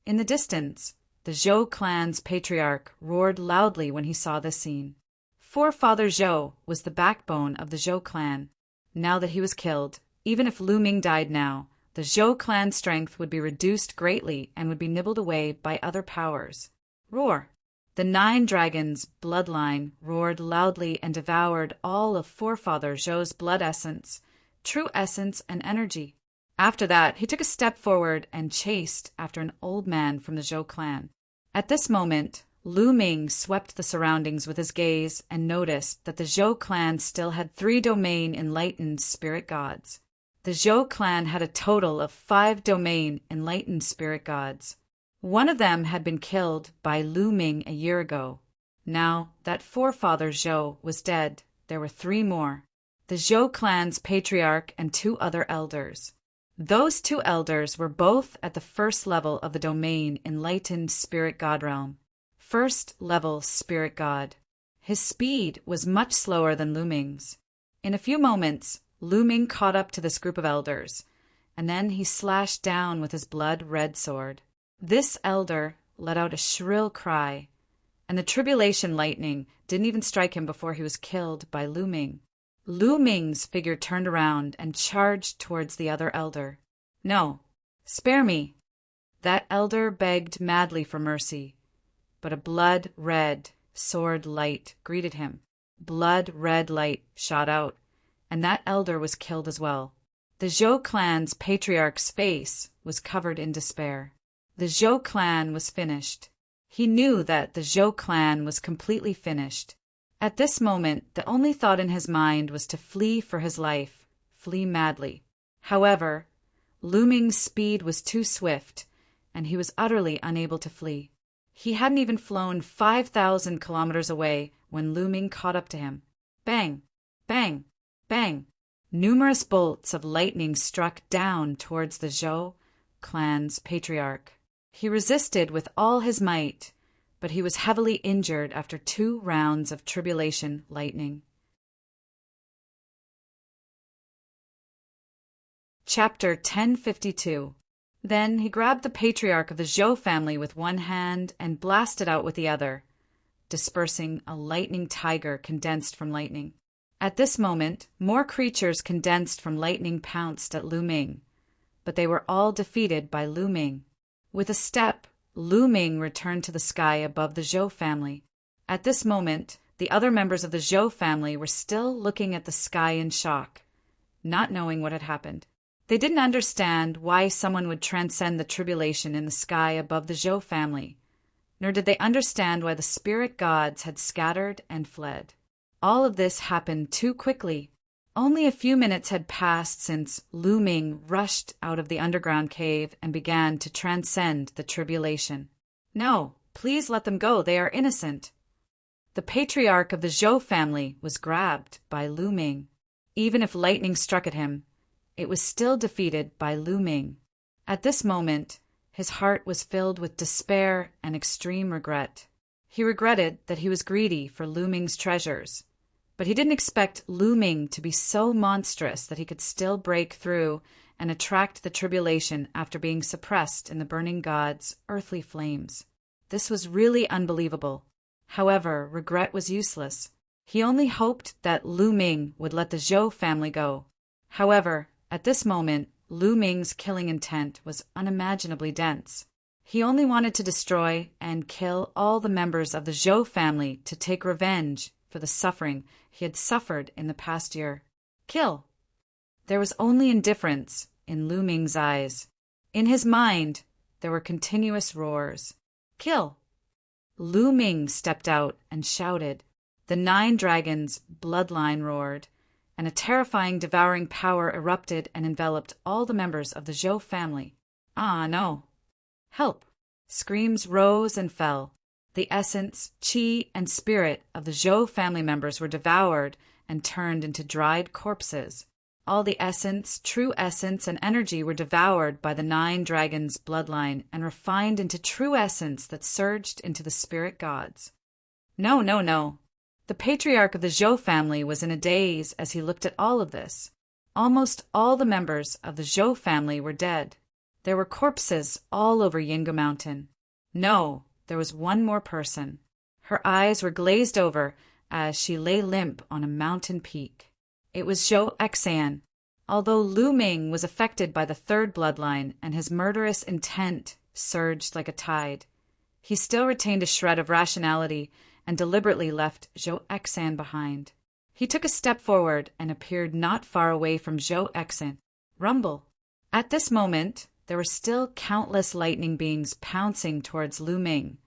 In the distance, the Zhou clan's patriarch roared loudly when he saw this scene. Forefather Zhou was the backbone of the Zhou clan. Now that he was killed, even if Lu Ming died now, the Zhou clan's strength would be reduced greatly and would be nibbled away by other powers. Roar! The 9 dragons' bloodline roared loudly and devoured all of Forefather Zhou's blood essence, true essence and energy. After that, he took a step forward and chased after an old man from the Zhou clan. At this moment, Lu Ming swept the surroundings with his gaze and noticed that the Zhou clan still had 3 domain enlightened spirit gods. The Zhou clan had a total of 5 domain enlightened spirit gods. One of them had been killed by Lu Ming a year ago. Now that Forefather Zhou was dead, there were 3 more. The Zhou clan's patriarch and 2 other elders. Those 2 elders were both at the first level of the domain enlightened spirit god realm. First level spirit god. His speed was much slower than Lu Ming's. In a few moments, Lu Ming caught up to this group of elders, and then he slashed down with his blood-red sword. This elder let out a shrill cry, and the tribulation lightning didn't even strike him before he was killed by Lu Ming. Lu Ming's figure turned around and charged towards the other elder. No, spare me. That elder begged madly for mercy, but a blood-red sword light greeted him. Blood-red light shot out, and that elder was killed as well. The Zhou clan's patriarch's face was covered in despair. The Zhou clan was finished. He knew that the Zhou clan was completely finished. At this moment, the only thought in his mind was to flee for his life, flee madly. However, Lu Ming's speed was too swift, and he was utterly unable to flee. He hadn't even flown 5,000 kilometers away when Lu Ming caught up to him. Bang! Bang! Bang! Numerous bolts of lightning struck down towards the Zhou clan's patriarch. He resisted with all his might, but he was heavily injured after 2 rounds of tribulation lightning. Chapter 1052. Then he grabbed the patriarch of the Zhou family with one hand and blasted out with the other, dispersing a lightning tiger condensed from lightning. At this moment, more creatures condensed from lightning pounced at Lu Ming, but they were all defeated by Lu Ming. With a step, Lu Ming returned to the sky above the Zhou family. At this moment, the other members of the Zhou family were still looking at the sky in shock, not knowing what had happened. They didn't understand why someone would transcend the tribulation in the sky above the Zhou family, nor did they understand why the spirit gods had scattered and fled. All of this happened too quickly. Only a few minutes had passed since Lu Ming rushed out of the underground cave and began to transcend the tribulation. No, please let them go, they are innocent. The patriarch of the Zhou family was grabbed by Lu Ming. Even if lightning struck at him, it was still defeated by Lu Ming. At this moment, his heart was filled with despair and extreme regret. He regretted that he was greedy for Lu Ming's treasures, but he didn't expect Lu Ming to be so monstrous that he could still break through and attract the tribulation after being suppressed in the burning god's earthly flames. This was really unbelievable. However, regret was useless. He only hoped that Lu Ming would let the Zhou family go. However, at this moment, Lu Ming's killing intent was unimaginably dense. He only wanted to destroy and kill all the members of the Zhou family to take revenge for the suffering he had suffered in the past year. Kill! There was only indifference in Lu Ming's eyes. In his mind, there were continuous roars. Kill! Lu Ming stepped out and shouted. The 9 dragons' bloodline roared, and a terrifying devouring power erupted and enveloped all the members of the Zhou family. Ah, no. Help! Screams rose and fell. The essence, chi, and spirit of the Zhou family members were devoured and turned into dried corpses. All the essence, true essence, and energy were devoured by the 9 dragons' bloodline and refined into true essence that surged into the spirit gods. No, no, no. The patriarch of the Zhou family was in a daze as he looked at all of this. Almost all the members of the Zhou family were dead. There were corpses all over Yingu Mountain. No, there was one more person. Her eyes were glazed over as she lay limp on a mountain peak. It was Zhou Exan. Although Lu Ming was affected by the 3rd bloodline and his murderous intent surged like a tide, he still retained a shred of rationality and deliberately left Zhou Exan behind. He took a step forward and appeared not far away from Zhou Exan. Rumble. At this moment, there were still countless lightning beings pouncing towards Lu Ming,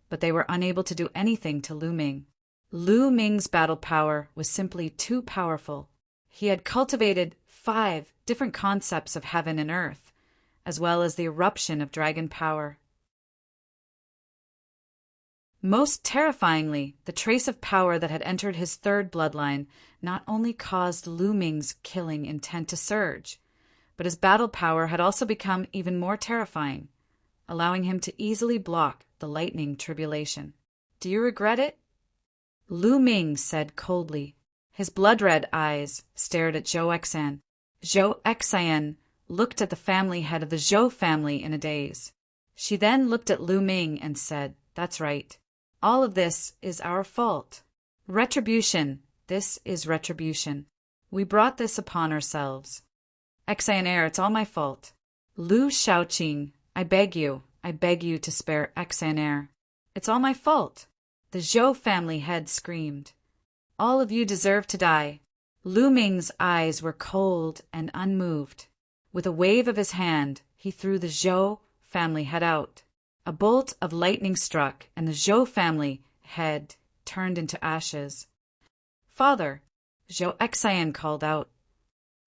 but they were unable to do anything to Lu Ming. Lu Ming's battle power was simply too powerful. He had cultivated 5 different concepts of heaven and earth, as well as the eruption of dragon power. Most terrifyingly, the trace of power that had entered his 3rd bloodline not only caused Lu Ming's killing intent to surge, but his battle power had also become even more terrifying, allowing him to easily block the lightning tribulation. Do you regret it? Lu Ming said coldly. His blood-red eyes stared at Zhou Exan. Zhou Exan looked at the family head of the Zhou family in a daze. She then looked at Lu Ming and said, "That's right. All of this is our fault. Retribution. This is retribution. We brought this upon ourselves. Exan, it's all my fault. Lu Shaoqing, I beg you to spare Exan. It's all my fault." The Zhou family head screamed. "All of you deserve to die." Lu Ming's eyes were cold and unmoved. With a wave of his hand, he threw the Zhou family head out. A bolt of lightning struck, and the Zhou family head turned into ashes. "Father," Zhou Exan called out.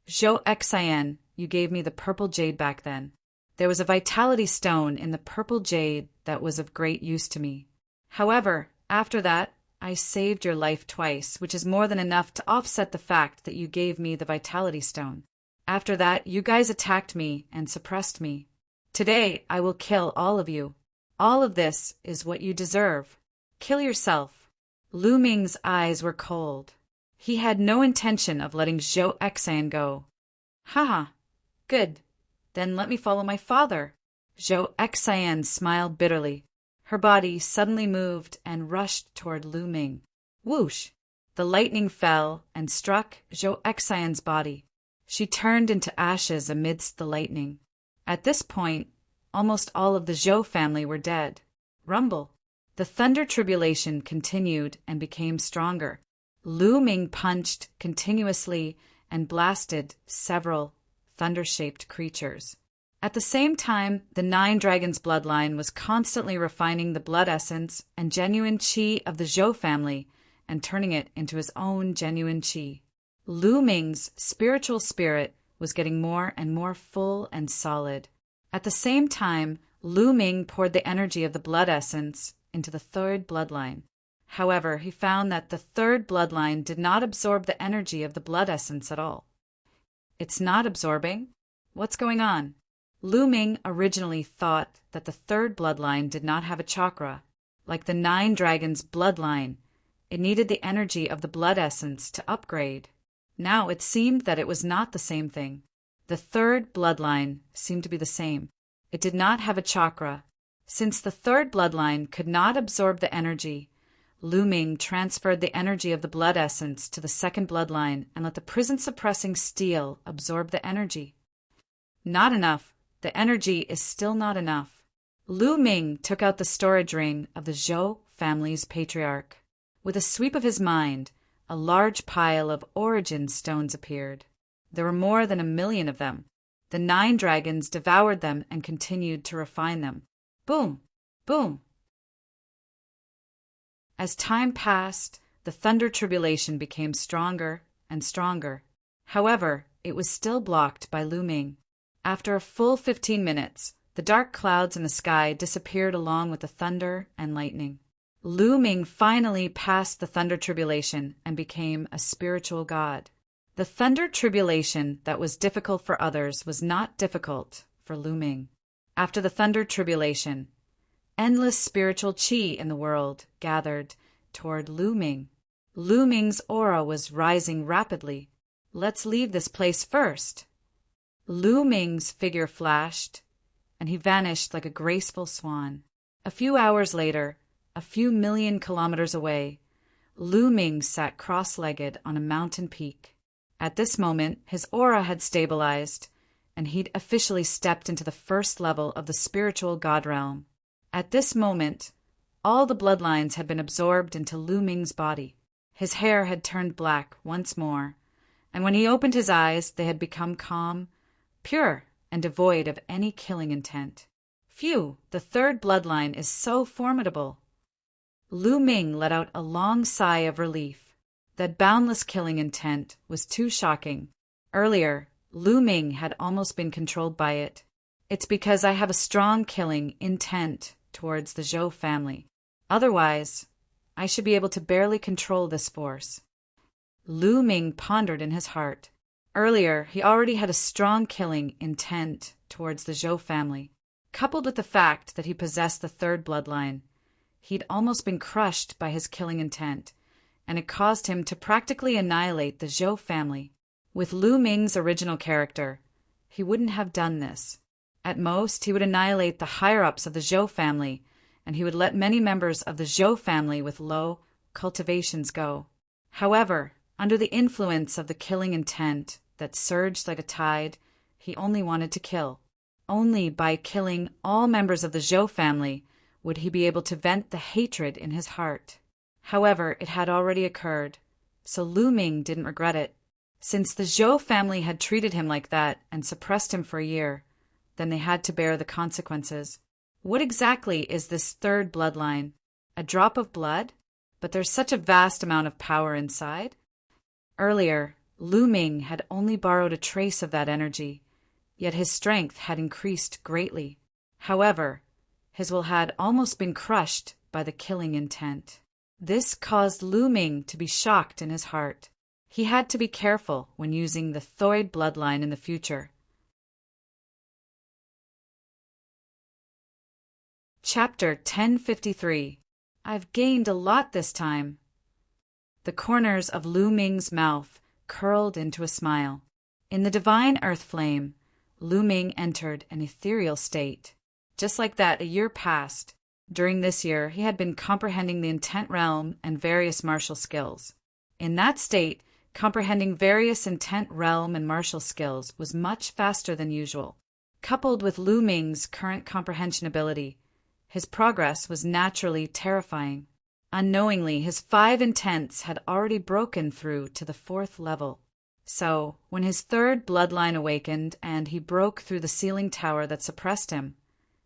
"Zhou Exan, you gave me the purple jade back then. There was a vitality stone in the purple jade that was of great use to me. However, after that, I saved your life twice, which is more than enough to offset the fact that you gave me the vitality stone. After that, you guys attacked me and suppressed me. Today, I will kill all of you. All of this is what you deserve. Kill yourself." Lu Ming's eyes were cold. He had no intention of letting Zhou Exan go. "Haha, good. Then let me follow my father." Zhou Exan smiled bitterly. Her body suddenly moved and rushed toward Lu Ming. Whoosh! The lightning fell and struck Zhou Exan's body. She turned into ashes amidst the lightning. At this point, almost all of the Zhou family were dead. Rumble. The thunder tribulation continued and became stronger. Lu Ming punched continuously and blasted several thunder-shaped creatures. At the same time, the 9 dragons bloodline was constantly refining the blood essence and genuine qi of the Zhou family and turning it into his own genuine qi. Lu Ming's spiritual spirit was getting more and more full and solid. At the same time, Lu Ming poured the energy of the blood essence into the 3rd bloodline. However, he found that the 3rd bloodline did not absorb the energy of the blood essence at all. It's not absorbing? What's going on? Lu Ming originally thought that the 3rd bloodline did not have a chakra. Like the 9 dragons bloodline, it needed the energy of the blood essence to upgrade. Now it seemed that it was not the same thing. The 3rd bloodline seemed to be the same. It did not have a chakra. Since the 3rd bloodline could not absorb the energy, Lu Ming transferred the energy of the blood essence to the 2nd bloodline and let the prison-suppressing steel absorb the energy. Not enough. The energy is still not enough. Lu Ming took out the storage ring of the Zhou family's patriarch. With a sweep of his mind, a large pile of origin stones appeared. There were more than 1,000,000 of them. The 9 dragons devoured them and continued to refine them. Boom! Boom! As time passed, the thunder tribulation became stronger and stronger. However, it was still blocked by Lu Ming. After a full 15 minutes, The dark clouds in the sky disappeared along with the thunder and lightning. Lu Ming finally passed the thunder tribulation and became a spiritual god. The thunder tribulation that was difficult for others was not difficult for Lu Ming. After the thunder tribulation, endless spiritual qi in the world gathered toward Lu Ming. Lu Ming's aura was rising rapidly. Let's leave this place first. Lu Ming's figure flashed, and he vanished like a graceful swan. A few hours later, a few million kilometers away, Lu Ming sat cross-legged on a mountain peak. At this moment, his aura had stabilized, and he'd officially stepped into the first level of the spiritual god realm. At this moment, all the bloodlines had been absorbed into Lu Ming's body. His hair had turned black once more, and when he opened his eyes, they had become calm, pure, and devoid of any killing intent. Phew, the third bloodline is so formidable. Lu Ming let out a long sigh of relief. That boundless killing intent was too shocking. Earlier, Lu Ming had almost been controlled by it. It's because I have a strong killing intent towards the Zhou family. Otherwise, I should be able to barely control this force. Lu Ming pondered in his heart. Earlier, he already had a strong killing intent towards the Zhou family. Coupled with the fact that he possessed the third bloodline, he'd almost been crushed by his killing intent, and it caused him to practically annihilate the Zhou family. With Lu Ming's original character, he wouldn't have done this. At most, he would annihilate the higher-ups of the Zhou family, and he would let many members of the Zhou family with low cultivations go. However, under the influence of the killing intent that surged like a tide, he only wanted to kill. Only by killing all members of the Zhou family would he be able to vent the hatred in his heart. However, it had already occurred, so Lu Ming didn't regret it. Since the Zhou family had treated him like that and suppressed him for a year, then they had to bear the consequences. What exactly is this third bloodline? A drop of blood? But there's such a vast amount of power inside. Earlier, Lu Ming had only borrowed a trace of that energy, yet his strength had increased greatly. However, his will had almost been crushed by the killing intent. This caused Lu Ming to be shocked in his heart. He had to be careful when using the third bloodline in the future. Chapter 1053. I've gained a lot this time. The corners of Lu Ming's mouth curled into a smile. In the divine earth flame, Lu Ming entered an ethereal state. Just like that, a year passed. During this year, he had been comprehending the intent realm and various martial skills. In that state, comprehending various intent realm and martial skills was much faster than usual. Coupled with Lu Ming's current comprehension ability, his progress was naturally terrifying. Unknowingly, his 5 intents had already broken through to the 4th level. So, when his third bloodline awakened and he broke through the ceiling tower that suppressed him,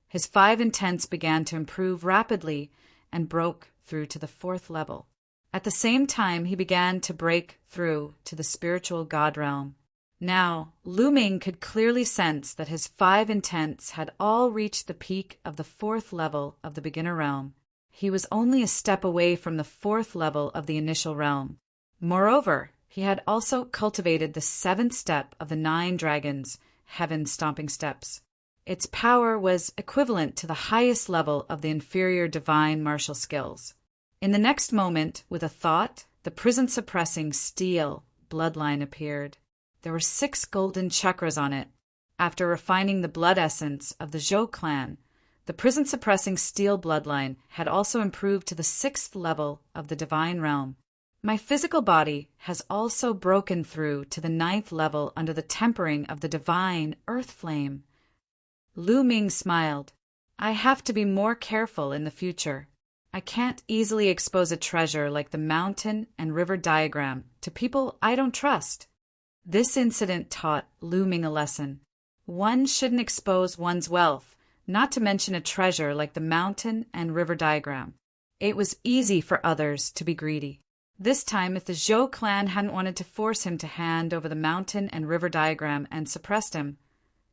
his 5 intents began to improve rapidly and broke through to the 4th level. At the same time, he began to break through to the spiritual god realm. Now, Lu Ming could clearly sense that his 5 intents had all reached the peak of the 4th level of the beginner realm. He was only a step away from the 4th level of the initial realm. Moreover, he had also cultivated the 7th step of the 9 dragons, heaven stomping steps. Its power was equivalent to the highest level of the inferior divine martial skills. In the next moment, with a thought, the prison-suppressing steel bloodline appeared. There were 6 golden chakras on it. After refining the blood essence of the Zhou clan, the prison-suppressing steel bloodline had also improved to the 6th level of the divine realm. My physical body has also broken through to the 9th level under the tempering of the divine earth flame. Lu Ming smiled. I have to be more careful in the future. I can't easily expose a treasure like the mountain and river diagram to people I don't trust. This incident taught Lu Ming a lesson. One shouldn't expose one's wealth, not to mention a treasure like the mountain and river diagram. It was easy for others to be greedy. This time, if the Zhou clan hadn't wanted to force him to hand over the mountain and river diagram and suppressed him,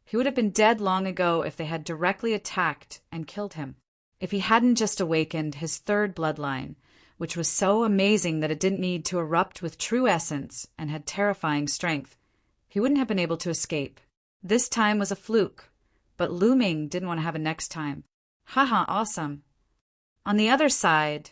He would have been dead long ago if they had directly attacked and killed him. If he hadn't just awakened his third bloodline, which was so amazing that it didn't need to erupt with true essence and had terrifying strength, he wouldn't have been able to escape. This time was a fluke, but Lu Ming didn't want to have a next time. Haha, awesome. On the other side,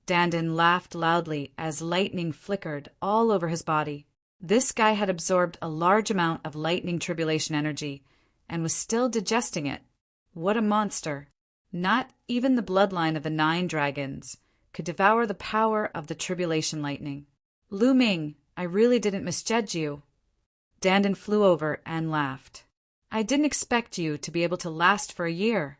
Dandan laughed loudly as lightning flickered all over his body. This guy had absorbed a large amount of lightning tribulation energy and was still digesting it. What a monster. Not even the bloodline of the 9 dragons could devour the power of the tribulation lightning. Lu Ming, I really didn't misjudge you. Dandan flew over and laughed. I didn't expect you to be able to last for a year.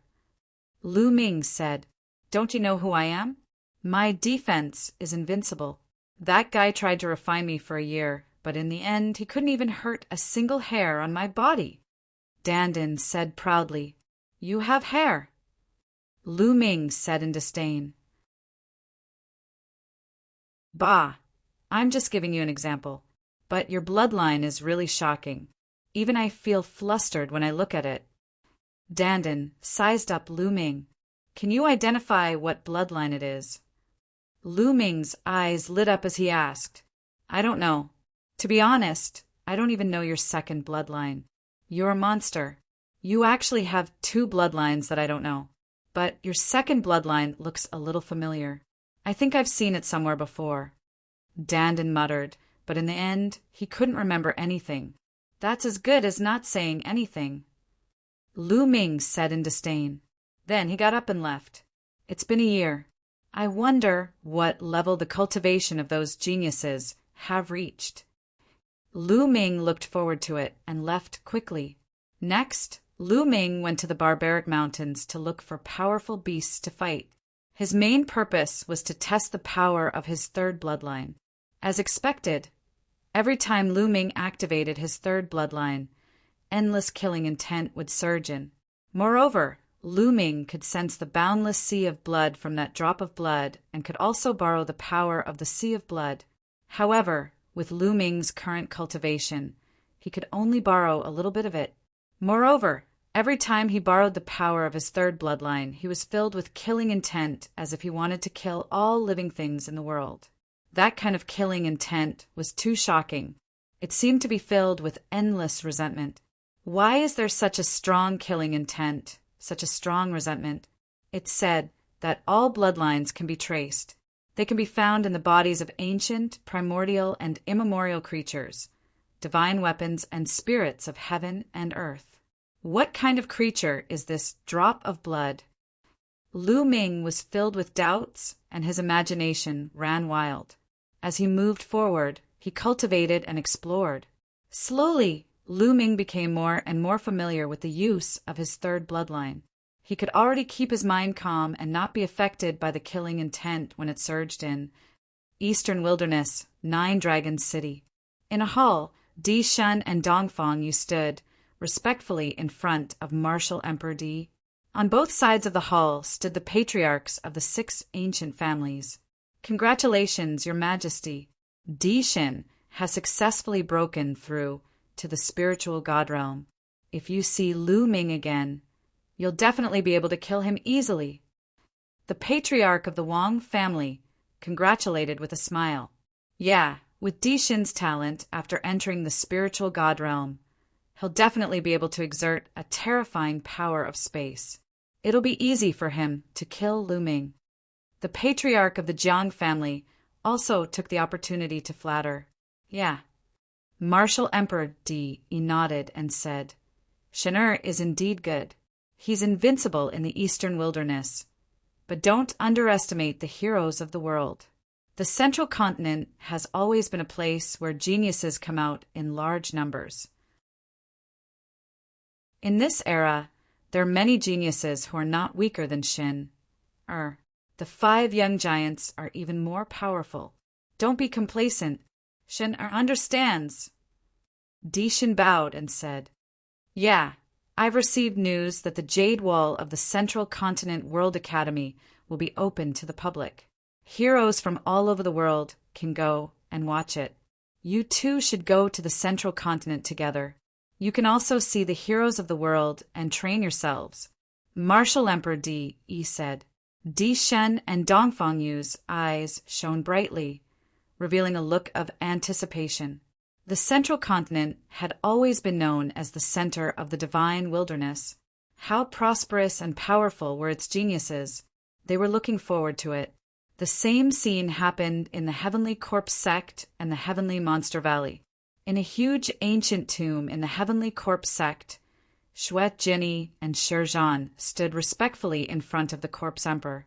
Lu Ming said, Don't you know who I am? My defense is invincible. That guy tried to refine me for a year, but in the end he couldn't even hurt a single hair on my body. Dandan said proudly, You have hair. Lu Ming said in disdain, Bah, I'm just giving you an example, but your bloodline is really shocking. Even I feel flustered when I look at it. Dandan sized up Lu Ming. Can you identify what bloodline it is? Lu Ming's eyes lit up as he asked, I don't know. To be honest, I don't even know your second bloodline. You're a monster. You actually have 2 bloodlines that I don't know. But your second bloodline looks a little familiar. I think I've seen it somewhere before. Dandan muttered, but in the end, he couldn't remember anything. That's as good as not saying anything. Lu Ming said in disdain. Then he got up and left. It's been a year. I wonder what level the cultivation of those geniuses have reached. Lu Ming looked forward to it and left quickly. Next, Lu Ming went to the barbaric mountains to look for powerful beasts to fight. His main purpose was to test the power of his third bloodline. As expected, every time Lu Ming activated his third bloodline, endless killing intent would surge in. Moreover, Lu Ming could sense the boundless sea of blood from that drop of blood and could also borrow the power of the sea of blood. However, with Lu Ming's current cultivation, he could only borrow a little bit of it. Moreover, every time he borrowed the power of his third bloodline, he was filled with killing intent as if he wanted to kill all living things in the world. That kind of killing intent was too shocking. It seemed to be filled with endless resentment. Why is there such a strong killing intent, such a strong resentment? It's said that all bloodlines can be traced. They can be found in the bodies of ancient, primordial, and immemorial creatures, divine weapons, and spirits of heaven and earth. What kind of creature is this drop of blood? Lu Ming was filled with doubts, and his imagination ran wild. As he moved forward, he cultivated and explored. Slowly, Lu Ming became more and more familiar with the use of his third bloodline. He could already keep his mind calm and not be affected by the killing intent when it surged in. Eastern Wilderness, 9 Dragons City. In a hall, Di Shun and Dongfang Yu stood, respectfully in front of Martial Emperor Di. On both sides of the hall stood the patriarchs of the 6 ancient families. Congratulations, Your Majesty. Di Shun has successfully broken through to the spiritual god realm. If you see Lu Ming again, you'll definitely be able to kill him easily. The patriarch of the Wang family congratulated with a smile. Yeah, with Di Shun's talent after entering the spiritual god realm, he'll definitely be able to exert a terrifying power of space. It'll be easy for him to kill Lu Ming. The patriarch of the Jiang family also took the opportunity to flatter. Yeah. Martial Emperor Di nodded and said, Shen is indeed good. He's invincible in the Eastern Wilderness. But don't underestimate the heroes of the world. The Central Continent has always been a place where geniuses come out in large numbers. In this era, there are many geniuses who are not weaker than Shin. The 5 young giants are even more powerful. Don't be complacent. Shin understands. Di Shin bowed and said, Yeah, I've received news that the Jade Wall of the Central Continent World Academy will be open to the public. Heroes from all over the world can go and watch it. You two should go to the Central Continent together. You can also see the heroes of the world and train yourselves. Martial Emperor Di Yi said. Di Shen and Dongfang Yu's eyes shone brightly, revealing a look of anticipation. The Central Continent had always been known as the center of the divine wilderness. How prosperous and powerful were its geniuses. They were looking forward to it. The same scene happened in the Heavenly Corpse sect and the Heavenly Monster Valley. In a huge ancient tomb in the Heavenly Corpse sect, Shui, Jinni, and Shizhan stood respectfully in front of the Corpse Emperor.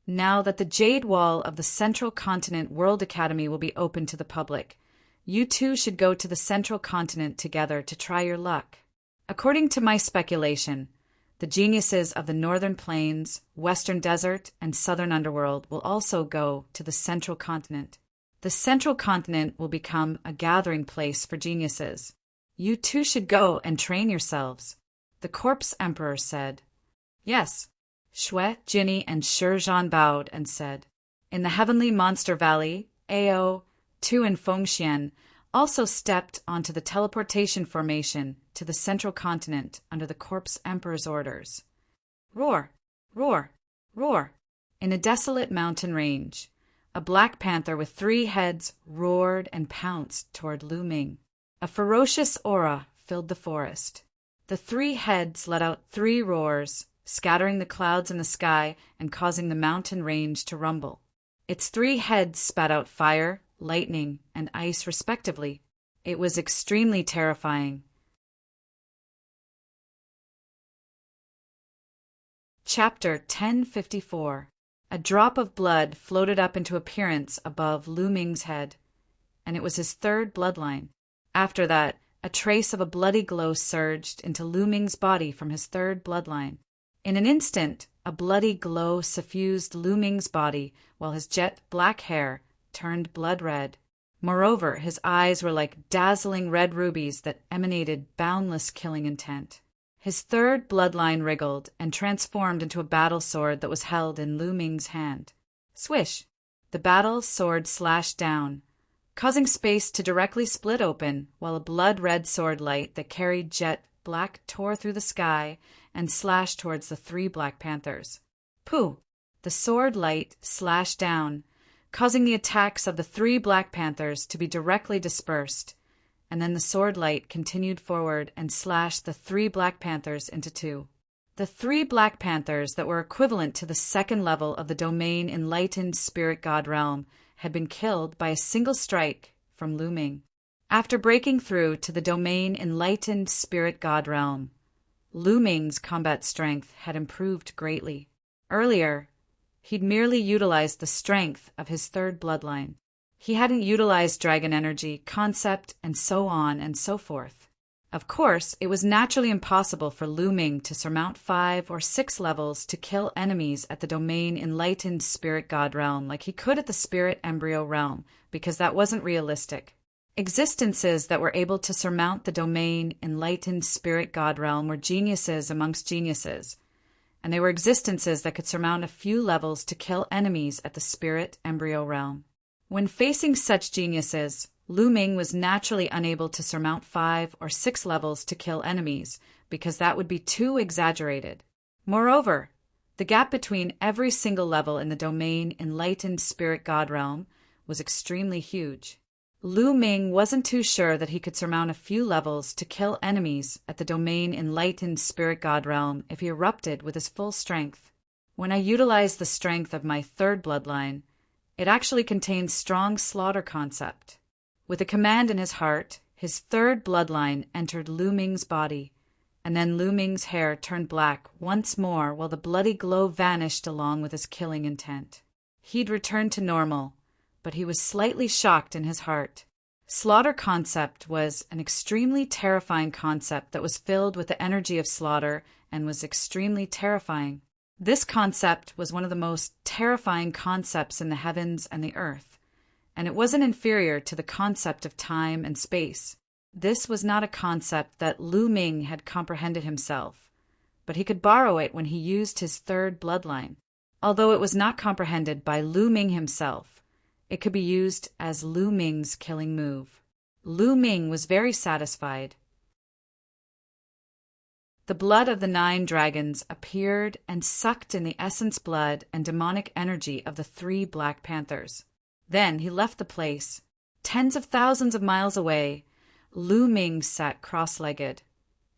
Now that the Jade Wall of the Central Continent World Academy will be open to the public, you two should go to the Central Continent together to try your luck. According to my speculation, the geniuses of the Northern Plains, Western Desert, and Southern Underworld will also go to the Central Continent. The Central Continent will become a gathering place for geniuses. You two should go and train yourselves. The Corpse Emperor said. Yes. Shui, Jinni, and Shizhan bowed and said. In the Heavenly Monster Valley, Ao, Tu, and Fengxian also stepped onto the teleportation formation to the Central Continent under the Corpse Emperor's orders. Roar, roar, roar. In a desolate mountain range, a black panther with 3 heads roared and pounced toward Lu Ming. A ferocious aura filled the forest. The 3 heads let out 3 roars, scattering the clouds in the sky and causing the mountain range to rumble. Its 3 heads spat out fire, lightning, and ice respectively. It was extremely terrifying. Chapter 1054. A drop of blood floated up into appearance above Lu Ming's head, and it was his 3rd bloodline. After that, a trace of a bloody glow surged into Lu Ming's body from his 3rd bloodline. In an instant, a bloody glow suffused Lu Ming's body, while his jet black hair turned blood red. Moreover, his eyes were like dazzling red rubies that emanated boundless killing intent. His 3rd bloodline wriggled and transformed into a battle sword that was held in Lu Ming's hand. Swish! The battle sword slashed down, causing space to directly split open, while a blood-red sword light that carried jet black tore through the sky and slashed towards the 3 Black Panthers. Pooh! The sword light slashed down, causing the attacks of the 3 Black Panthers to be directly dispersed, and then the sword light continued forward and slashed the 3 Black Panthers into 2. The 3 Black Panthers that were equivalent to the 2nd level of the domain Enlightened Spirit God realm had been killed by a single strike from Lu Ming. After breaking through to the domain Enlightened Spirit God realm, Lu Ming's combat strength had improved greatly. Earlier, he'd merely utilized the strength of his 3rd bloodline. He hadn't utilized dragon energy, concept, and so on and so forth. Of course, it was naturally impossible for Lu Ming to surmount 5 or 6 levels to kill enemies at the domain Enlightened Spirit God realm like he could at the Spirit Embryo realm, because that wasn't realistic. Existences that were able to surmount the domain Enlightened Spirit God realm were geniuses amongst geniuses, and they were existences that could surmount a few levels to kill enemies at the Spirit Embryo realm. When facing such geniuses, Lu Ming was naturally unable to surmount 5 or 6 levels to kill enemies, because that would be too exaggerated. Moreover, the gap between every single level in the domain Enlightened Spirit God realm was extremely huge. Lu Ming wasn't too sure that he could surmount a few levels to kill enemies at the domain Enlightened Spirit God realm if he erupted with his full strength. When I utilized the strength of my 3rd bloodline, it actually contained strong slaughter concept. With a command in his heart, his 3rd bloodline entered Lu Ming's body, and then Lu Ming's hair turned black once more while the bloody glow vanished along with his killing intent. He'd returned to normal, but he was slightly shocked in his heart. Slaughter concept was an extremely terrifying concept that was filled with the energy of slaughter and was extremely terrifying. This concept was one of the most terrifying concepts in the heavens and the earth, and it wasn't inferior to the concept of time and space. This was not a concept that Lu Ming had comprehended himself, but he could borrow it when he used his 3rd bloodline. Although it was not comprehended by Lu Ming himself, it could be used as Lu Ming's killing move. Lu Ming was very satisfied. The blood of the 9 dragons appeared and sucked in the essence blood and demonic energy of the 3 Black Panthers. Then he left the place. Tens of thousands of miles away, Lu Ming sat cross-legged,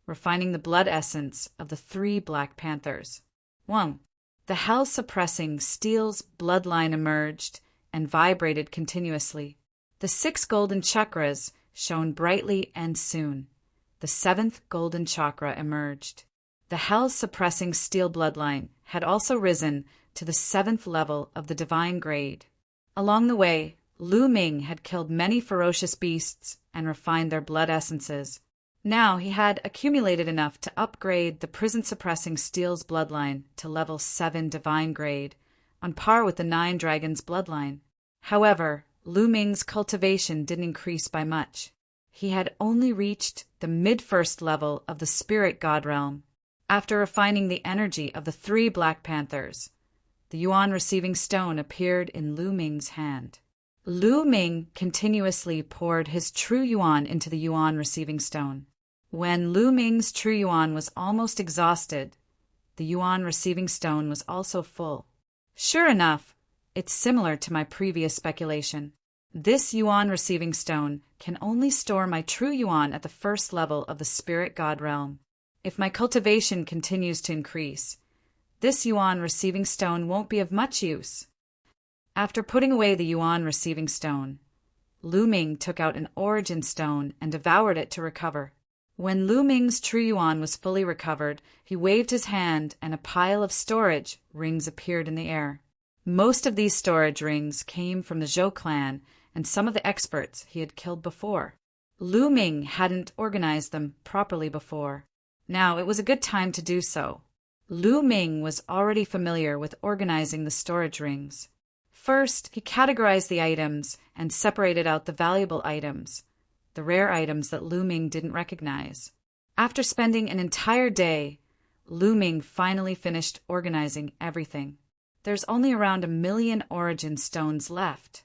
refining the blood essence of the 3 Black Panthers. 1. The hell-suppressing steel's bloodline emerged and vibrated continuously. The 6 golden chakras shone brightly, and soon the 7th golden chakra emerged. The hell-suppressing steel bloodline had also risen to the 7th level of the divine grade. Along the way, Lu Ming had killed many ferocious beasts and refined their blood essences. Now he had accumulated enough to upgrade the prison-suppressing steel's bloodline to level 7 divine grade, on par with the 9 dragons' bloodline. However, Lu Ming's cultivation didn't increase by much. He had only reached the mid-first level of the spirit god realm. After refining the energy of the 3 Black Panthers, the Yuan receiving stone appeared in Lu Ming's hand. Lu Ming continuously poured his true yuan into the yuan receiving stone. When Lu Ming's true yuan was almost exhausted, the yuan receiving stone was also full. Sure enough, it's similar to my previous speculation. This yuan receiving stone can only store my true yuan at the first level of the spirit god realm. If my cultivation continues to increase, this yuan receiving stone won't be of much use. After putting away the yuan receiving stone, Lu Ming took out an origin stone and devoured it to recover. When Lu Ming's true yuan was fully recovered, he waved his hand and a pile of storage rings appeared in the air. Most of these storage rings came from the Zhou clan and some of the experts he had killed before. Lu Ming hadn't organized them properly before. Now it was a good time to do so. Lu Ming was already familiar with organizing the storage rings. First, he categorized the items and separated out the valuable items, the rare items that Lu Ming didn't recognize. After spending an entire day, Lu Ming finally finished organizing everything. There's only around 1 million origin stones left.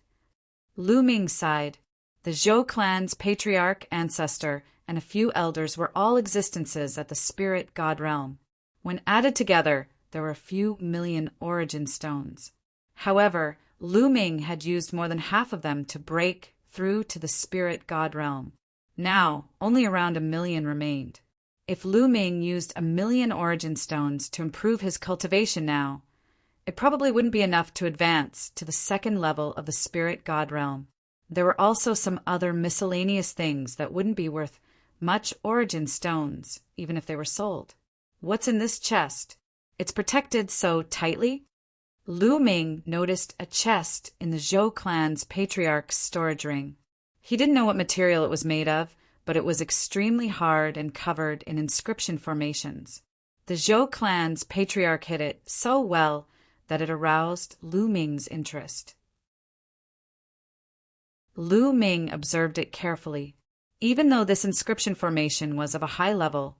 Lu Ming sighed. The Zhou clan's patriarch ancestor and a few elders were all existences at the spirit god realm. When added together, there were a few million origin stones. However, Lu Ming had used more than half of them to break through to the spirit god realm. Now, only around 1 million remained. If Lu Ming used 1 million origin stones to improve his cultivation now, it probably wouldn't be enough to advance to the 2nd level of the spirit god realm. There were also some other miscellaneous things that wouldn't be worth much origin stones, even if they were sold. What's in this chest? It's protected so tightly. Lu Ming noticed a chest in the Zhou clan's patriarch's storage ring. He didn't know what material it was made of, but it was extremely hard and covered in inscription formations. The Zhou clan's patriarch hid it so well that it aroused Lu Ming's interest. Lu Ming observed it carefully. Even though this inscription formation was of a high level,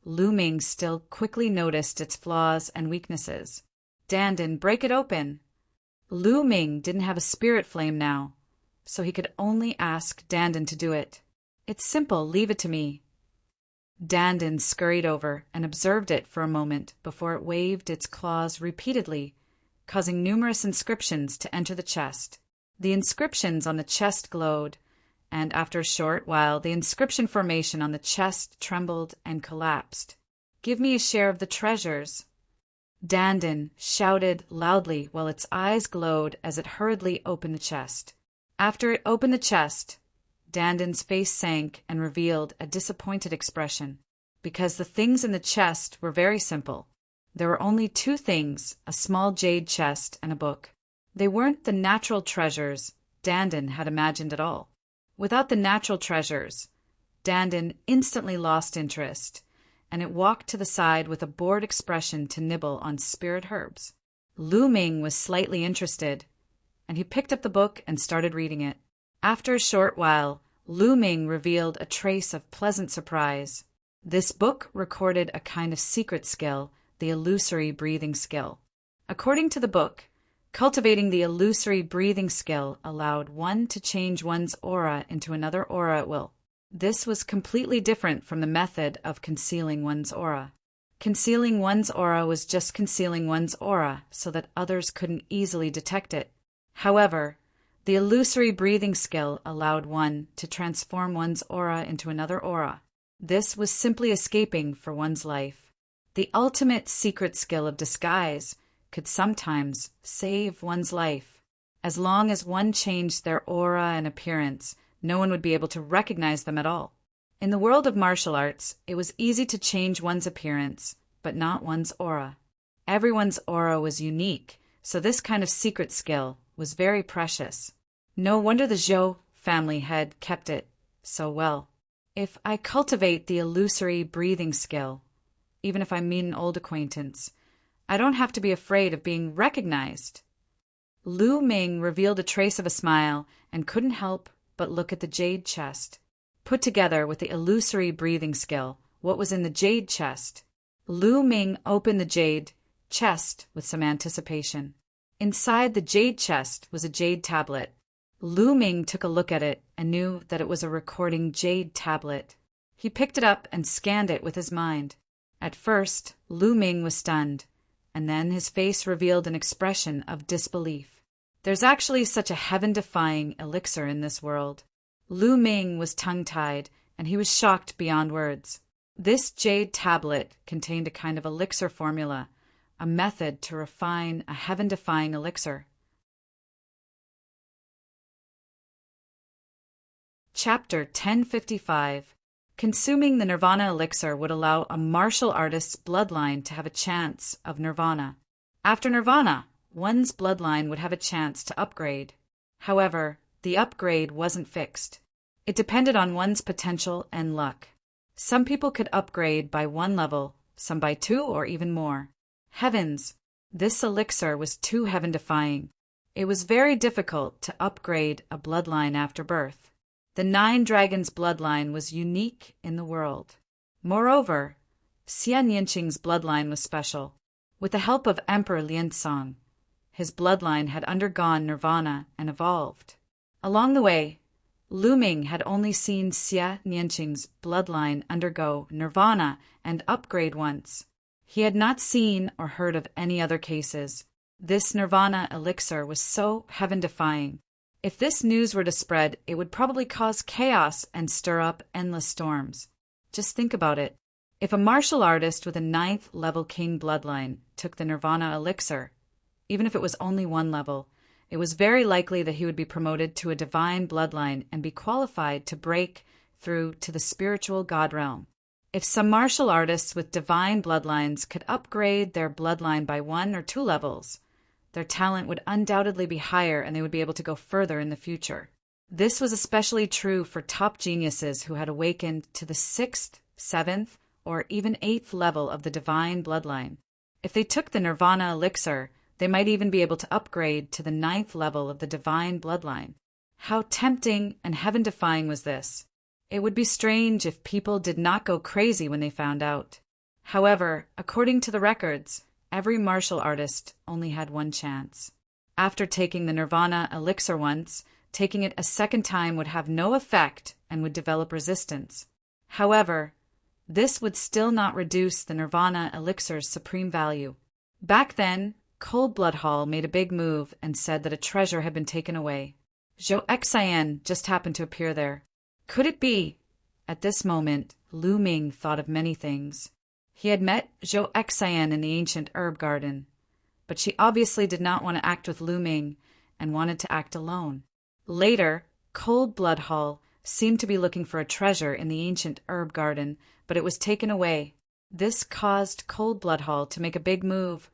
Lu Ming still quickly noticed its flaws and weaknesses. Dandan, break it open. Lu Ming didn't have a spirit flame now, so he could only ask Dandan to do it. It's simple, leave it to me. Dandan scurried over and observed it for a moment before it waved its claws repeatedly, causing numerous inscriptions to enter the chest. The inscriptions on the chest glowed, and after a short while the inscription formation on the chest trembled and collapsed. Give me a share of the treasures. Dandan shouted loudly while its eyes glowed as it hurriedly opened the chest. After it opened the chest, Dandan's face sank and revealed a disappointed expression, because the things in the chest were very simple. There were only 2 things, a small jade chest and a book. They weren't the natural treasures Dandan had imagined at all. Without the natural treasures, Dandan instantly lost interest, and it walked to the side with a bored expression to nibble on spirit herbs. Lu Ming was slightly interested, and he picked up the book and started reading it. After a short while, Lu Ming revealed a trace of pleasant surprise. This book recorded a kind of secret skill, the illusory breathing skill. According to the book, cultivating the illusory breathing skill allowed one to change one's aura into another aura at will. This was completely different from the method of concealing one's aura. Concealing one's aura was just concealing one's aura so that others couldn't easily detect it. However, the illusory breathing skill allowed one to transform one's aura into another aura. This was simply escaping for one's life. The ultimate secret skill of disguise could sometimes save one's life. As long as one changed their aura and appearance, no one would be able to recognize them at all. In the world of martial arts, it was easy to change one's appearance, but not one's aura. Everyone's aura was unique, so this kind of secret skill was very precious. No wonder the Zhou family had kept it so well. If I cultivate the illusory breathing skill, even if I meet an old acquaintance, I don't have to be afraid of being recognized. Lu Ming revealed a trace of a smile and couldn't help but look at the jade chest. Put together with the illusory breathing skill, what was in the jade chest? Lu Ming opened the jade chest with some anticipation. Inside the jade chest was a jade tablet. Lu Ming took a look at it and knew that it was a recording jade tablet. He picked it up and scanned it with his mind. At first, Lu Ming was stunned, and then his face revealed an expression of disbelief. There's actually such a heaven-defying elixir in this world. Lu Ming was tongue-tied, and he was shocked beyond words. This jade tablet contained a kind of elixir formula, a method to refine a heaven-defying elixir. Chapter 1055. Consuming the Nirvana elixir would allow a martial artist's bloodline to have a chance of nirvana. After nirvana, one's bloodline would have a chance to upgrade. However, the upgrade wasn't fixed. It depended on one's potential and luck. Some people could upgrade by 1 level, some by 2 or even more. Heavens! This elixir was too heaven-defying. It was very difficult to upgrade a bloodline after birth. The 9 Dragons' bloodline was unique in the world. Moreover, Xia Nianqing's bloodline was special. With the help of Emperor Liansong, his bloodline had undergone nirvana and evolved. Along the way, Lu Ming had only seen Xia Nianqing's bloodline undergo nirvana and upgrade once. He had not seen or heard of any other cases. This nirvana elixir was so heaven-defying. If this news were to spread, it would probably cause chaos and stir up endless storms. Just think about it. If a martial artist with a 9th level king bloodline took the Nirvana elixir, even if it was only 1 level, it was very likely that he would be promoted to a divine bloodline and be qualified to break through to the spiritual god realm. If some martial artists with divine bloodlines could upgrade their bloodline by 1 or 2 levels, their talent would undoubtedly be higher and they would be able to go further in the future. This was especially true for top geniuses who had awakened to the 6th, 7th, or even 8th level of the divine bloodline. If they took the Nirvana elixir, they might even be able to upgrade to the 9th level of the divine bloodline. How tempting and heaven-defying was this? It would be strange if people did not go crazy when they found out. However, according to the records, every martial artist only had 1 chance. After taking the Nirvana elixir once, taking it a second time would have no effect and would develop resistance. However, this would still not reduce the Nirvana elixir's supreme value. Back then, Cold Blood Hall made a big move and said that a treasure had been taken away. Zhou Xian just happened to appear there. Could it be? At this moment, Lu Ming thought of many things. He had met Zhou Xian in the ancient herb garden, but she obviously did not want to act with Lu Ming and wanted to act alone. Later, Cold Blood Hall seemed to be looking for a treasure in the ancient herb garden, but it was taken away. This caused Cold Blood Hall to make a big move,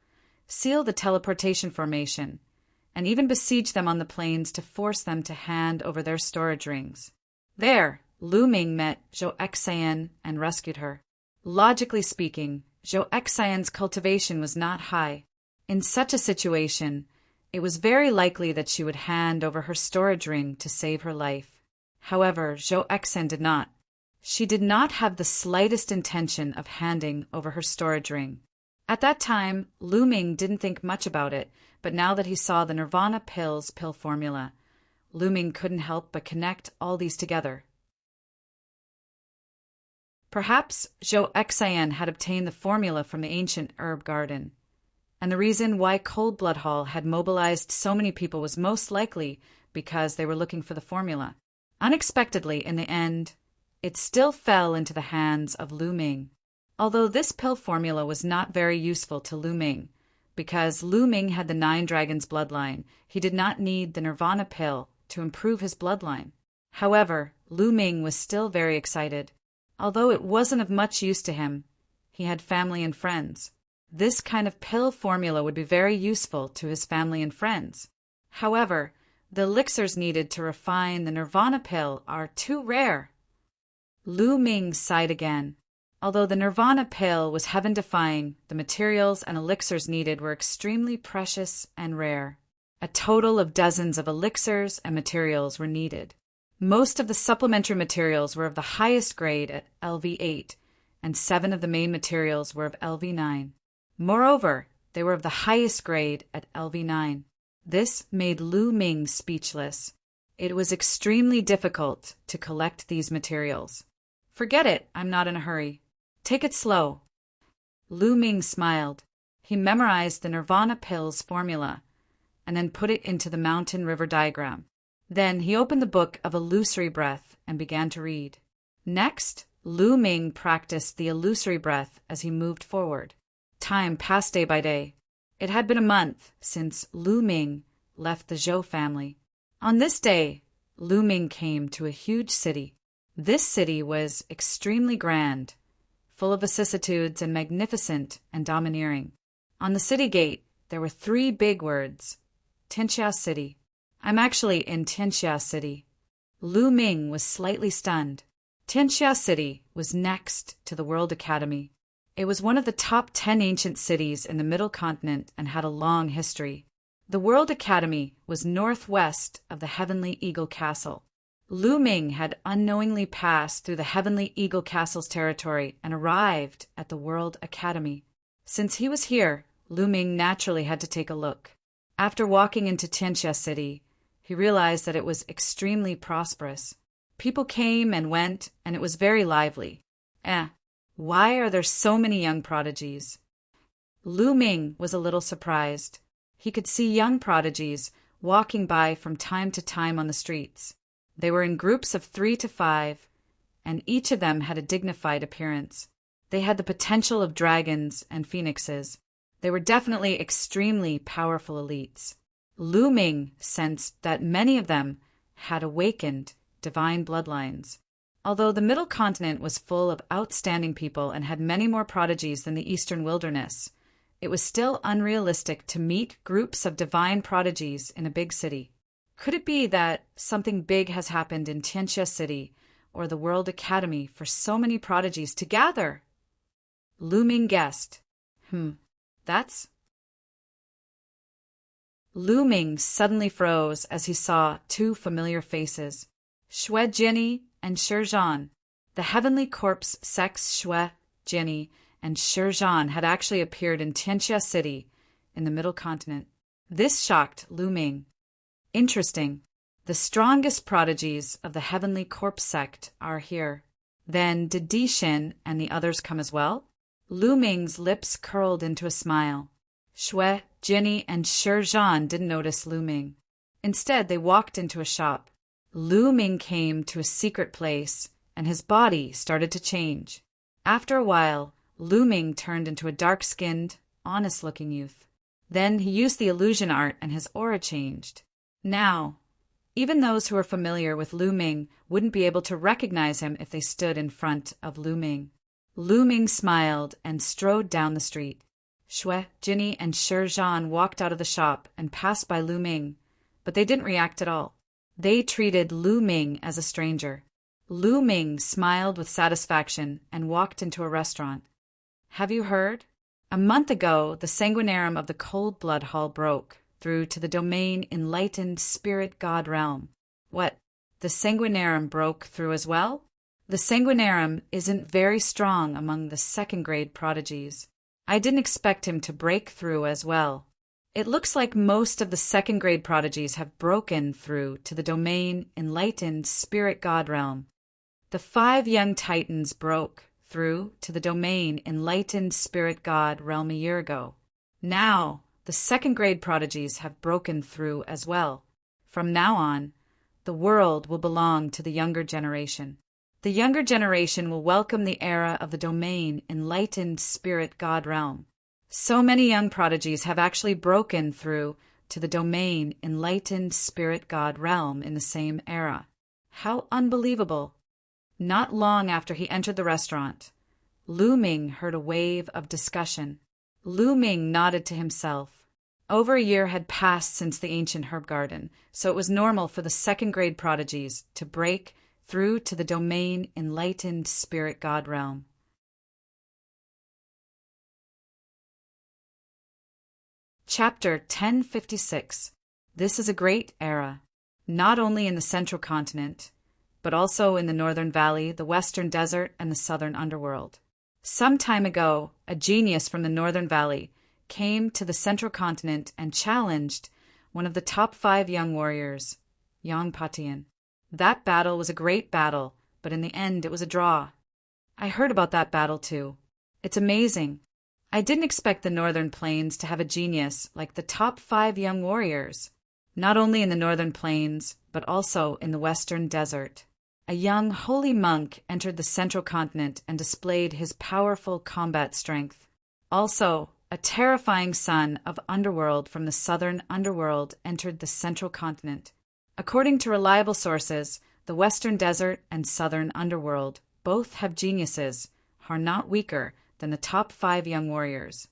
seal the teleportation formation, and even besiege them on the plains to force them to hand over their storage rings. There, Lu Ming met Zhou Xian and rescued her. Logically speaking, Zhou Xian's cultivation was not high. In such a situation, it was very likely that she would hand over her storage ring to save her life. However, Zhou Xian did not. She did not have the slightest intention of handing over her storage ring. At that time, Lu Ming didn't think much about it, but now that he saw the Nirvana pill formula, Lu Ming couldn't help but connect all these together. Perhaps Zhou Xian had obtained the formula from the ancient herb garden, and the reason why Cold Blood Hall had mobilized so many people was most likely because they were looking for the formula. Unexpectedly, in the end, it still fell into the hands of Lu Ming. Although this pill formula was not very useful to Lu Ming, because Lu Ming had the 9 dragons bloodline, he did not need the Nirvana pill to improve his bloodline. However, Lu Ming was still very excited. Although it wasn't of much use to him, he had family and friends. This kind of pill formula would be very useful to his family and friends. However, the elixirs needed to refine the Nirvana pill are too rare. Lu Ming sighed again. Although the Nirvana pill was heaven-defying, the materials and elixirs needed were extremely precious and rare. A total of dozens of elixirs and materials were needed. Most of the supplementary materials were of the highest grade at LV8, and 7 of the main materials were of LV9. Moreover, they were of the highest grade at LV9. This made Lu Ming speechless. It was extremely difficult to collect these materials. Forget it, I'm not in a hurry. Take it slow. Lu Ming smiled. He memorized the Nirvana pill's formula, and then put it into the mountain river diagram. Then he opened the book of illusory breath and began to read. Next, Lu Ming practiced the illusory breath as he moved forward. Time passed day by day. It had been a month since Lu Ming left the Zhou family. On this day, Lu Ming came to a huge city. This city was extremely grand, full of vicissitudes and magnificent and domineering. On the city gate, there were 3 big words, Tianxia City. I'm actually in Tianxia City. Lu Ming was slightly stunned. Tianxia City was next to the World Academy. It was one of the top 10 ancient cities in the Middle Continent and had a long history. The World Academy was northwest of the Heavenly Eagle Castle. Lu Ming had unknowingly passed through the Heavenly Eagle Castle's territory and arrived at the World Academy. Since he was here, Lu Ming naturally had to take a look. After walking into Tianxia City, he realized that it was extremely prosperous. People came and went, and it was very lively. Why are there so many young prodigies? Lu Ming was a little surprised. He could see young prodigies walking by from time to time on the streets. They were in groups of 3 to 5, and each of them had a dignified appearance. They had the potential of dragons and phoenixes. They were definitely extremely powerful elites. Lu Ming sensed that many of them had awakened divine bloodlines. Although the Middle Continent was full of outstanding people and had many more prodigies than the Eastern Wilderness, it was still unrealistic to meet groups of divine prodigies in a big city. Could it be that something big has happened in Tianxia City or the World Academy for so many prodigies to gather? Lu Ming guessed. That's... Lu Ming suddenly froze as he saw 2 familiar faces, Shui Jinni and Shi Zhan. The Heavenly Corpse sects Shui Jinni and Shi Zhan had actually appeared in Tianxia City in the Middle Continent. This shocked Lu Ming. Interesting. The strongest prodigies of the Heavenly Corpse sect are here. Then did Di Xin and the others come as well? Lu Ming's lips curled into a smile. Shui, Jinni, and Shi Zhan didn't notice Lu Ming. Instead, they walked into a shop. Lu Ming came to a secret place, and his body started to change. After a while, Lu Ming turned into a dark-skinned, honest-looking youth. Then he used the illusion art and his aura changed. Now, even those who were familiar with Lu Ming wouldn't be able to recognize him if they stood in front of Lu Ming. Lu Ming smiled and strode down the street. Shui, Jinni, and Shi Zhan walked out of the shop and passed by Lu Ming, but they didn't react at all. They treated Lu Ming as a stranger. Lu Ming smiled with satisfaction and walked into a restaurant. Have you heard? A month ago, the sanguinarium of the Cold Blood Hall broke through to the domain enlightened spirit god realm. What? The sanguinarium broke through as well? The sanguinarium isn't very strong among the second-grade prodigies. I didn't expect him to break through as well. It looks like most of the second-grade prodigies have broken through to the domain enlightened spirit god realm. The 5 young titans broke through to the domain Enlightened Spirit God realm a year ago. Now, the second-grade prodigies have broken through as well. From now on, the world will belong to the younger generation. The younger generation will welcome the era of the domain Enlightened Spirit God realm. So many young prodigies have actually broken through to the domain Enlightened Spirit God realm in the same era. How unbelievable! Not long after he entered the restaurant, Lu Ming heard a wave of discussion. Lu Ming nodded to himself. Over a year had passed since the ancient herb garden, so it was normal for the second-grade prodigies to break through to the domain Enlightened Spirit God realm. Chapter 1056. This is a great era, not only in the central continent, but also in the northern valley, the western desert, and the southern underworld. Some time ago, a genius from the northern valley came to the central continent and challenged one of the top 5 young warriors, Yang Patian. That battle was a great battle, but in the end it was a draw. I heard about that battle too. It's amazing. I didn't expect the northern plains to have a genius like the top 5 young warriors, not only in the northern plains, but also in the western desert. A young holy monk entered the central continent and displayed his powerful combat strength. Also, a terrifying son of underworld from the southern underworld entered the central continent. According to reliable sources, the western desert and southern underworld both have geniuses who are not weaker than the top 5 young warriors.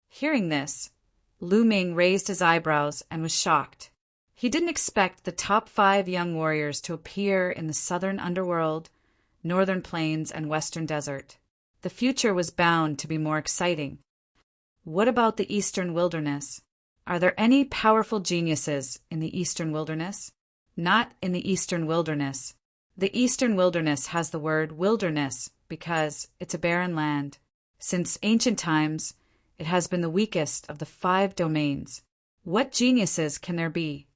Hearing this, Lu Ming raised his eyebrows and was shocked. He didn't expect the top 5 young warriors to appear in the southern underworld, northern plains, and western desert. The future was bound to be more exciting. What about the eastern wilderness? Are there any powerful geniuses in the eastern wilderness? Not in the eastern wilderness. The eastern wilderness has the word wilderness because it's a barren land. Since ancient times, it has been the weakest of the 5 domains. What geniuses can there be?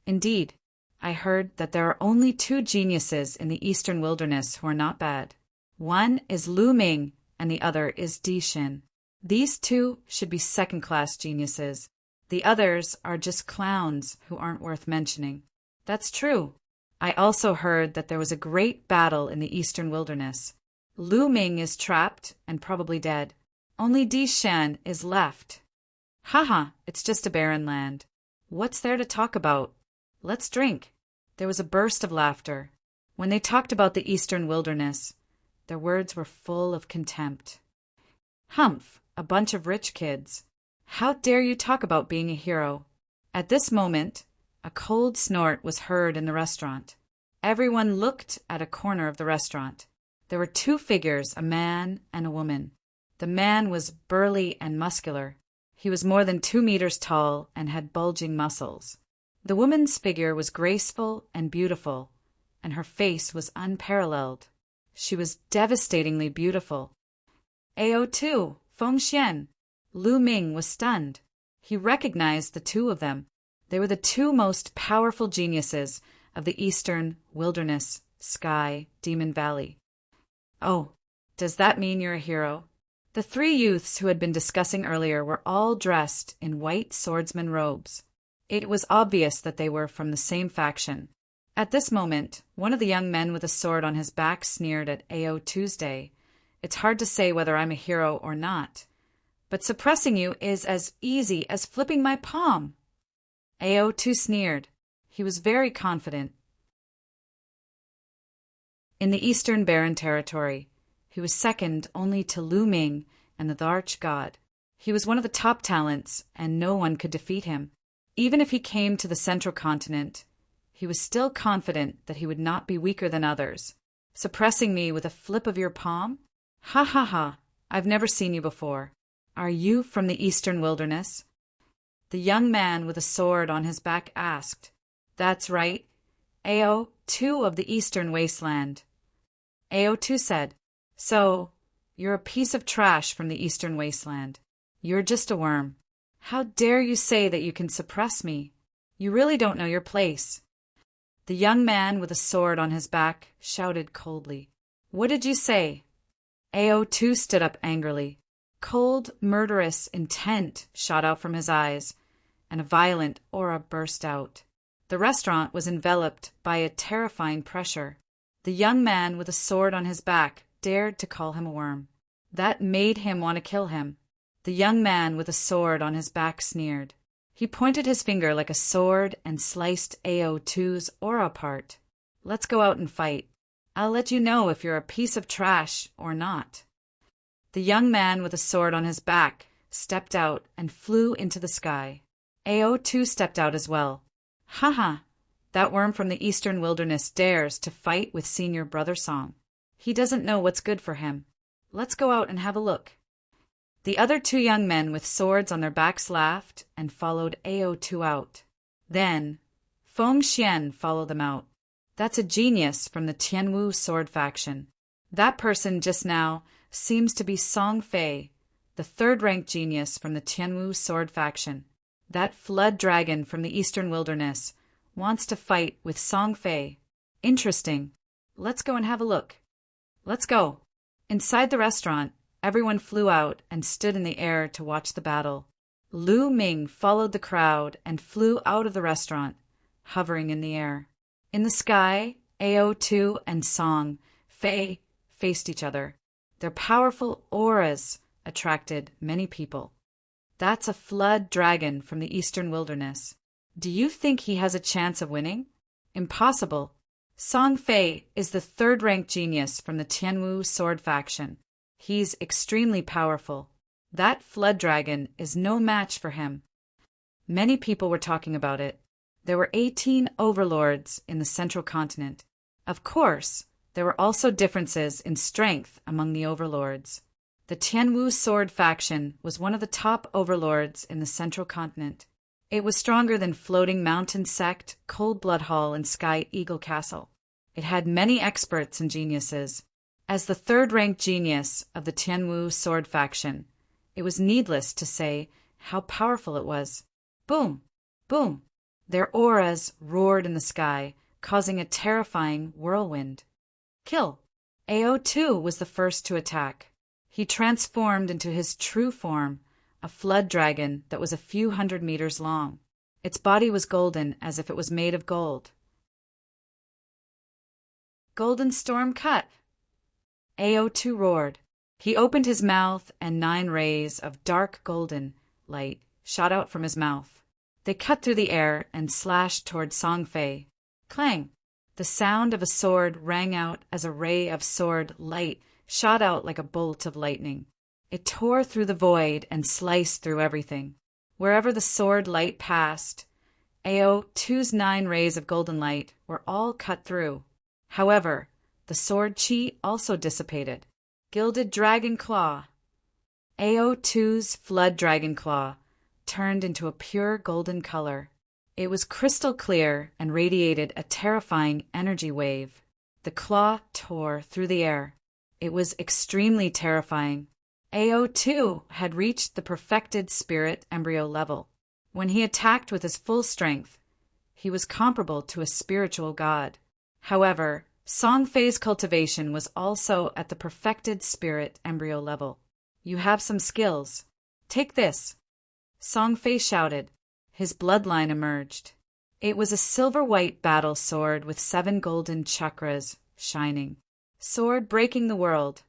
Indeed, I heard that there are only 2 geniuses in the eastern wilderness who are not bad. One is Lu Ming and the other is Di Xin. These 2 should be second-class geniuses. The others are just clowns who aren't worth mentioning. That's true. I also heard that there was a great battle in the eastern wilderness. Lu Ming is trapped and probably dead. Only Di Xin is left. Haha, it's just a barren land. What's there to talk about? Let's drink. There was a burst of laughter. When they talked about the eastern wilderness, their words were full of contempt. Humph, a bunch of rich kids. How dare you talk about being a hero? At this moment, a cold snort was heard in the restaurant. Everyone looked at a corner of the restaurant. There were 2 figures, a man and a woman. The man was burly and muscular. He was more than 2 meters tall and had bulging muscles. The woman's figure was graceful and beautiful, and her face was unparalleled. She was devastatingly beautiful. AO2, Feng Xian. Lu Ming was stunned. He recognized the 2 of them. They were the 2 most powerful geniuses of the eastern wilderness, sky, Demon Valley. Oh, does that mean you're a hero? The 3 youths who had been discussing earlier were all dressed in white swordsman robes. It was obvious that they were from the same faction. At this moment, one of the young men with a sword on his back sneered at AO Tuesday. It's hard to say whether I'm a hero or not, but suppressing you is as easy as flipping my palm. AO2 sneered. He was very confident. In the eastern barren territory, he was second only to Lu Ming and the Arch God. He was one of the top talents, and no one could defeat him. Even if he came to the central continent, he was still confident that he would not be weaker than others. Suppressing me with a flip of your palm? Ha ha ha, I've never seen you before. Are you from the eastern wilderness? The young man with a sword on his back asked. That's right. AO2 of the eastern wasteland. AO2 said, So, you're a piece of trash from the eastern wasteland. You're just a worm. How dare you say that you can suppress me? You really don't know your place. The young man with a sword on his back shouted coldly. What did you say? AO2 stood up angrily. Cold, murderous intent shot out from his eyes, and a violent aura burst out. The restaurant was enveloped by a terrifying pressure. The young man with a sword on his back dared to call him a worm. That made him want to kill him. The young man with a sword on his back sneered. He pointed his finger like a sword and sliced AO2's aura apart. Let's go out and fight. I'll let you know if you're a piece of trash or not. The young man with a sword on his back stepped out and flew into the sky. AO2 stepped out as well. Haha, that worm from the eastern wilderness dares to fight with Senior Brother Song. He doesn't know what's good for him. Let's go out and have a look. The other two young men with swords on their backs laughed and followed AO2 out. Then, Feng Xian followed them out. That's a genius from the Tianwu sword faction. That person just now seems to be Song Fei, the third-ranked genius from the Tianwu sword faction. That flood dragon from the eastern wilderness wants to fight with Song Fei. Interesting. Let's go and have a look. Let's go. Inside the restaurant, everyone flew out and stood in the air to watch the battle. Lu Ming followed the crowd and flew out of the restaurant, hovering in the air. In the sky, AO2 and Song Fei faced each other. Their powerful auras attracted many people. That's a flood dragon from the eastern wilderness. Do you think he has a chance of winning? Impossible. Song Fei is the third-ranked genius from the Tianwu sword faction. He's extremely powerful. That flood dragon is no match for him. Many people were talking about it. There were 18 overlords in the central continent. Of course, there were also differences in strength among the overlords. The Tianwu sword faction was one of the top overlords in the central continent. It was stronger than Floating Mountain Sect, Cold Blood Hall, and Sky Eagle Castle. It had many experts and geniuses. As the third-ranked genius of the Tianwu sword faction, it was needless to say how powerful it was. Boom! Boom! Their auras roared in the sky, causing a terrifying whirlwind. Kill! AO2 was the first to attack. He transformed into his true form, a flood dragon that was a few hundred meters long. Its body was golden as if it was made of gold. Golden Storm Cut! AO2 roared. He opened his mouth and 9 rays of dark golden light shot out from his mouth. They cut through the air and slashed toward Song Fei. Clang! The sound of a sword rang out as a ray of sword light shot out like a bolt of lightning. It tore through the void and sliced through everything. Wherever the sword light passed, AO2's 9 rays of golden light were all cut through. However, the sword chi also dissipated. Gilded Dragon Claw. AO2's Flood Dragon Claw turned into a pure golden color. It was crystal clear and radiated a terrifying energy wave. The claw tore through the air. It was extremely terrifying. AO2 had reached the perfected spirit embryo level. When he attacked with his full strength, he was comparable to a spiritual god. However, Song Fei's cultivation was also at the perfected spirit embryo level. You have some skills. Take this. Song Fei shouted. His bloodline emerged. It was a silver-white battle sword with 7 golden chakras shining. Sword breaking the world.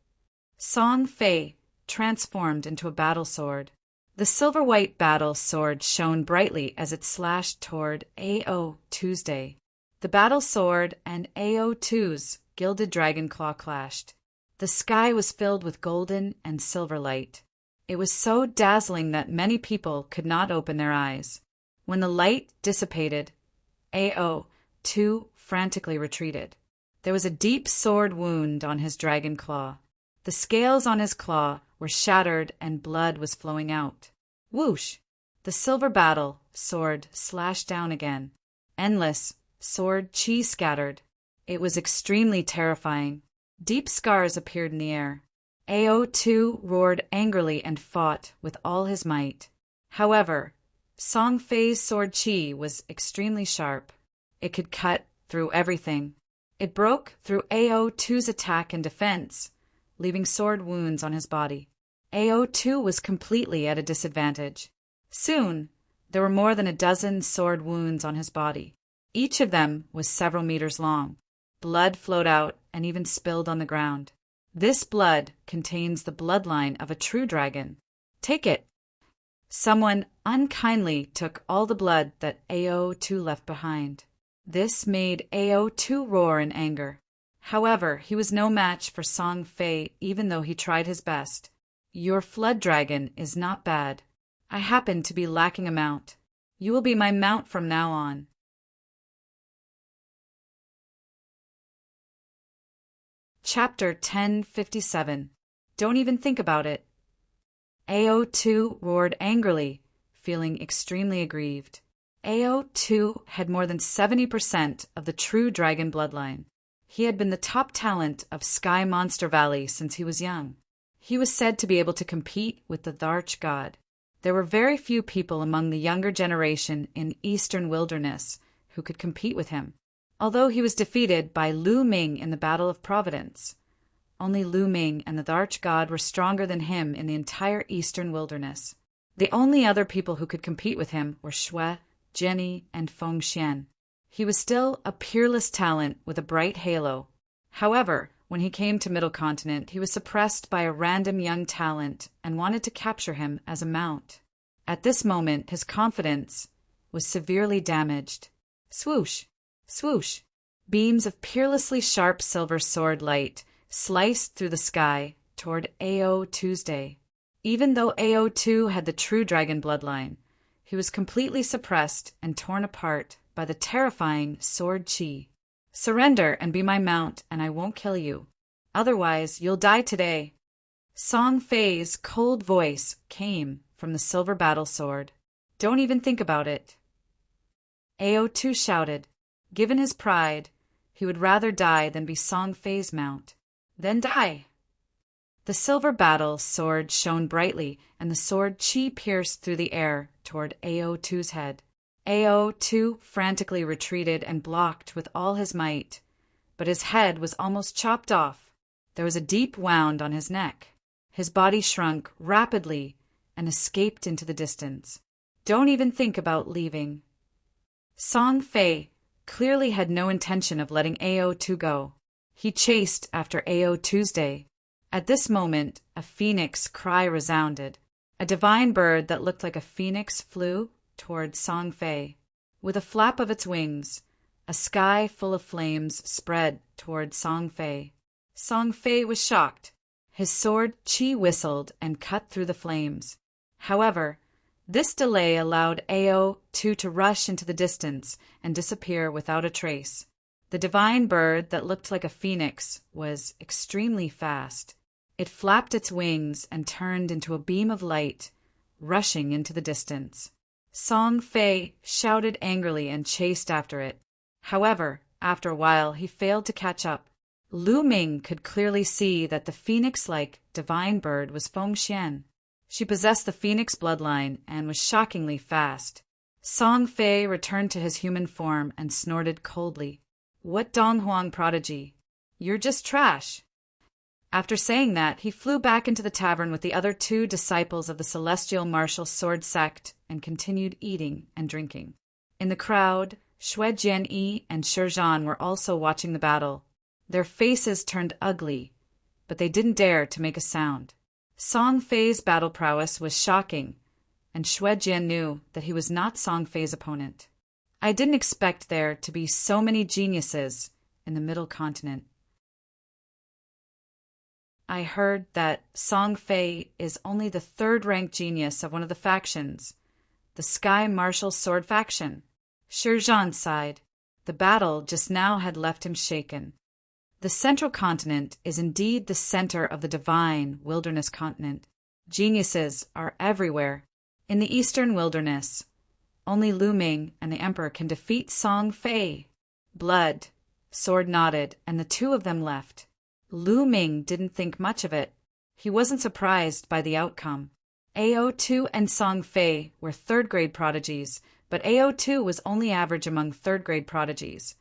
Song Fei transformed into a battle sword. The silver-white battle sword shone brightly as it slashed toward AO Tuesday. The battle sword and AO2's gilded dragon claw clashed. The sky was filled with golden and silver light. It was so dazzling that many people could not open their eyes. When the light dissipated, AO2 frantically retreated. There was a deep sword wound on his dragon claw. The scales on his claw were shattered and blood was flowing out. Whoosh! The silver battle sword slashed down again. Endless sword chi scattered. It was extremely terrifying. Deep scars appeared in the air. AO2 roared angrily and fought with all his might. However, Song Fei's sword chi was extremely sharp. It could cut through everything. It broke through AO2's attack and defense, leaving sword wounds on his body. Ao too was completely at a disadvantage. Soon, there were more than a dozen sword wounds on his body. Each of them was several meters long. Blood flowed out and even spilled on the ground. This blood contains the bloodline of a true dragon. Take it. Someone unkindly took all the blood that Ao too left behind. This made Ao too roar in anger. However, he was no match for Song Fei even though he tried his best. Your flood dragon is not bad. I happen to be lacking a mount. You will be my mount from now on. Chapter 1057. Don't even think about it. Ao too roared angrily, feeling extremely aggrieved. Ao too had more than 70% of the true dragon bloodline. He had been the top talent of Sky Monster Valley since he was young. He was said to be able to compete with the Darch God. There were very few people among the younger generation in Eastern Wilderness who could compete with him. Although he was defeated by Lu Ming in the Battle of Providence, only Lu Ming and the Darch God were stronger than him in the entire Eastern Wilderness. The only other people who could compete with him were Shui, Jenny, and Feng Xian. He was still a peerless talent with a bright halo. However, when he came to Middle Continent, he was suppressed by a random young talent and wanted to capture him as a mount. At this moment, his confidence was severely damaged. Swoosh! Swoosh! Beams of peerlessly sharp silver sword light sliced through the sky toward Ao Tuesday. Even though Ao too had the true dragon bloodline, he was completely suppressed and torn apart by the terrifying sword chi. Surrender and be my mount, and I won't kill you. Otherwise, you'll die today. Song Fei's cold voice came from the silver battle sword. Don't even think about it. Ao too shouted. Given his pride, he would rather die than be Song Fei's mount. Then die. The silver battle sword shone brightly, and the sword chi pierced through the air toward Ao too's head. Ao too frantically retreated and blocked with all his might, but his head was almost chopped off. There was a deep wound on his neck. His body shrunk rapidly and escaped into the distance. Don't even think about leaving. Song Fei clearly had no intention of letting Ao too go. He chased after Ao Tuesday. At this moment, a phoenix cry resounded. A divine bird that looked like a phoenix flew toward Song Fei. With a flap of its wings, a sky full of flames spread toward Song Fei. Song Fei was shocked. His sword chi whistled and cut through the flames. However, this delay allowed Ao too to rush into the distance and disappear without a trace. The divine bird that looked like a phoenix was extremely fast. It flapped its wings and turned into a beam of light, rushing into the distance. Song Fei shouted angrily and chased after it. However, after a while, he failed to catch up. Lu Ming could clearly see that the phoenix-like divine bird was Feng Xian. She possessed the phoenix bloodline and was shockingly fast. Song Fei returned to his human form and snorted coldly. What Donghuang prodigy? You're just trash. After saying that, he flew back into the tavern with the other two disciples of the celestial martial sword sect and continued eating and drinking. In the crowd, Shui Jianyi and Shi Zhan were also watching the battle. Their faces turned ugly, but they didn't dare to make a sound. Song Fei's battle prowess was shocking, and Shui Jian knew that he was not Song Fei's opponent. I didn't expect there to be so many geniuses in the Middle Continent. I heard that Song Fei is only the third-ranked genius of one of the factions, the Sky Martial Sword faction. Shi Zhan sighed. The battle just now had left him shaken. The Central Continent is indeed the center of the divine Wilderness Continent. Geniuses are everywhere. In the Eastern Wilderness, only Lu Ming and the Emperor can defeat Song Fei. Blood, sword nodded, and the two of them left. Lu Ming didn't think much of it. He wasn't surprised by the outcome. Ao too and Song Fei were third-grade prodigies, but Ao too was only average among third-grade prodigies,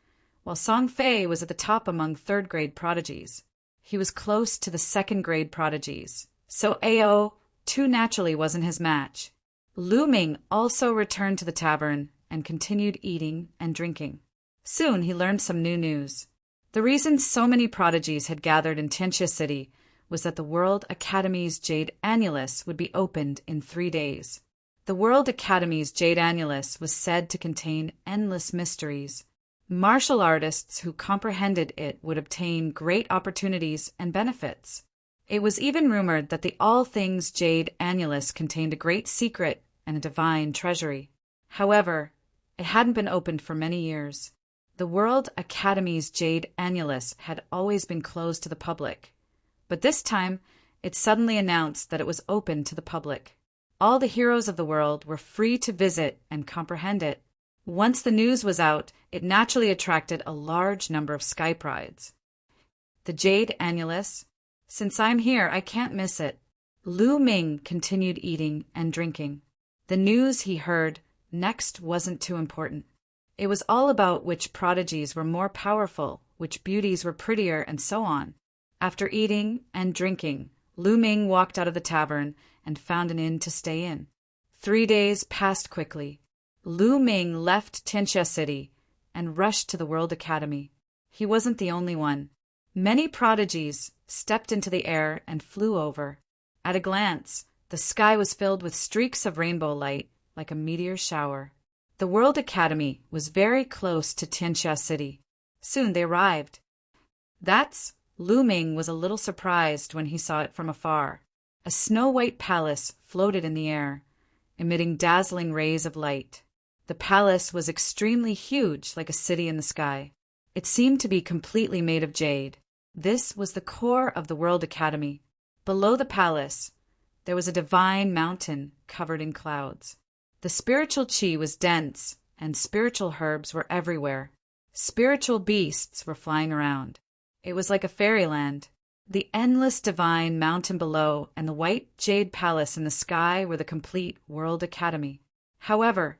while Song Fei was at the top among third-grade prodigies. He was close to the second-grade prodigies, so AO too naturally wasn't his match. Lu Ming also returned to the tavern and continued eating and drinking. Soon he learned some new news. The reason so many prodigies had gathered in Tianxia City was that the World Academy's Jade Annulus would be opened in 3 days. The World Academy's Jade Annulus was said to contain endless mysteries. Martial artists who comprehended it would obtain great opportunities and benefits. It was even rumored that the All Things Jade Annulus contained a great secret and a divine treasury. However, it hadn't been opened for many years. The World Academy's Jade Annulus had always been closed to the public, but this time it suddenly announced that it was open to the public. All the heroes of the world were free to visit and comprehend it. Once the news was out, it naturally attracted a large number of sky prides. The Jade Annulus. Since I'm here, I can't miss it. Lu Ming continued eating and drinking. The news he heard next wasn't too important. It was all about which prodigies were more powerful, which beauties were prettier, and so on. After eating and drinking, Lu Ming walked out of the tavern and found an inn to stay in. 3 days passed quickly. Lu Ming left Tianxia City and rushed to the World Academy. He wasn't the only one. Many prodigies stepped into the air and flew over. At a glance, the sky was filled with streaks of rainbow light, like a meteor shower. The World Academy was very close to Tianxia City. Soon they arrived. Lu Ming was a little surprised when he saw it from afar. A snow-white palace floated in the air, emitting dazzling rays of light. The palace was extremely huge, like a city in the sky. It seemed to be completely made of jade. This was the core of the World Academy. Below the palace, there was a divine mountain covered in clouds. The spiritual qi was dense, and spiritual herbs were everywhere. Spiritual beasts were flying around. It was like a fairyland. The endless divine mountain below and the white jade palace in the sky were the complete World Academy. However,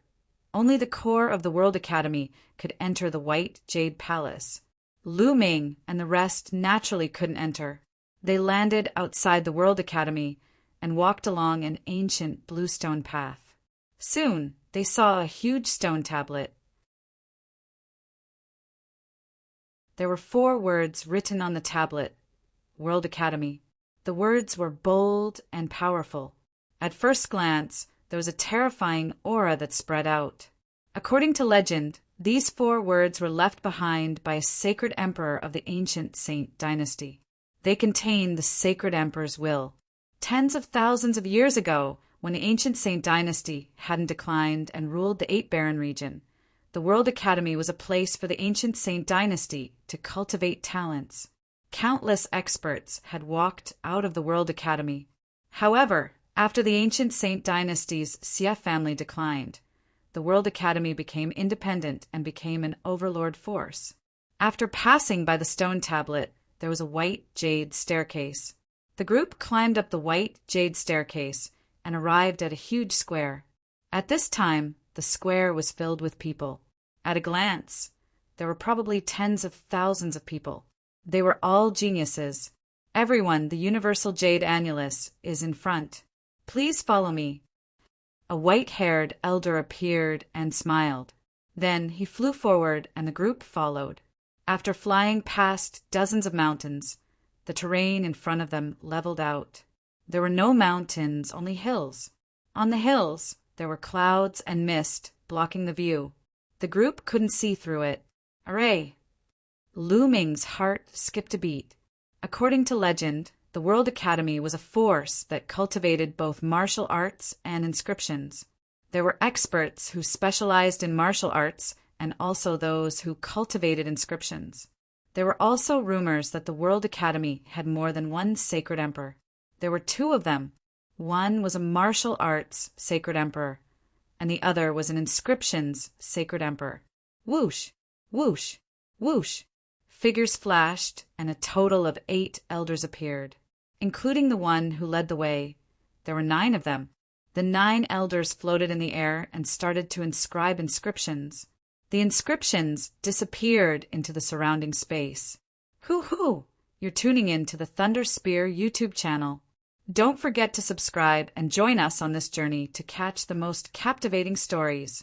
only the core of the World Academy could enter the white jade palace. Lu Ming and the rest naturally couldn't enter. They landed outside the World Academy and walked along an ancient bluestone path. Soon, they saw a huge stone tablet. There were 4 words written on the tablet: World Academy. The words were bold and powerful. At first glance, there was a terrifying aura that spread out. According to legend, these 4 words were left behind by a sacred emperor of the ancient Saint dynasty. They contained the sacred emperor's will. Tens of thousands of years ago, when the ancient Saint dynasty hadn't declined and ruled the 8-Baron region, the World Academy was a place for the ancient Saint dynasty to cultivate talents. Countless experts had walked out of the World Academy. However, after the ancient Saint dynasty's Xie family declined, the World Academy became independent and became an overlord force. After passing by the stone tablet, there was a white jade staircase. The group climbed up the white jade staircase and arrived at a huge square. At this time, the square was filled with people. At a glance, there were probably tens of thousands of people. They were all geniuses. Everyone, the Universal Jade Annulus, is in front. Please follow me. A white-haired elder appeared and smiled. Then he flew forward and the group followed. After flying past dozens of mountains, the terrain in front of them leveled out. There were no mountains, only hills. On the hills, there were clouds and mist blocking the view. The group couldn't see through it. Hooray! Lu Ming's heart skipped a beat. According to legend, the World Academy was a force that cultivated both martial arts and inscriptions. There were experts who specialized in martial arts and also those who cultivated inscriptions. There were also rumors that the World Academy had more than one sacred emperor. There were 2 of them. One was a martial arts sacred emperor, and the other was an inscriptions sacred emperor. Whoosh! Whoosh! Whoosh! Figures flashed, and a total of 8 elders appeared. Including the one who led the way, there were 9 of them. The 9 elders floated in the air and started to inscribe inscriptions. The inscriptions disappeared into the surrounding space. Hoo-hoo! You're tuning in to the Thunder Spear YouTube channel. Don't forget to subscribe and join us on this journey to catch the most captivating stories.